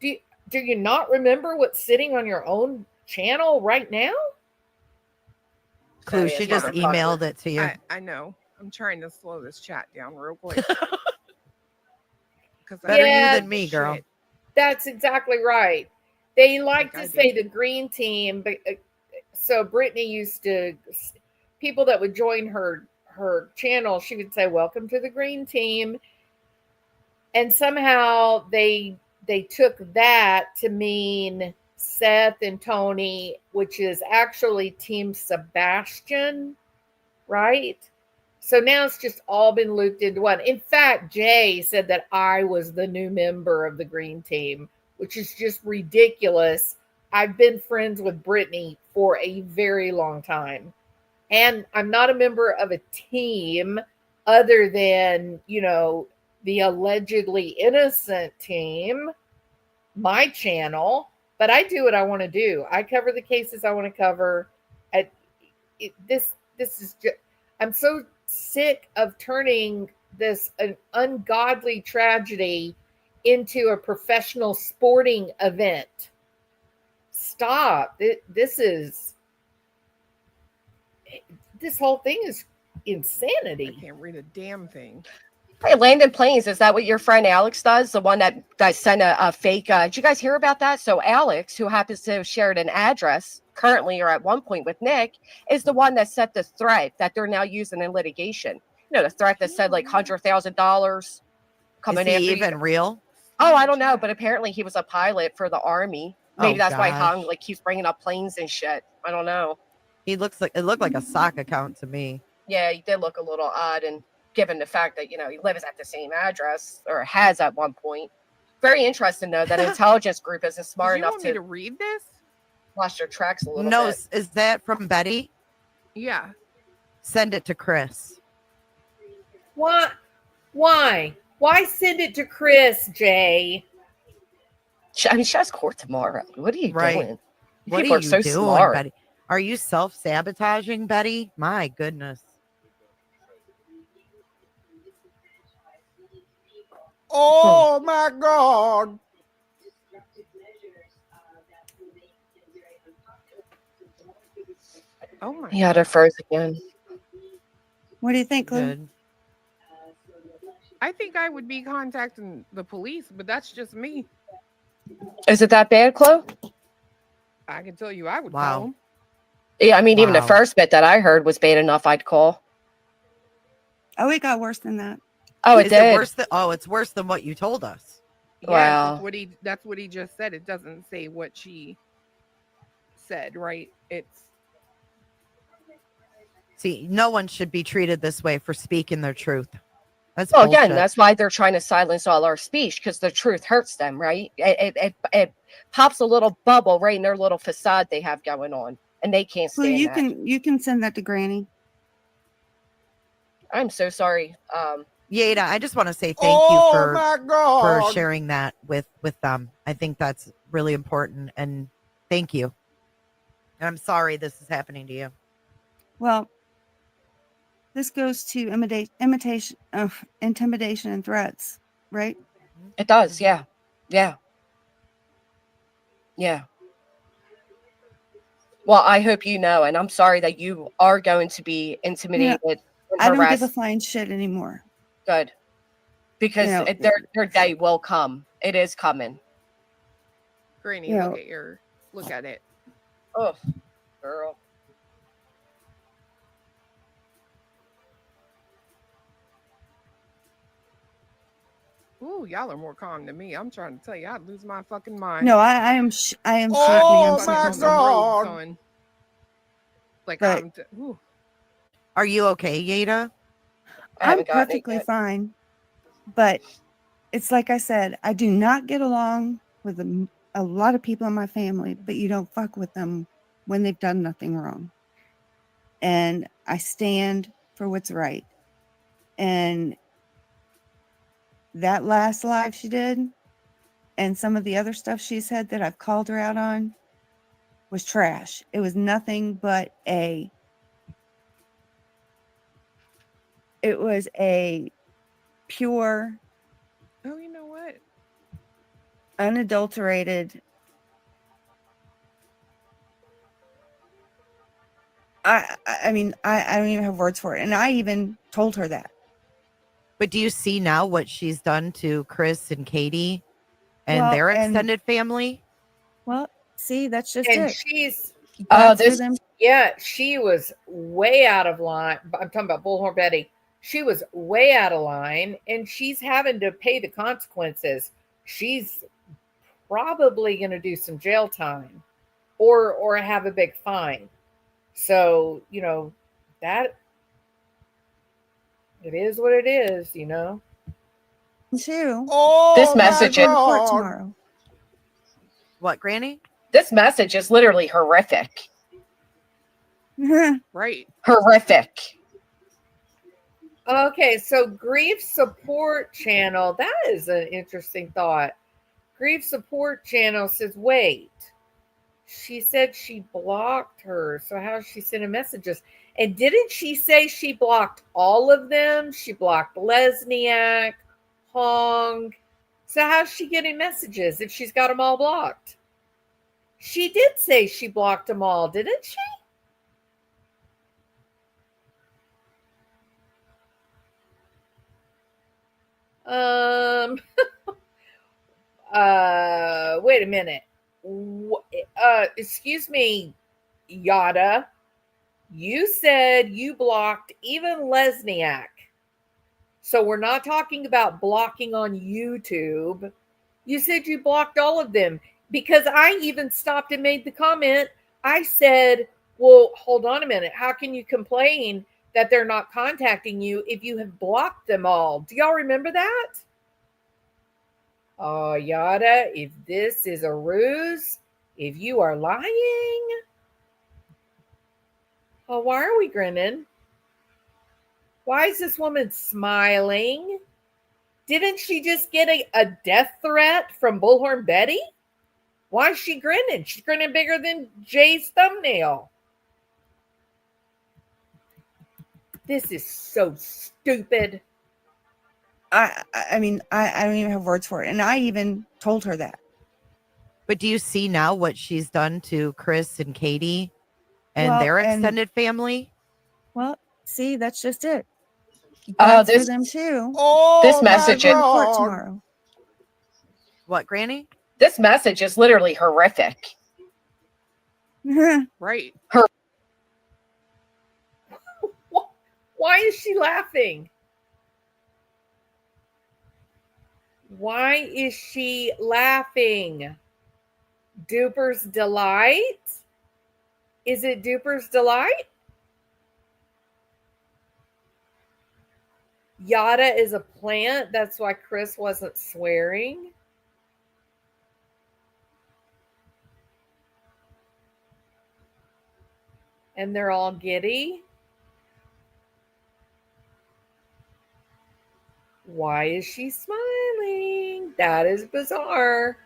[SPEAKER 2] Do you not remember what's sitting on your own channel right now?
[SPEAKER 10] Clue, she just emailed it to you.
[SPEAKER 4] I know. I'm trying to slow this chat down real quick.
[SPEAKER 10] Better you than me, girl.
[SPEAKER 4] Shit.
[SPEAKER 2] That's exactly right. They like to say the green team, but so Brittany used to, people that would join her channel, she would say, "Welcome to the green team," and somehow they took that to mean Seth and Tony, which is actually Team Sebastian, right? So now it's just all been looped into one. In fact, Jay said that I was the new member of the green team, which is just ridiculous. I've been friends with Brittany for a very long time. And I'm not a member of a team other than, the allegedly innocent team, my channel, but I do what I want to do. I cover the cases I want to cover. This is just, I'm so sick of turning this an ungodly tragedy into a professional sporting event. Stop. This whole thing is insanity.
[SPEAKER 4] I can't read a damn thing.
[SPEAKER 12] Hey, Landon Plains, is that what your friend Alex does? The one that sent a fake? Did you guys hear about that? So Alex, who happens to have shared an address currently or at one point with Nick, is the one that set the threat that they're now using in litigation. The threat that said like $100,000 coming
[SPEAKER 10] Is
[SPEAKER 12] after
[SPEAKER 10] he even real?
[SPEAKER 12] Oh, I don't know, but apparently he was a pilot for the Army. Maybe that's why Hung keeps bringing up planes and shit. I don't know.
[SPEAKER 10] It looked like a sock account to me.
[SPEAKER 12] Yeah, he did look a little odd, and given the fact that he lives at the same address or has at one point. Very interesting though that intelligence group isn't smart enough
[SPEAKER 4] to read this.
[SPEAKER 12] Watch their tracks a little bit.
[SPEAKER 10] No, is that from Betty?
[SPEAKER 4] Yeah.
[SPEAKER 10] Send it to Chris.
[SPEAKER 2] What? Why? Why send it to Chris, Jay?
[SPEAKER 12] She has court tomorrow. What are you doing?
[SPEAKER 10] What
[SPEAKER 12] People
[SPEAKER 10] are you
[SPEAKER 12] so
[SPEAKER 10] doing,
[SPEAKER 12] smart.
[SPEAKER 10] Betty? Are you self-sabotaging, Betty? My goodness.
[SPEAKER 14] Oh my God.
[SPEAKER 4] Oh my.
[SPEAKER 12] He had her froze again.
[SPEAKER 8] What do you think, Clue?
[SPEAKER 4] I think I would be contacting the police, but that's just me.
[SPEAKER 12] Is it that bad, Chloe?
[SPEAKER 4] I can tell you I would call them.
[SPEAKER 12] Yeah, I mean, even the first bit that I heard was bad enough, I'd call.
[SPEAKER 8] Oh, it got worse than that.
[SPEAKER 12] Oh, it did.
[SPEAKER 10] It's worse than what you told us.
[SPEAKER 4] Wow. That's what he just said. It doesn't say what she said, right?
[SPEAKER 10] See, no one should be treated this way for speaking their truth. That's
[SPEAKER 12] well,
[SPEAKER 10] bullshit.
[SPEAKER 12] again, that's why they're trying to silence all our speech, because the truth hurts them, right? It pops a little bubble right in their little facade they have going on, and they can't stand that.
[SPEAKER 8] You can send that to Granny.
[SPEAKER 12] I'm so sorry.
[SPEAKER 10] Yada, I just want to say thank you for sharing that with them. I think that's really important, and thank you. And I'm sorry this is happening to you.
[SPEAKER 8] Well, this goes to intimidation and threats, right?
[SPEAKER 12] It does, yeah. Yeah. Well, I hope you know, and I'm sorry that you are going to be intimidated.
[SPEAKER 8] I don't give a flying shit anymore.
[SPEAKER 12] Good. Because their day will come. It is coming.
[SPEAKER 4] Granny, look at it.
[SPEAKER 12] Oh, girl.
[SPEAKER 4] Ooh, y'all are more calm than me. I'm trying to tell you, I'd lose my fucking mind.
[SPEAKER 8] No, I am.
[SPEAKER 14] Oh my God!
[SPEAKER 4] Like,
[SPEAKER 10] are you okay, Yada?
[SPEAKER 8] I'm perfectly fine, but it's like I said, I do not get along with a lot of people in my family, but you don't fuck with them when they've done nothing wrong. And I stand for what's right. And that last live she did, and some of the other stuff she said that I've called her out on, was trash. It was nothing but it was a pure,
[SPEAKER 4] oh, you know what?
[SPEAKER 8] Unadulterated. I mean, I don't even have words for it. And I even told her that.
[SPEAKER 10] But do you see now what she's done to Chris and Katie and their extended family?
[SPEAKER 8] Well, see, that's just
[SPEAKER 2] and
[SPEAKER 8] it.
[SPEAKER 2] She's she was way out of line. I'm talking about Bullhorn Betty. She was way out of line, and she's having to pay the consequences. She's probably going to do some jail time or have a big fine. So, that it is what it is,
[SPEAKER 8] Too.
[SPEAKER 12] This message is
[SPEAKER 8] Court tomorrow.
[SPEAKER 10] What, Granny?
[SPEAKER 12] This message is literally horrific.
[SPEAKER 4] Right.
[SPEAKER 12] Horrific.
[SPEAKER 2] Okay, so grief support channel. That is an interesting thought. Grief support channel says, wait, she said she blocked her. So how is she sending messages? And didn't she say she blocked all of them? She blocked Lesniak, Hong. So how's she getting messages if she's got them all blocked? She did say she blocked them all, didn't she? Wait a minute. Excuse me, Yada. You said you blocked even Lesniak. So we're not talking about blocking on YouTube. You said you blocked all of them because I even stopped and made the comment. I said, well, hold on a minute. How can you complain that they're not contacting you if you have blocked them all? Do y'all remember that? Oh, Yada, if this is a ruse, if you are lying. Oh, why are we grinning? Why is this woman smiling? Didn't she just get a death threat from Bullhorn Betty? Why is she grinning? She's grinning bigger than Jay's thumbnail. This is so stupid.
[SPEAKER 8] I mean, I don't even have words for it. And I even told her that.
[SPEAKER 10] But do you see now what she's done to Chris and Katie and their extended family?
[SPEAKER 8] Well, see, that's just it.
[SPEAKER 12] Oh,
[SPEAKER 8] That's for them too.
[SPEAKER 12] This message is
[SPEAKER 8] Court tomorrow.
[SPEAKER 10] What, Granny?
[SPEAKER 12] This message is literally horrific.
[SPEAKER 4] Right.
[SPEAKER 2] Why is she laughing? Why is she laughing? Duper's Delight? Is it Duper's Delight? Yada is a plant. That's why Chris wasn't swearing. And they're all giddy. Why is she smiling? That is bizarre.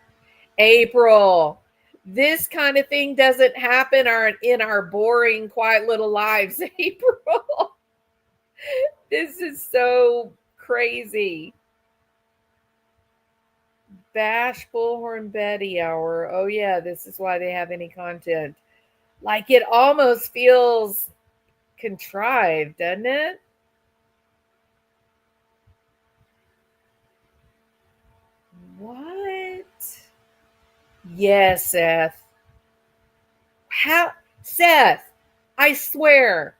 [SPEAKER 2] April, this kind of thing doesn't happen in our boring, quiet little lives, April. This is so crazy. Bash Bullhorn Betty hour. Oh, yeah, this is why they have any content. Like, it almost feels contrived, doesn't it? What? Yes, Seth. How? Seth, I swear,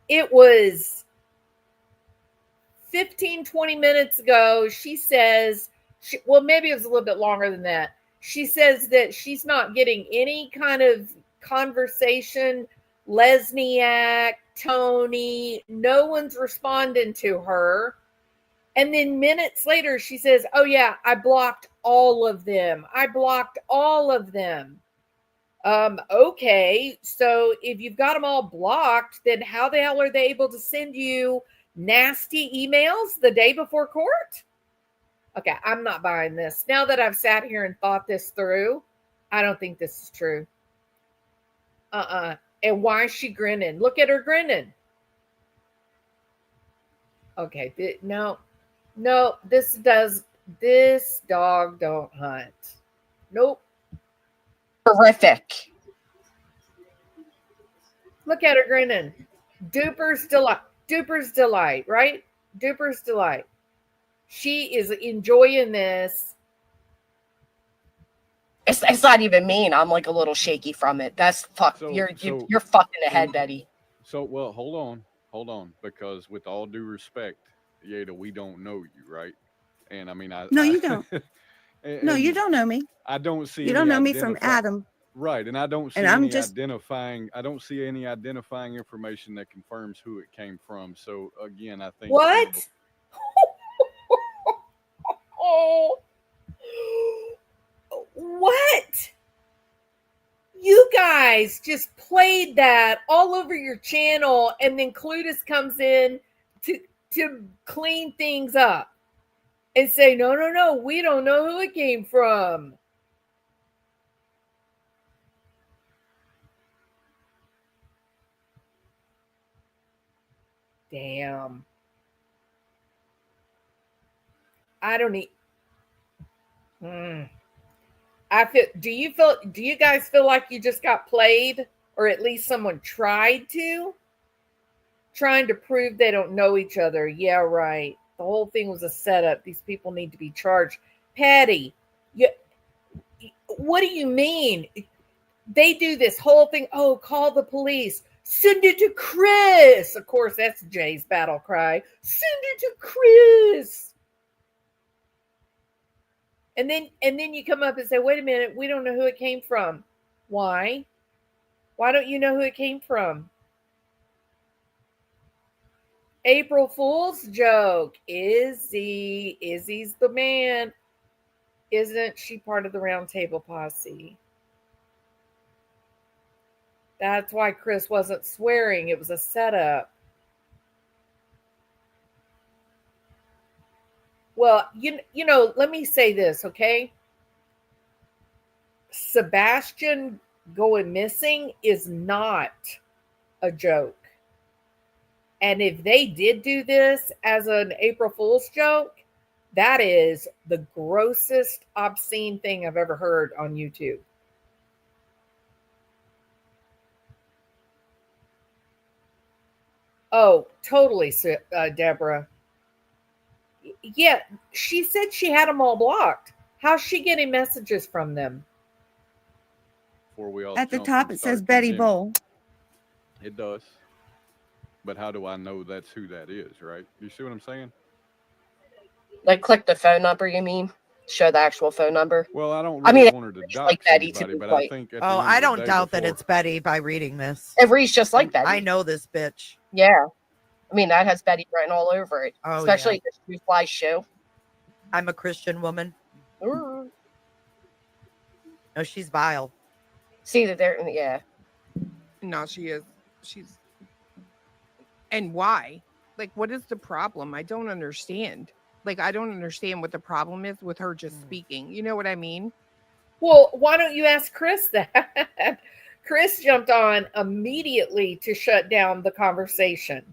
[SPEAKER 2] it was 15-20 minutes ago. She says, well, maybe it was a little bit longer than that. She says that she's not getting any kind of conversation. Lesniak, Tony, no one's responding to her. And then minutes later, she says, oh, yeah, I blocked all of them. I blocked all of them. Okay, so if you've got them all blocked, then how the hell are they able to send you nasty emails the day before court? Okay, I'm not buying this. Now that I've sat here and thought this through, I don't think this is true. And why is she grinning? Look at her grinning. Okay, no, this dog don't hunt. Nope.
[SPEAKER 12] Horrific.
[SPEAKER 2] Look at her grinning. Duper's delight, right? Duper's delight. She is enjoying this.
[SPEAKER 12] It's not even mean. I'm like a little shaky from it. That's fuck. You're fucking ahead, Betty.
[SPEAKER 11] So, well, hold on, because with all due respect, Yada, we don't know you, right? And I mean,
[SPEAKER 8] No, you don't. No, you don't know me.
[SPEAKER 11] I don't see.
[SPEAKER 8] You don't know me from Adam.
[SPEAKER 11] Right, and I don't see identifying. I don't see any identifying information that confirms who it came from. So again, I think
[SPEAKER 2] what? Oh, what? You guys just played that all over your channel, and then Clutus comes in to clean things up and say, no, we don't know who it came from. Damn. I don't need. I feel. Do you guys feel like you just got played, or at least someone trying to prove they don't know each other? Yeah, right. The whole thing was a setup. These people need to be charged. Patty, what do you mean? They do this whole thing. Oh, call the police. Send it to Chris. Of course, that's Jay's battle cry. Send it to Chris. And then you come up and say, wait a minute, we don't know who it came from. Why? Why don't you know who it came from? April Fool's joke. Izzy's the man. Isn't she part of the Round Table Posse? That's why Chris wasn't swearing. It was a setup. Well, you know, let me say this, okay? Sebastian going missing is not a joke. And if they did do this as an April Fool's joke, that is the grossest, obscene thing I've ever heard on YouTube. Oh, totally, Deborah. Yeah, she said she had them all blocked. How's she getting messages from them?
[SPEAKER 8] At the top, it says Betty Bowl.
[SPEAKER 11] It does. But how do I know that's who that is, right? You see what I'm saying?
[SPEAKER 12] Like, click the phone number, you mean? Show the actual phone number?
[SPEAKER 11] Well, I don't really want her to dox like Betty, anybody, but I think...
[SPEAKER 10] I don't doubt that it's Betty by reading this.
[SPEAKER 12] It reads just like Betty.
[SPEAKER 10] I know this bitch.
[SPEAKER 12] Yeah. I mean, that has Betty written all over it.
[SPEAKER 10] Oh,
[SPEAKER 12] especially the Shoe Fly shoe.
[SPEAKER 10] I'm a Christian woman.
[SPEAKER 12] Ooh.
[SPEAKER 10] No, she's vile.
[SPEAKER 12] See that there, yeah.
[SPEAKER 4] No, she is. She's. And why? Like, what is the problem? I don't understand. Like, I don't understand what the problem is with her just speaking. You know what I mean?
[SPEAKER 2] Well, why don't you ask Chris that? Chris jumped on immediately to shut down the conversation.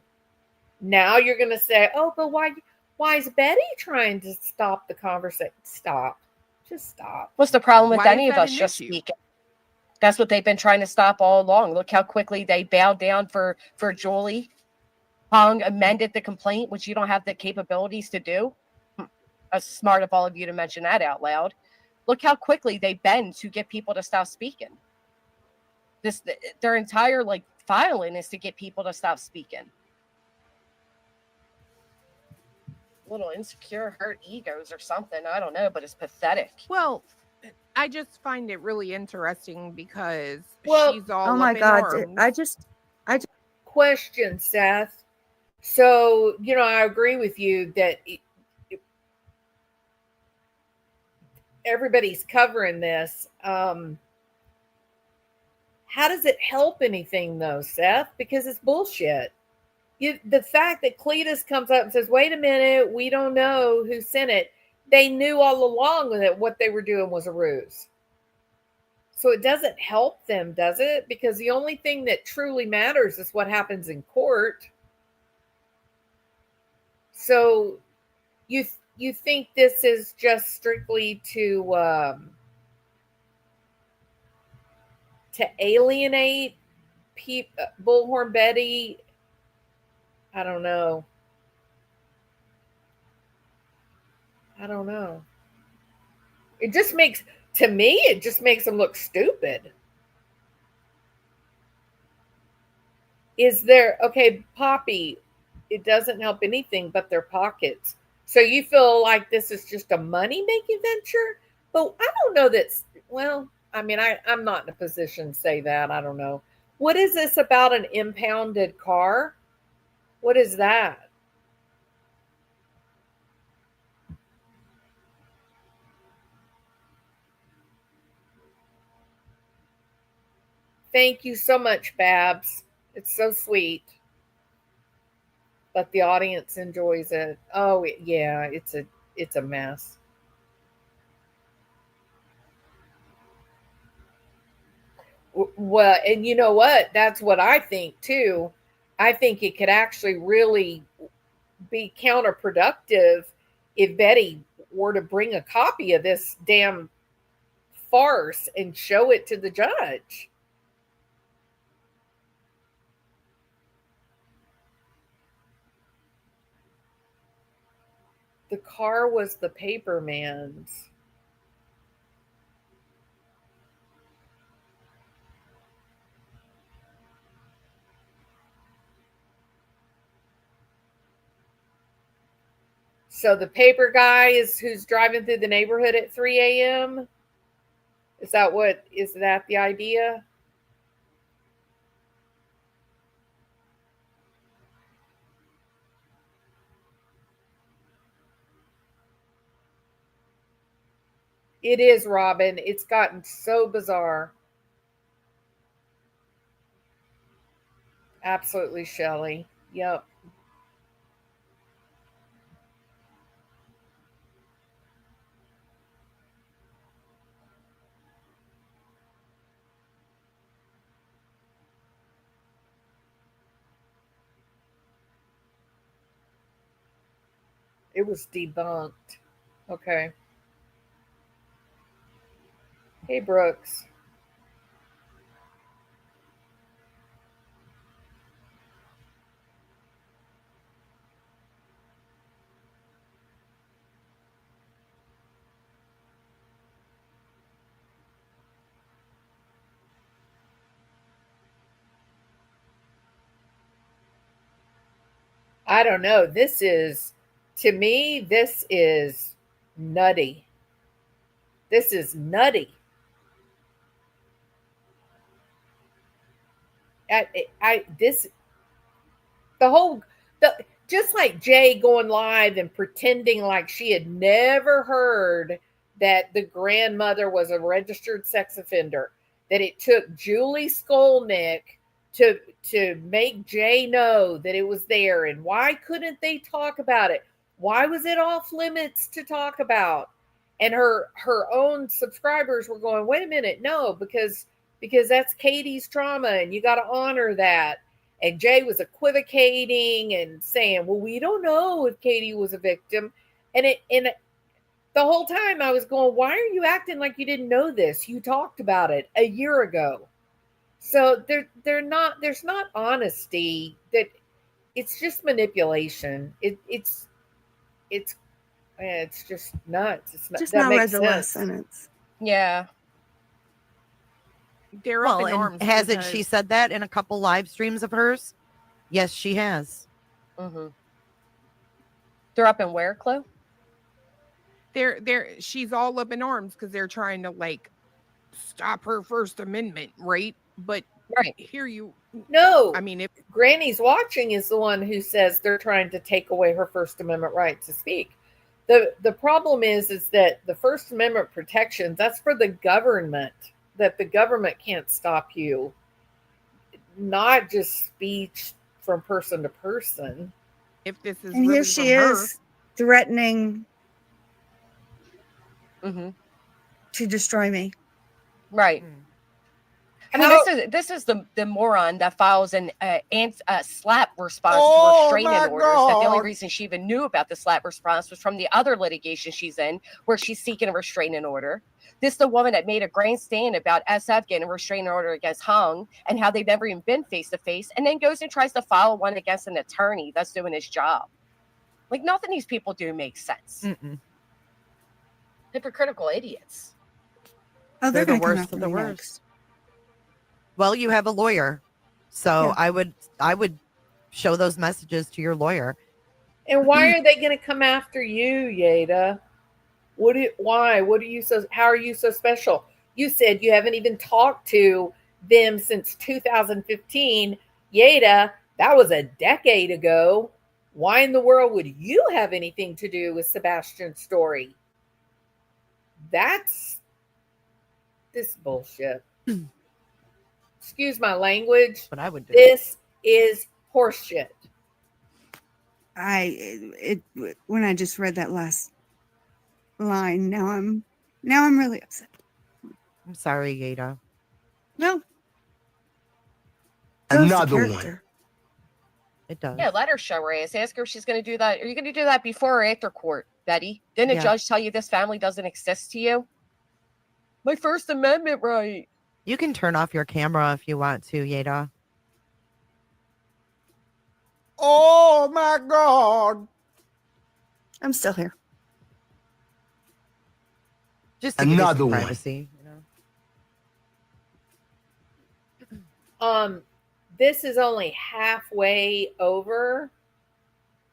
[SPEAKER 2] Now you're going to say, oh, but why is Betty trying to stop the conversation? Stop. Just stop.
[SPEAKER 12] What's the problem with any of us just speaking? That's what they've been trying to stop all along. Look how quickly they bowed down for Julie. Hung amended the complaint, which you don't have the capabilities to do. As smart of all of you to mention that out loud. Look how quickly they bend to get people to stop speaking. Their entire filing is to get people to stop speaking. Little insecure, hurt egos or something. I don't know, but it's pathetic.
[SPEAKER 4] Well, I just find it really interesting because she's all
[SPEAKER 8] oh my God. I just
[SPEAKER 2] question, Seth. So, I agree with you that everybody's covering this. How does it help anything though, Seth? Because it's bullshit. The fact that Cletus comes up and says, wait a minute, we don't know who sent it. They knew all along that what they were doing was a ruse. So it doesn't help them, does it? Because the only thing that truly matters is what happens in court. So you think this is just strictly to alienate Bullhorn Betty? I don't know. It just makes them look stupid. Is there, okay, Poppy, it doesn't help anything but their pockets. So you feel like this is just a money-making venture? But I don't know that's, well, I mean, I'm not in a position to say that. I don't know. What is this about an impounded car? What is that? Thank you so much, Babs. It's so sweet. But the audience enjoys it. Oh, yeah, it's a mess. Well, and you know what? That's what I think too. I think it could actually really be counterproductive if Betty were to bring a copy of this damn farce and show it to the judge. The car was the paper man's. So the paper guy is who's driving through the neighborhood at 3 a.m. Is that the idea? It is, Robin. It's gotten so bizarre. Absolutely, Shelley. Yep. It was debunked. Okay. Hey, Brooks. I don't know. To me, this is nutty. This is nutty. This the whole the just like Jay going live and pretending like she had never heard that the grandmother was a registered sex offender, that it took Julie Skolnick to make Jay know that it was there, and why couldn't they talk about it? Why was it off limits to talk about? And her own subscribers were going, wait a minute, no, because that's Katie's trauma and you got to honor that. And Jay was equivocating and saying, well, we don't know if Katie was a victim. And the whole time I was going, why are you acting like you didn't know this? You talked about it a year ago. So there's not honesty. That it's just manipulation. It's just nuts. It's not,
[SPEAKER 8] Just
[SPEAKER 2] that
[SPEAKER 8] now read
[SPEAKER 2] makes
[SPEAKER 8] the
[SPEAKER 2] sense.
[SPEAKER 8] last sentence.
[SPEAKER 12] Yeah.
[SPEAKER 4] They're
[SPEAKER 10] Well,
[SPEAKER 4] up in
[SPEAKER 10] and
[SPEAKER 4] arms.
[SPEAKER 10] hasn't she said that in a couple live streams of hers? Yes, she has.
[SPEAKER 12] Mm-hmm. They're up in where, Chloe?
[SPEAKER 4] She's all up in arms because they're trying to like stop her First Amendment, right? But
[SPEAKER 12] right
[SPEAKER 4] here you
[SPEAKER 2] No,
[SPEAKER 4] I mean, if
[SPEAKER 2] Granny's watching is the one who says they're trying to take away her First Amendment right to speak. The problem is that the First Amendment protections, that's for the government, that the government can't stop you, not just speech from person to person.
[SPEAKER 4] If this is
[SPEAKER 8] And
[SPEAKER 4] really
[SPEAKER 8] here she
[SPEAKER 4] from her,
[SPEAKER 8] is threatening
[SPEAKER 12] Mm-hmm.
[SPEAKER 8] to destroy me.
[SPEAKER 12] Right. I mean, this is the moron that files an slap response to restraining orders. That the only reason she even knew about the slap response was from the other litigation she's in, where she's seeking a restraining order. This is the woman that made a grandstand about SF getting a restraining order against Hung and how they've never even been face to face, and then goes and tries to file one against an attorney that's doing his job. Like, nothing these people do makes sense.
[SPEAKER 10] Mm-mm.
[SPEAKER 12] Hypocritical idiots.
[SPEAKER 8] Oh,
[SPEAKER 10] They're the
[SPEAKER 8] gonna come
[SPEAKER 10] worst
[SPEAKER 8] after
[SPEAKER 10] of the
[SPEAKER 8] me
[SPEAKER 10] worst.
[SPEAKER 8] next.
[SPEAKER 10] Well, you have a lawyer, so
[SPEAKER 8] Yeah.
[SPEAKER 10] I would show those messages to your lawyer.
[SPEAKER 2] And why are they going to come after you, Yada? Why? How are you so special? You said you haven't even talked to them since 2015. Yada, that was a decade ago. Why in the world would you have anything to do with Sebastian's story? That's this bullshit. Excuse my language.
[SPEAKER 10] But I would do.
[SPEAKER 2] This is horseshit.
[SPEAKER 15] When I just read that last line, now I'm really upset.
[SPEAKER 10] I'm sorry, Yada.
[SPEAKER 15] No.
[SPEAKER 12] Another one.
[SPEAKER 10] It does.
[SPEAKER 12] Yeah, let her show her ass. Ask her if she's going to do that. Are you going to do that before or after court, Betty? Didn't a judge tell you this family doesn't exist to you? My First Amendment right.
[SPEAKER 10] You can turn off your camera if you want to, Yada.
[SPEAKER 14] Oh my God.
[SPEAKER 15] I'm still here.
[SPEAKER 10] Just to give you some
[SPEAKER 14] Another one.
[SPEAKER 10] privacy,
[SPEAKER 2] This is only halfway over.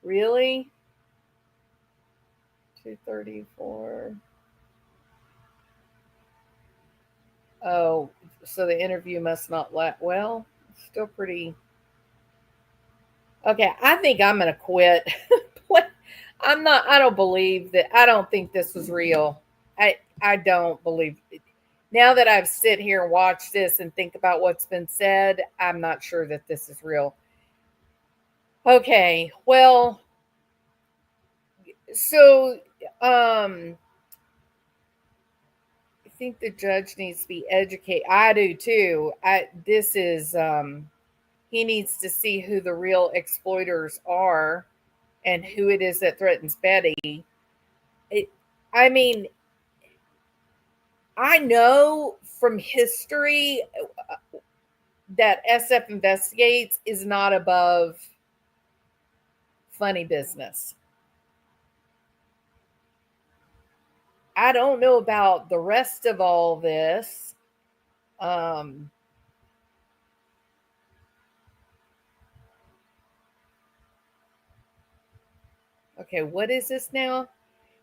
[SPEAKER 2] Really? 234. Oh, so the interview must not well, still pretty. Okay, I think I'm gonna quit. I don't believe that. I don't think this was real. I don't believe it. Now that I've sit here and watched this and think about what's been said, I'm not sure that this is real. Okay, well, so I think the judge needs to be educated. I do too. He needs to see who the real exploiters are and who it is that threatens Betty. I know from history that SF Investigates is not above funny business. I don't know about the rest of all this. Okay, what is this now?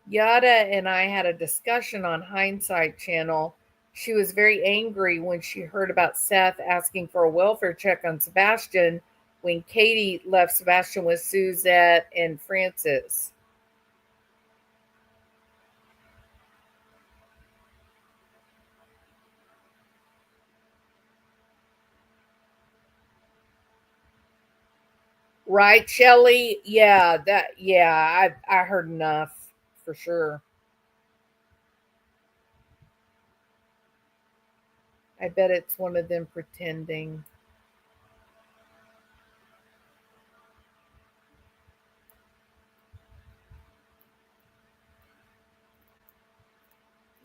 [SPEAKER 2] Yada and I had a discussion on Hindsight Channel. She was very angry when she heard about Seth asking for a welfare check on Sebastian when Katie left Sebastian with Suzette and Francis. Right, Shelley? Yeah, I heard enough for sure. I bet it's one of them pretending.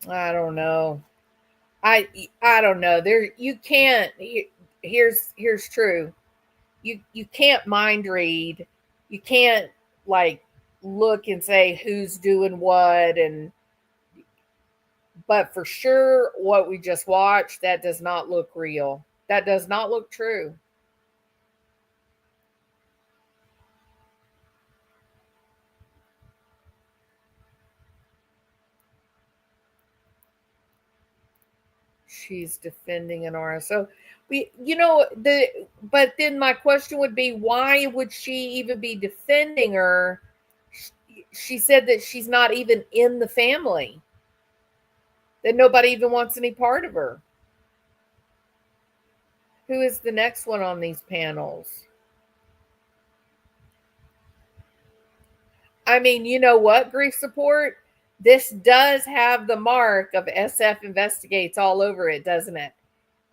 [SPEAKER 2] I don't know. I don't know. There you can't. Here's true. You can't mind read. You can't like look and say who's doing what but for sure what we just watched, that does not look real. That does not look true. She's defending an RSO. But then my question would be, why would she even be defending her? She said that she's not even in the family, that nobody even wants any part of her. Who is the next one on these panels? I mean, you know what, grief support? This does have the mark of SF Investigates all over it, doesn't it?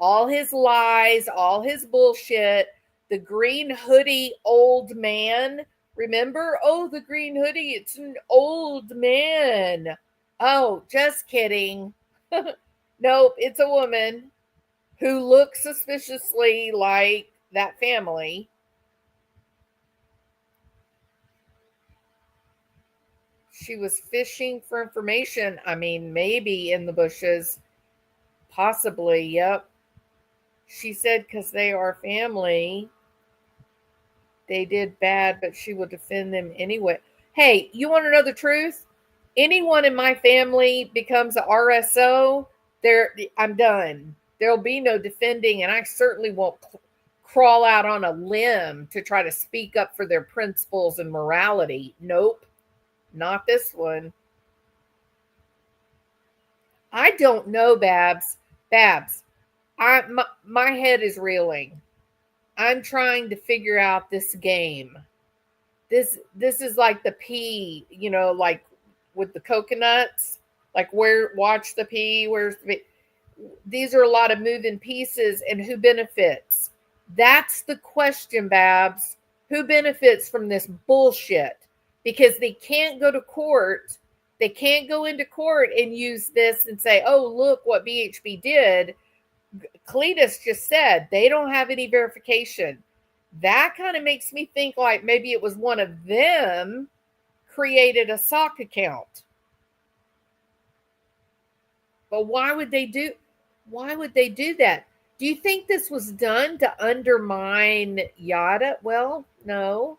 [SPEAKER 2] All his lies, all his bullshit. The green hoodie old man. Remember? Oh, the green hoodie. It's an old man. Oh, just kidding. Nope, it's a woman who looks suspiciously like that family. She was fishing for information. I mean, maybe in the bushes. Possibly, yep. She said because they are family, they did bad, but she will defend them anyway. Hey, you want to know the truth? anyone in my family becomes a RSO, I'm done. There'll be no defending, and I certainly won't crawl out on a limb to try to speak up for their principles and morality. Nope, not this one. I don't know, Babs. Babs, my head is reeling. I'm trying to figure out this game. This is like the pea, like with the coconuts. Like watch the pea, where's the pea? These are a lot of moving pieces, and who benefits? That's the question, Babs. Who benefits from this bullshit? Because they can't go to court. They can't go into court and use this and say, oh, look what BHP did. Cletus just said they don't have any verification. That kind of makes me think like maybe it was one of them created a sock account. But why would they do that? Do you think this was done to undermine Yada? Well, no.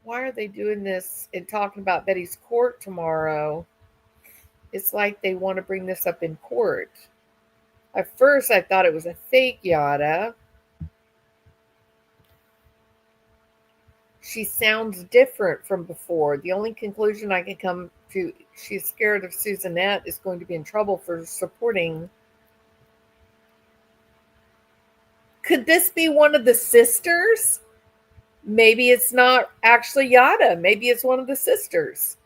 [SPEAKER 2] Why are they doing this and talking about Betty's court tomorrow? It's like they want to bring this up in court. At first, I thought it was a fake Yada. She sounds different from before. The only conclusion I can come to, she's scared of Susanette is going to be in trouble for supporting. Could this be one of the sisters? Maybe it's not actually Yada. Maybe it's one of the sisters.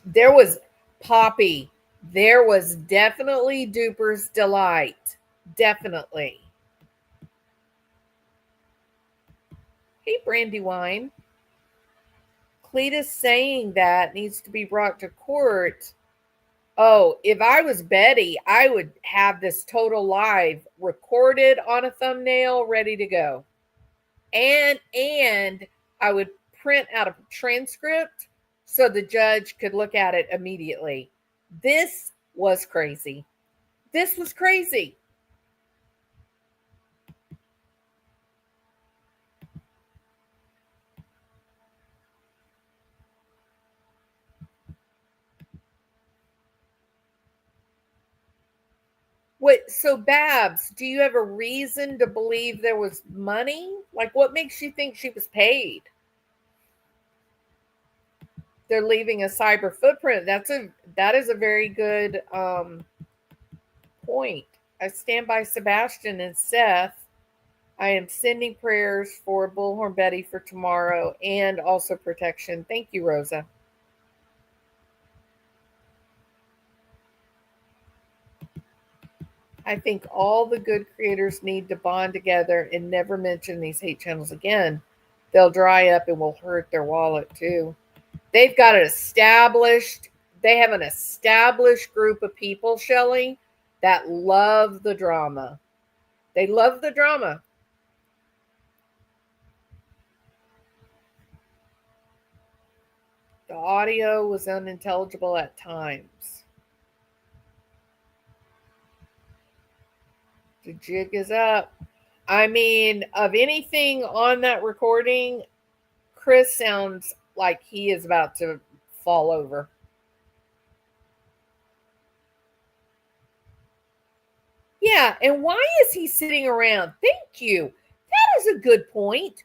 [SPEAKER 2] There was Poppy. There was definitely Duper's Delight. Definitely. Hey, Brandywine. Cletus saying that needs to be brought to court. Oh, if I was Betty, I would have this total live recorded on a thumbnail, ready to go. And I would print out a transcript so the judge could look at it immediately. This was crazy. This was crazy. Wait, so Babs, do you have a reason to believe there was money? Like, what makes you think she was paid? They're leaving a cyber footprint. That is a very good point. I stand by Sebastian and Seth. I am sending prayers for Bullhorn Betty for tomorrow and also protection. Thank you, Rosa. I think all the good creators need to bond together and never mention these hate channels again. They'll dry up and will hurt their wallet too. They've got they have an established group of people, Shelley, that love the drama. They love the drama. The audio was unintelligible at times. The jig is up. I mean, of anything on that recording, Chris sounds like he is about to fall over. Yeah, and why is he sitting around? Thank you. That is a good point.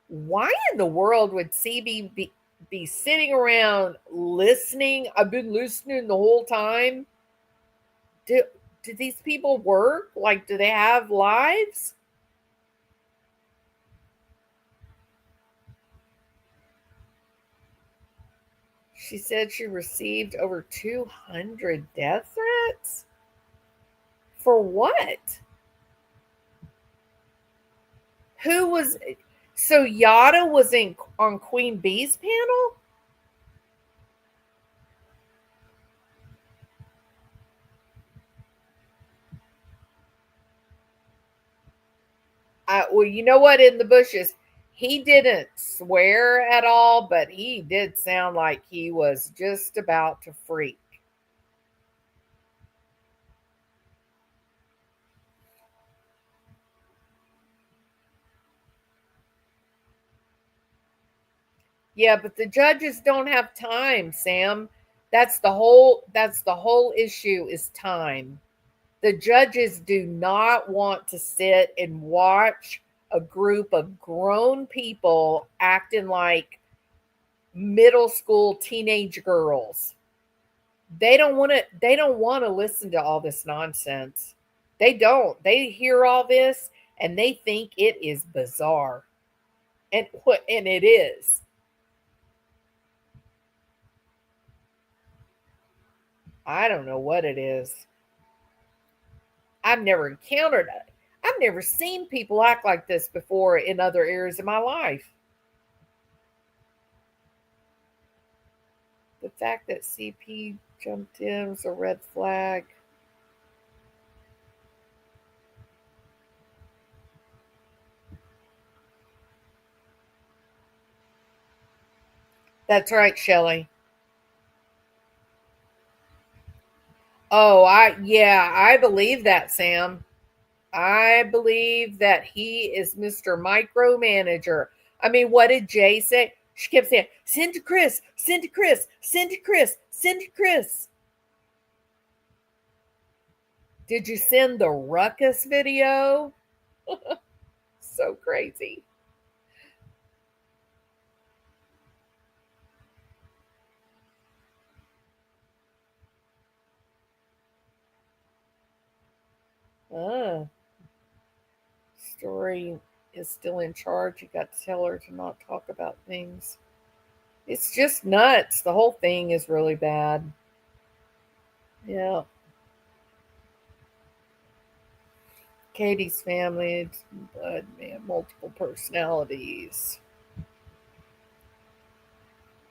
[SPEAKER 2] Why in the world would CB be sitting around listening? I've been listening the whole time. Do these people work? Like, do they have lives? She said she received over 200 death threats. For what? Who was... So Yada was on Queen Bee's panel? Well, you know what? In the bushes, he didn't swear at all, but he did sound like he was just about to freak. Yeah, but the judges don't have time, Sam. That's the whole issue is time. The judges do not want to sit and watch a group of grown people acting like middle school teenage girls. They don't want to listen to all this nonsense. They don't. They hear all this and they think it is bizarre. And it is. I don't know what it is. I've never encountered it. I've never seen people act like this before in other areas of my life. The fact that CP jumped in was a red flag. That's right, Shelley. Oh, I believe that, Sam. I believe that he is Mr. Micromanager. I mean, what did Jay say? She kept saying, send to Chris, send to Chris, send to Chris, send to Chris. Did you send the ruckus video? So crazy. Story is still in charge. You got to tell her to not talk about things. It's just nuts. The whole thing is really bad. Yeah. Katie's family, but man, multiple personalities.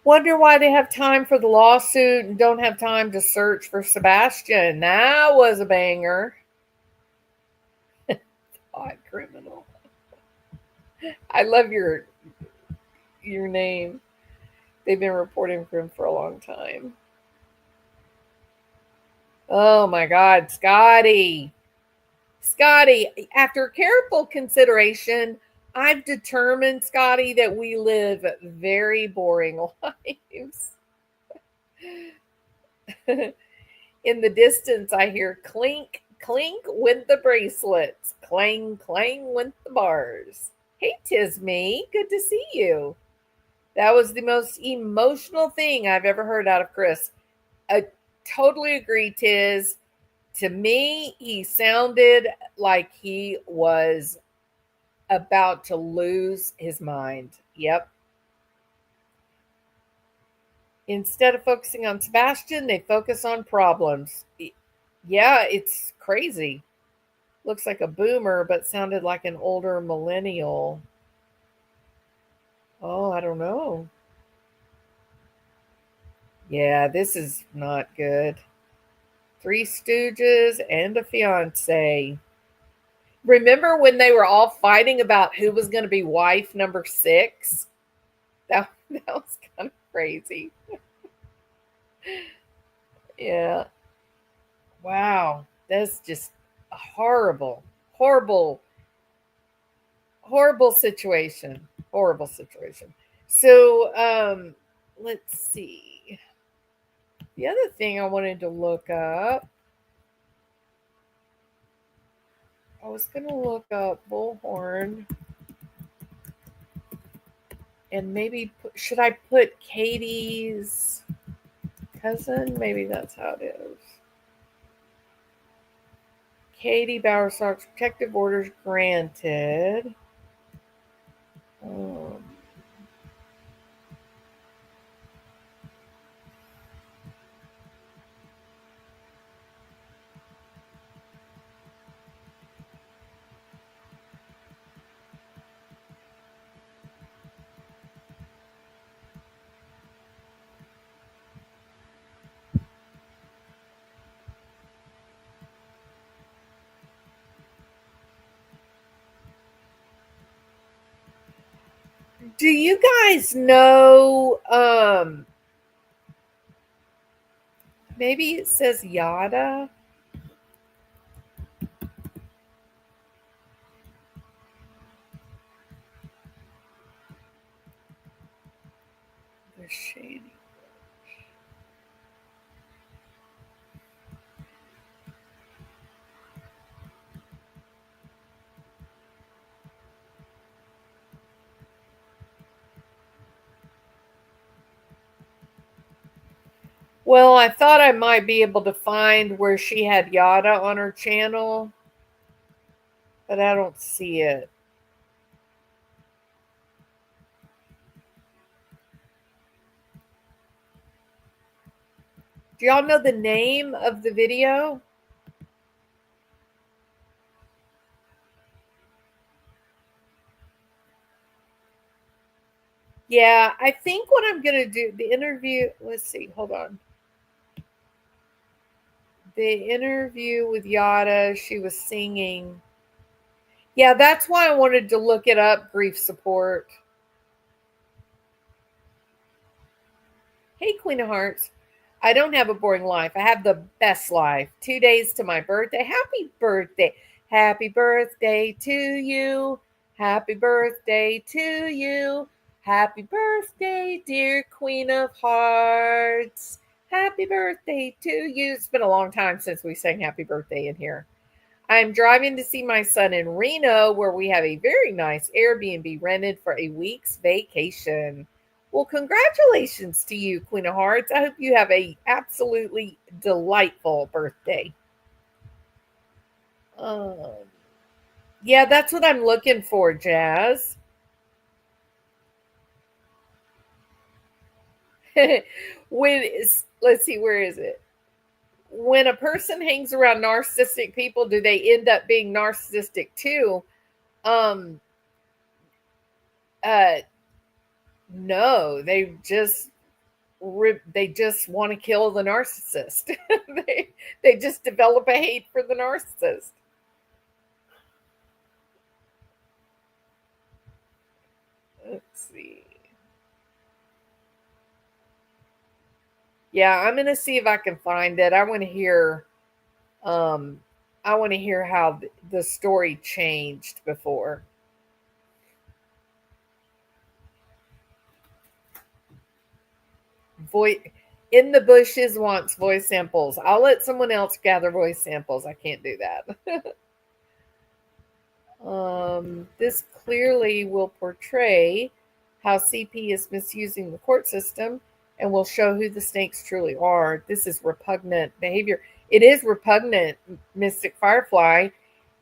[SPEAKER 2] Wonder why they have time for the lawsuit and don't have time to search for Sebastian. That was a banger. Odd criminal. I love your name. They've been reporting for him for a long time. Oh my God, Scotty. Scotty, after careful consideration, I've determined, Scotty, that we live very boring lives. In the distance, I hear clink, clink with the bracelets. Clang, clang with the bars. Hey, Tisme, good to see you. That was the most emotional thing I've ever heard out of Chris. I totally agree, Tiz. To me, he sounded like he was about to lose his mind. Yep. Instead of focusing on Sebastian, they focus on problems. Yeah, it's crazy. Looks like a boomer, but sounded like an older millennial. Oh, I don't know. Yeah, this is not good. Three Stooges and a fiance. Remember when they were all fighting about who was going to be wife number 6? That was kind of crazy. Yeah. Wow. That's just a horrible, horrible, horrible situation. Horrible situation. So, let's see. The other thing I wanted to look up, I was going to look up Bullhorn and maybe should I put Katie's cousin? Maybe that's how it is. Katie Bowersock's protective orders granted. Do you guys know maybe it says Yada? Shady. Well, I thought I might be able to find where she had Yada on her channel, but I don't see it. Do y'all know the name of the video? Yeah, I think what I'm going to do, the interview, let's see, hold on. The interview with Yada, she was singing. Yeah, that's why I wanted to look it up, grief support. Hey, Queen of Hearts. I don't have a boring life. I have the best life. 2 days to my birthday. Happy birthday. Happy birthday to you. Happy birthday to you. Happy birthday, dear Queen of Hearts. Happy birthday to you. It's been a long time since we sang happy birthday in here. I'm driving to see my son in Reno, where we have a very nice Airbnb rented for a week's vacation. Well, congratulations to you, Queen of Hearts. I hope you have a absolutely delightful birthday. Yeah, that's what I'm looking for, Jazz. Let's see, where is it? When a person hangs around narcissistic people, do they end up being narcissistic too? No, they just want to kill the narcissist. they just develop a hate for the narcissist. Let's see. Yeah, I'm gonna see if I can find it. I want to hear how the story changed before. Voice in the bushes wants voice samples. I'll let someone else gather voice samples. I can't do that. This clearly will portray how CP is misusing the court system and will show who the snakes truly are. This is repugnant behavior. It is repugnant, Mystic Firefly.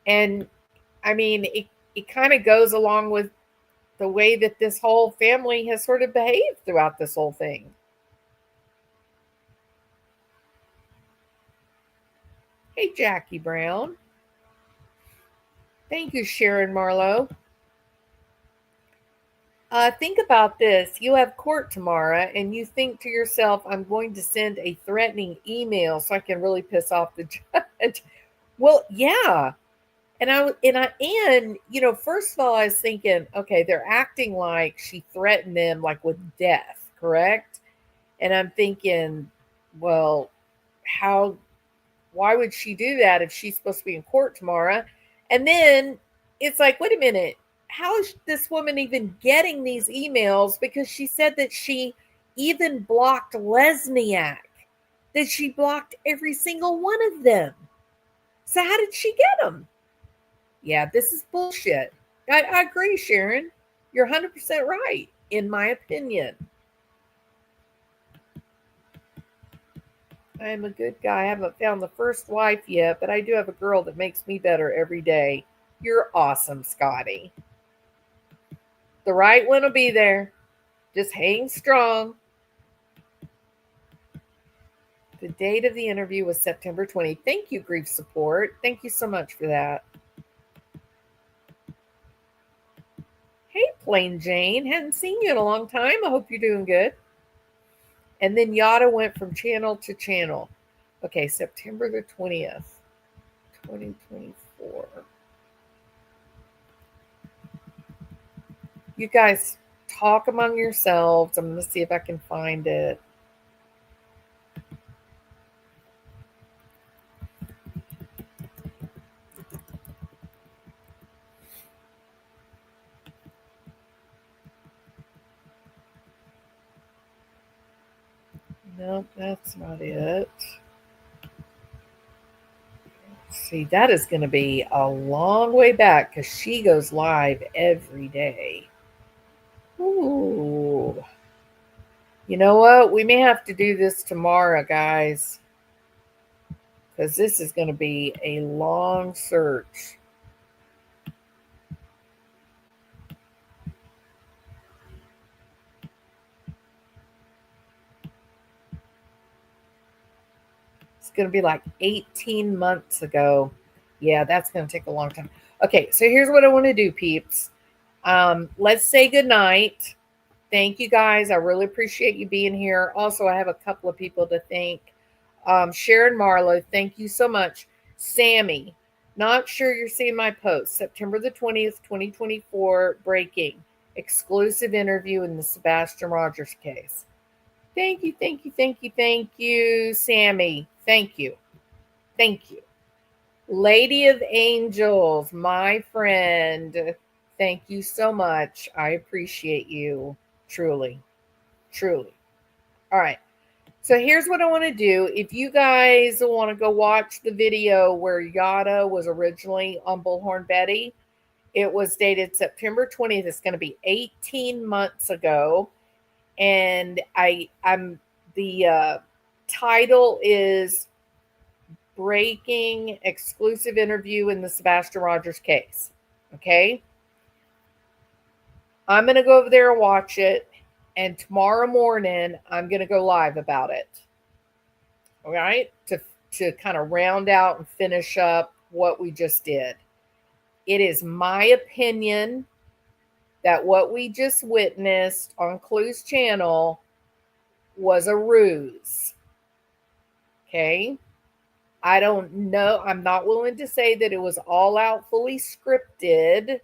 [SPEAKER 2] And I mean, it kind of goes along with the way that this whole family has sort of behaved throughout this whole thing. Hey, Jackie Brown. Thank you, Sharon Marlowe. Think about this. You have court tomorrow, and you think to yourself, I'm going to send a threatening email so I can really piss off the judge. Well, yeah. And you know, first of all, I was thinking, okay, they're acting like she threatened them like with death, correct? And I'm thinking, well, why would she do that if she's supposed to be in court tomorrow? And then it's like, wait a minute, how is this woman even getting these emails? Because she said that she even blocked Lesniak, that she blocked every single one of them. So how did she get them? Yeah, this is bullshit. I agree, Sharon. You're 100% right, in my opinion. I am a good guy. I haven't found the first wife yet, but I do have a girl that makes me better every day. You're awesome, Scotty. The right one will be there. Just hang strong. The date of the interview was September 20. Thank you, Grief Support. Thank you so much for that. Hey, Plain Jane. Hadn't seen you in a long time. I hope you're doing good. And then Yada went from channel to channel. Okay, September the 20th, 2024. You guys talk among yourselves. I'm going to see if I can find it. No, that's not it. See, that is going to be a long way back because she goes live every day. Ooh. You know what? We may have to do this tomorrow, guys, because this is going to be a long search. It's going to be like 18 months ago. Yeah, that's going to take a long time. Okay, so here's what I want to do, peeps. Let's say goodnight. Thank you, guys. I really appreciate you being here. Also, I have a couple of people to thank. Sharon Marlowe, thank you so much. Sammy, not sure you're seeing my post. September the 20th, 2024, breaking. Exclusive interview in the Sebastian Rogers case. Thank you, thank you, thank you, thank you, Sammy. Thank you. Thank you. Lady of Angels, my friend. Thank you so much. I appreciate you. Truly. Truly. All right. So here's what I want to do. If you guys want to go watch the video where Yada was originally on Bullhorn Betty, it was dated September 20th. It's going to be 18 months ago. And I'm the title is Breaking Exclusive Interview in the Sebastian Rogers Case. Okay. I'm going to go over there and watch it. And tomorrow morning, I'm going to go live about it. All right. To kind of round out and finish up what we just did. It is my opinion that what we just witnessed on Clue's channel was a ruse. Okay. I don't know. I'm not willing to say that it was all out fully scripted,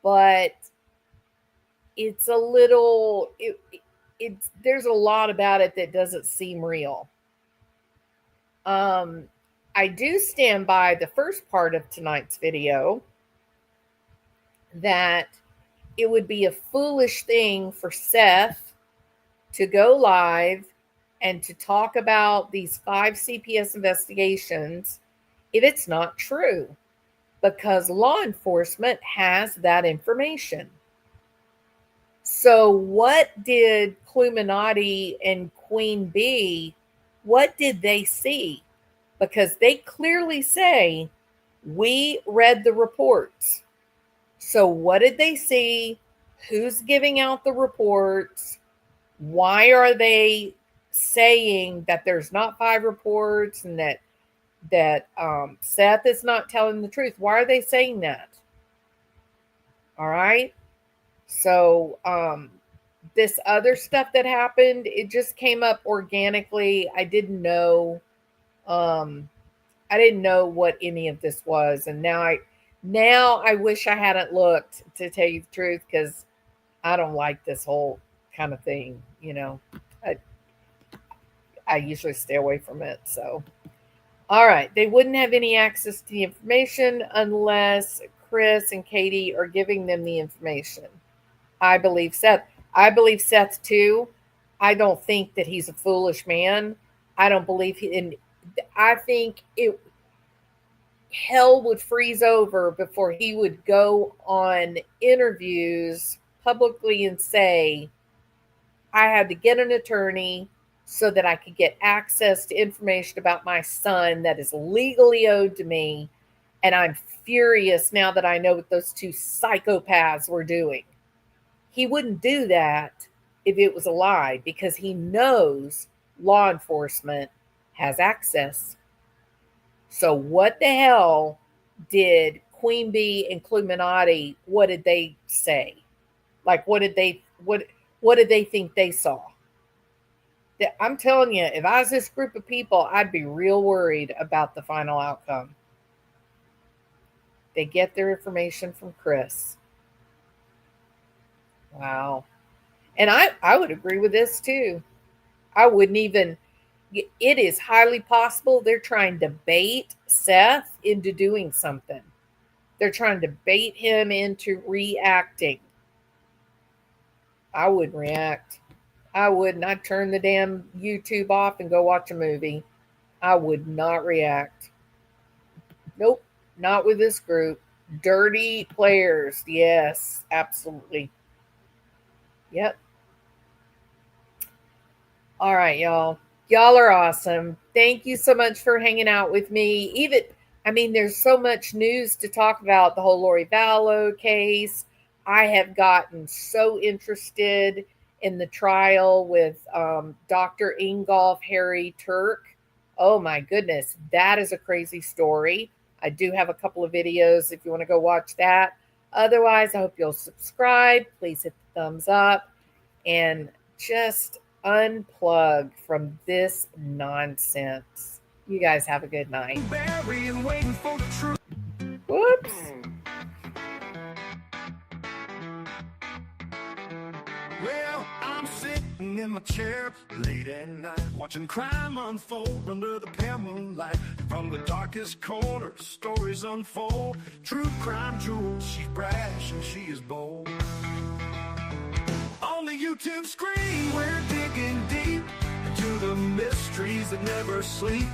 [SPEAKER 2] but it's a little, it's there's a lot about it that doesn't seem real. I do stand by the first part of tonight's video that it would be a foolish thing for Seth to go live and to talk about these 5 CPS investigations if it's not true, because law enforcement has that information. So what did Clueminati and Queen Bee, what did they see? Because they clearly say, we read the reports. So what did they see? Who's giving out the reports? Why are they saying that there's not 5 reports and that Seth is not telling the truth? Why are they saying that? All right. So this other stuff that happened, it just came up organically. I didn't know what any of this was, and now I wish I hadn't looked, to tell you the truth, because I don't like this whole kind of thing. I usually stay away from it. So, all right, they wouldn't have any access to the information unless Chris and Katie are giving them the information. I believe Seth. I believe Seth too. I don't think that he's a foolish man. I don't believe I think hell would freeze over before he would go on interviews publicly and say, I had to get an attorney so that I could get access to information about my son that is legally owed to me. And I'm furious now that I know what those 2 psychopaths were doing. He wouldn't do that if it was a lie, because he knows law enforcement has access. So what the hell did Queen Bee and Clueminati, what did they say? Like, what did they think they saw? I'm telling you, if I was this group of people, I'd be real worried about the final outcome. They get their information from Chris. Wow. And I would agree with this too. I wouldn't even, it is highly possible they're trying to bait Seth into doing something. They're trying to bait him into reacting. I wouldn't react. I wouldn't. I'd turn the damn YouTube off and go watch a movie. I would not react. Nope, not with this group. Dirty players. Yes, absolutely. Yep. All right, y'all. Y'all are awesome. Thank you so much for hanging out with me. There's so much news to talk about. The whole Lori Vallow case. I have gotten so interested in the trial with Dr. Ingolf Harry Turk. Oh my goodness, that is a crazy story. I do have a couple of videos if you want to go watch that. Otherwise, I hope you'll subscribe. Please hit the thumbs up and just unplug from this nonsense. You guys have a good night. Whoops.
[SPEAKER 1] Well, I'm sitting in my chair late at night, watching crime unfold under the pale moonlight. From the darkest corners, stories unfold. True crime jewels, she's brash and she is bold. On the YouTube screen, we're digging deep into the mysteries that never sleep.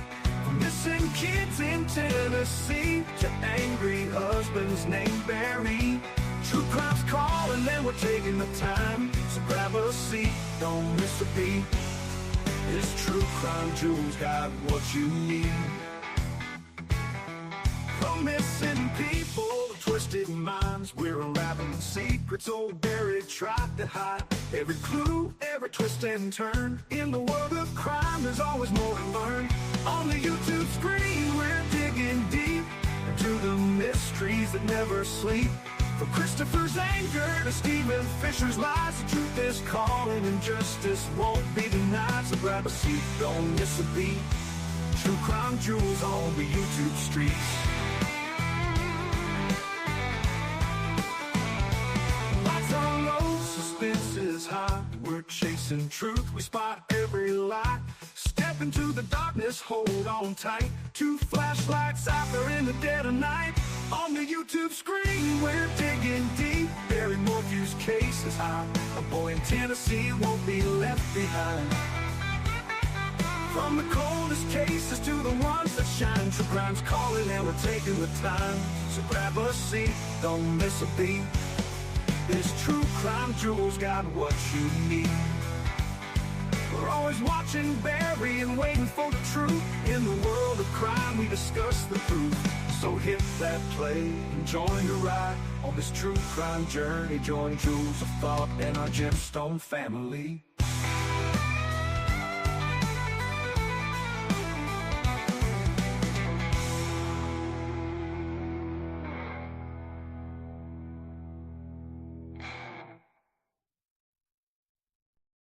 [SPEAKER 1] From missing kids in Tennessee to angry husbands named Barry. True crime's calling and we're taking the time. So grab a seat, don't miss a beat. This True Crime Jewels got what you need. From missing people to twisted minds, we're unraveling secrets old buried tried to hide. Every clue, every twist and turn. In the world of crime, there's always more to learn. On the YouTube screen, we're digging deep into the mysteries that never sleep. From Christopher's anger to Stephen Fisher's lies, the truth is calling and justice won't be denied. So grab a seat, don't miss a beat. True Crime Jewels on the YouTube streets. Lights are low, suspense is high. We're chasing truth, we spot every lie. Step into the darkness, hold on tight. Two flashlights out there in the dead of night. On the YouTube screen, we're digging deep. Barry Morphew's case is high. A boy in Tennessee won't be left behind. From the coldest cases to the ones that shine, true crime's calling and we're taking the time. So grab a seat, don't miss a beat. This True Crime Jewels got what you need. We're always watching Barry and waiting for the truth. In the world of crime, we discuss the proof. So hit that play and join the ride on this true crime journey. Join Jewels of Thought and our gemstone family.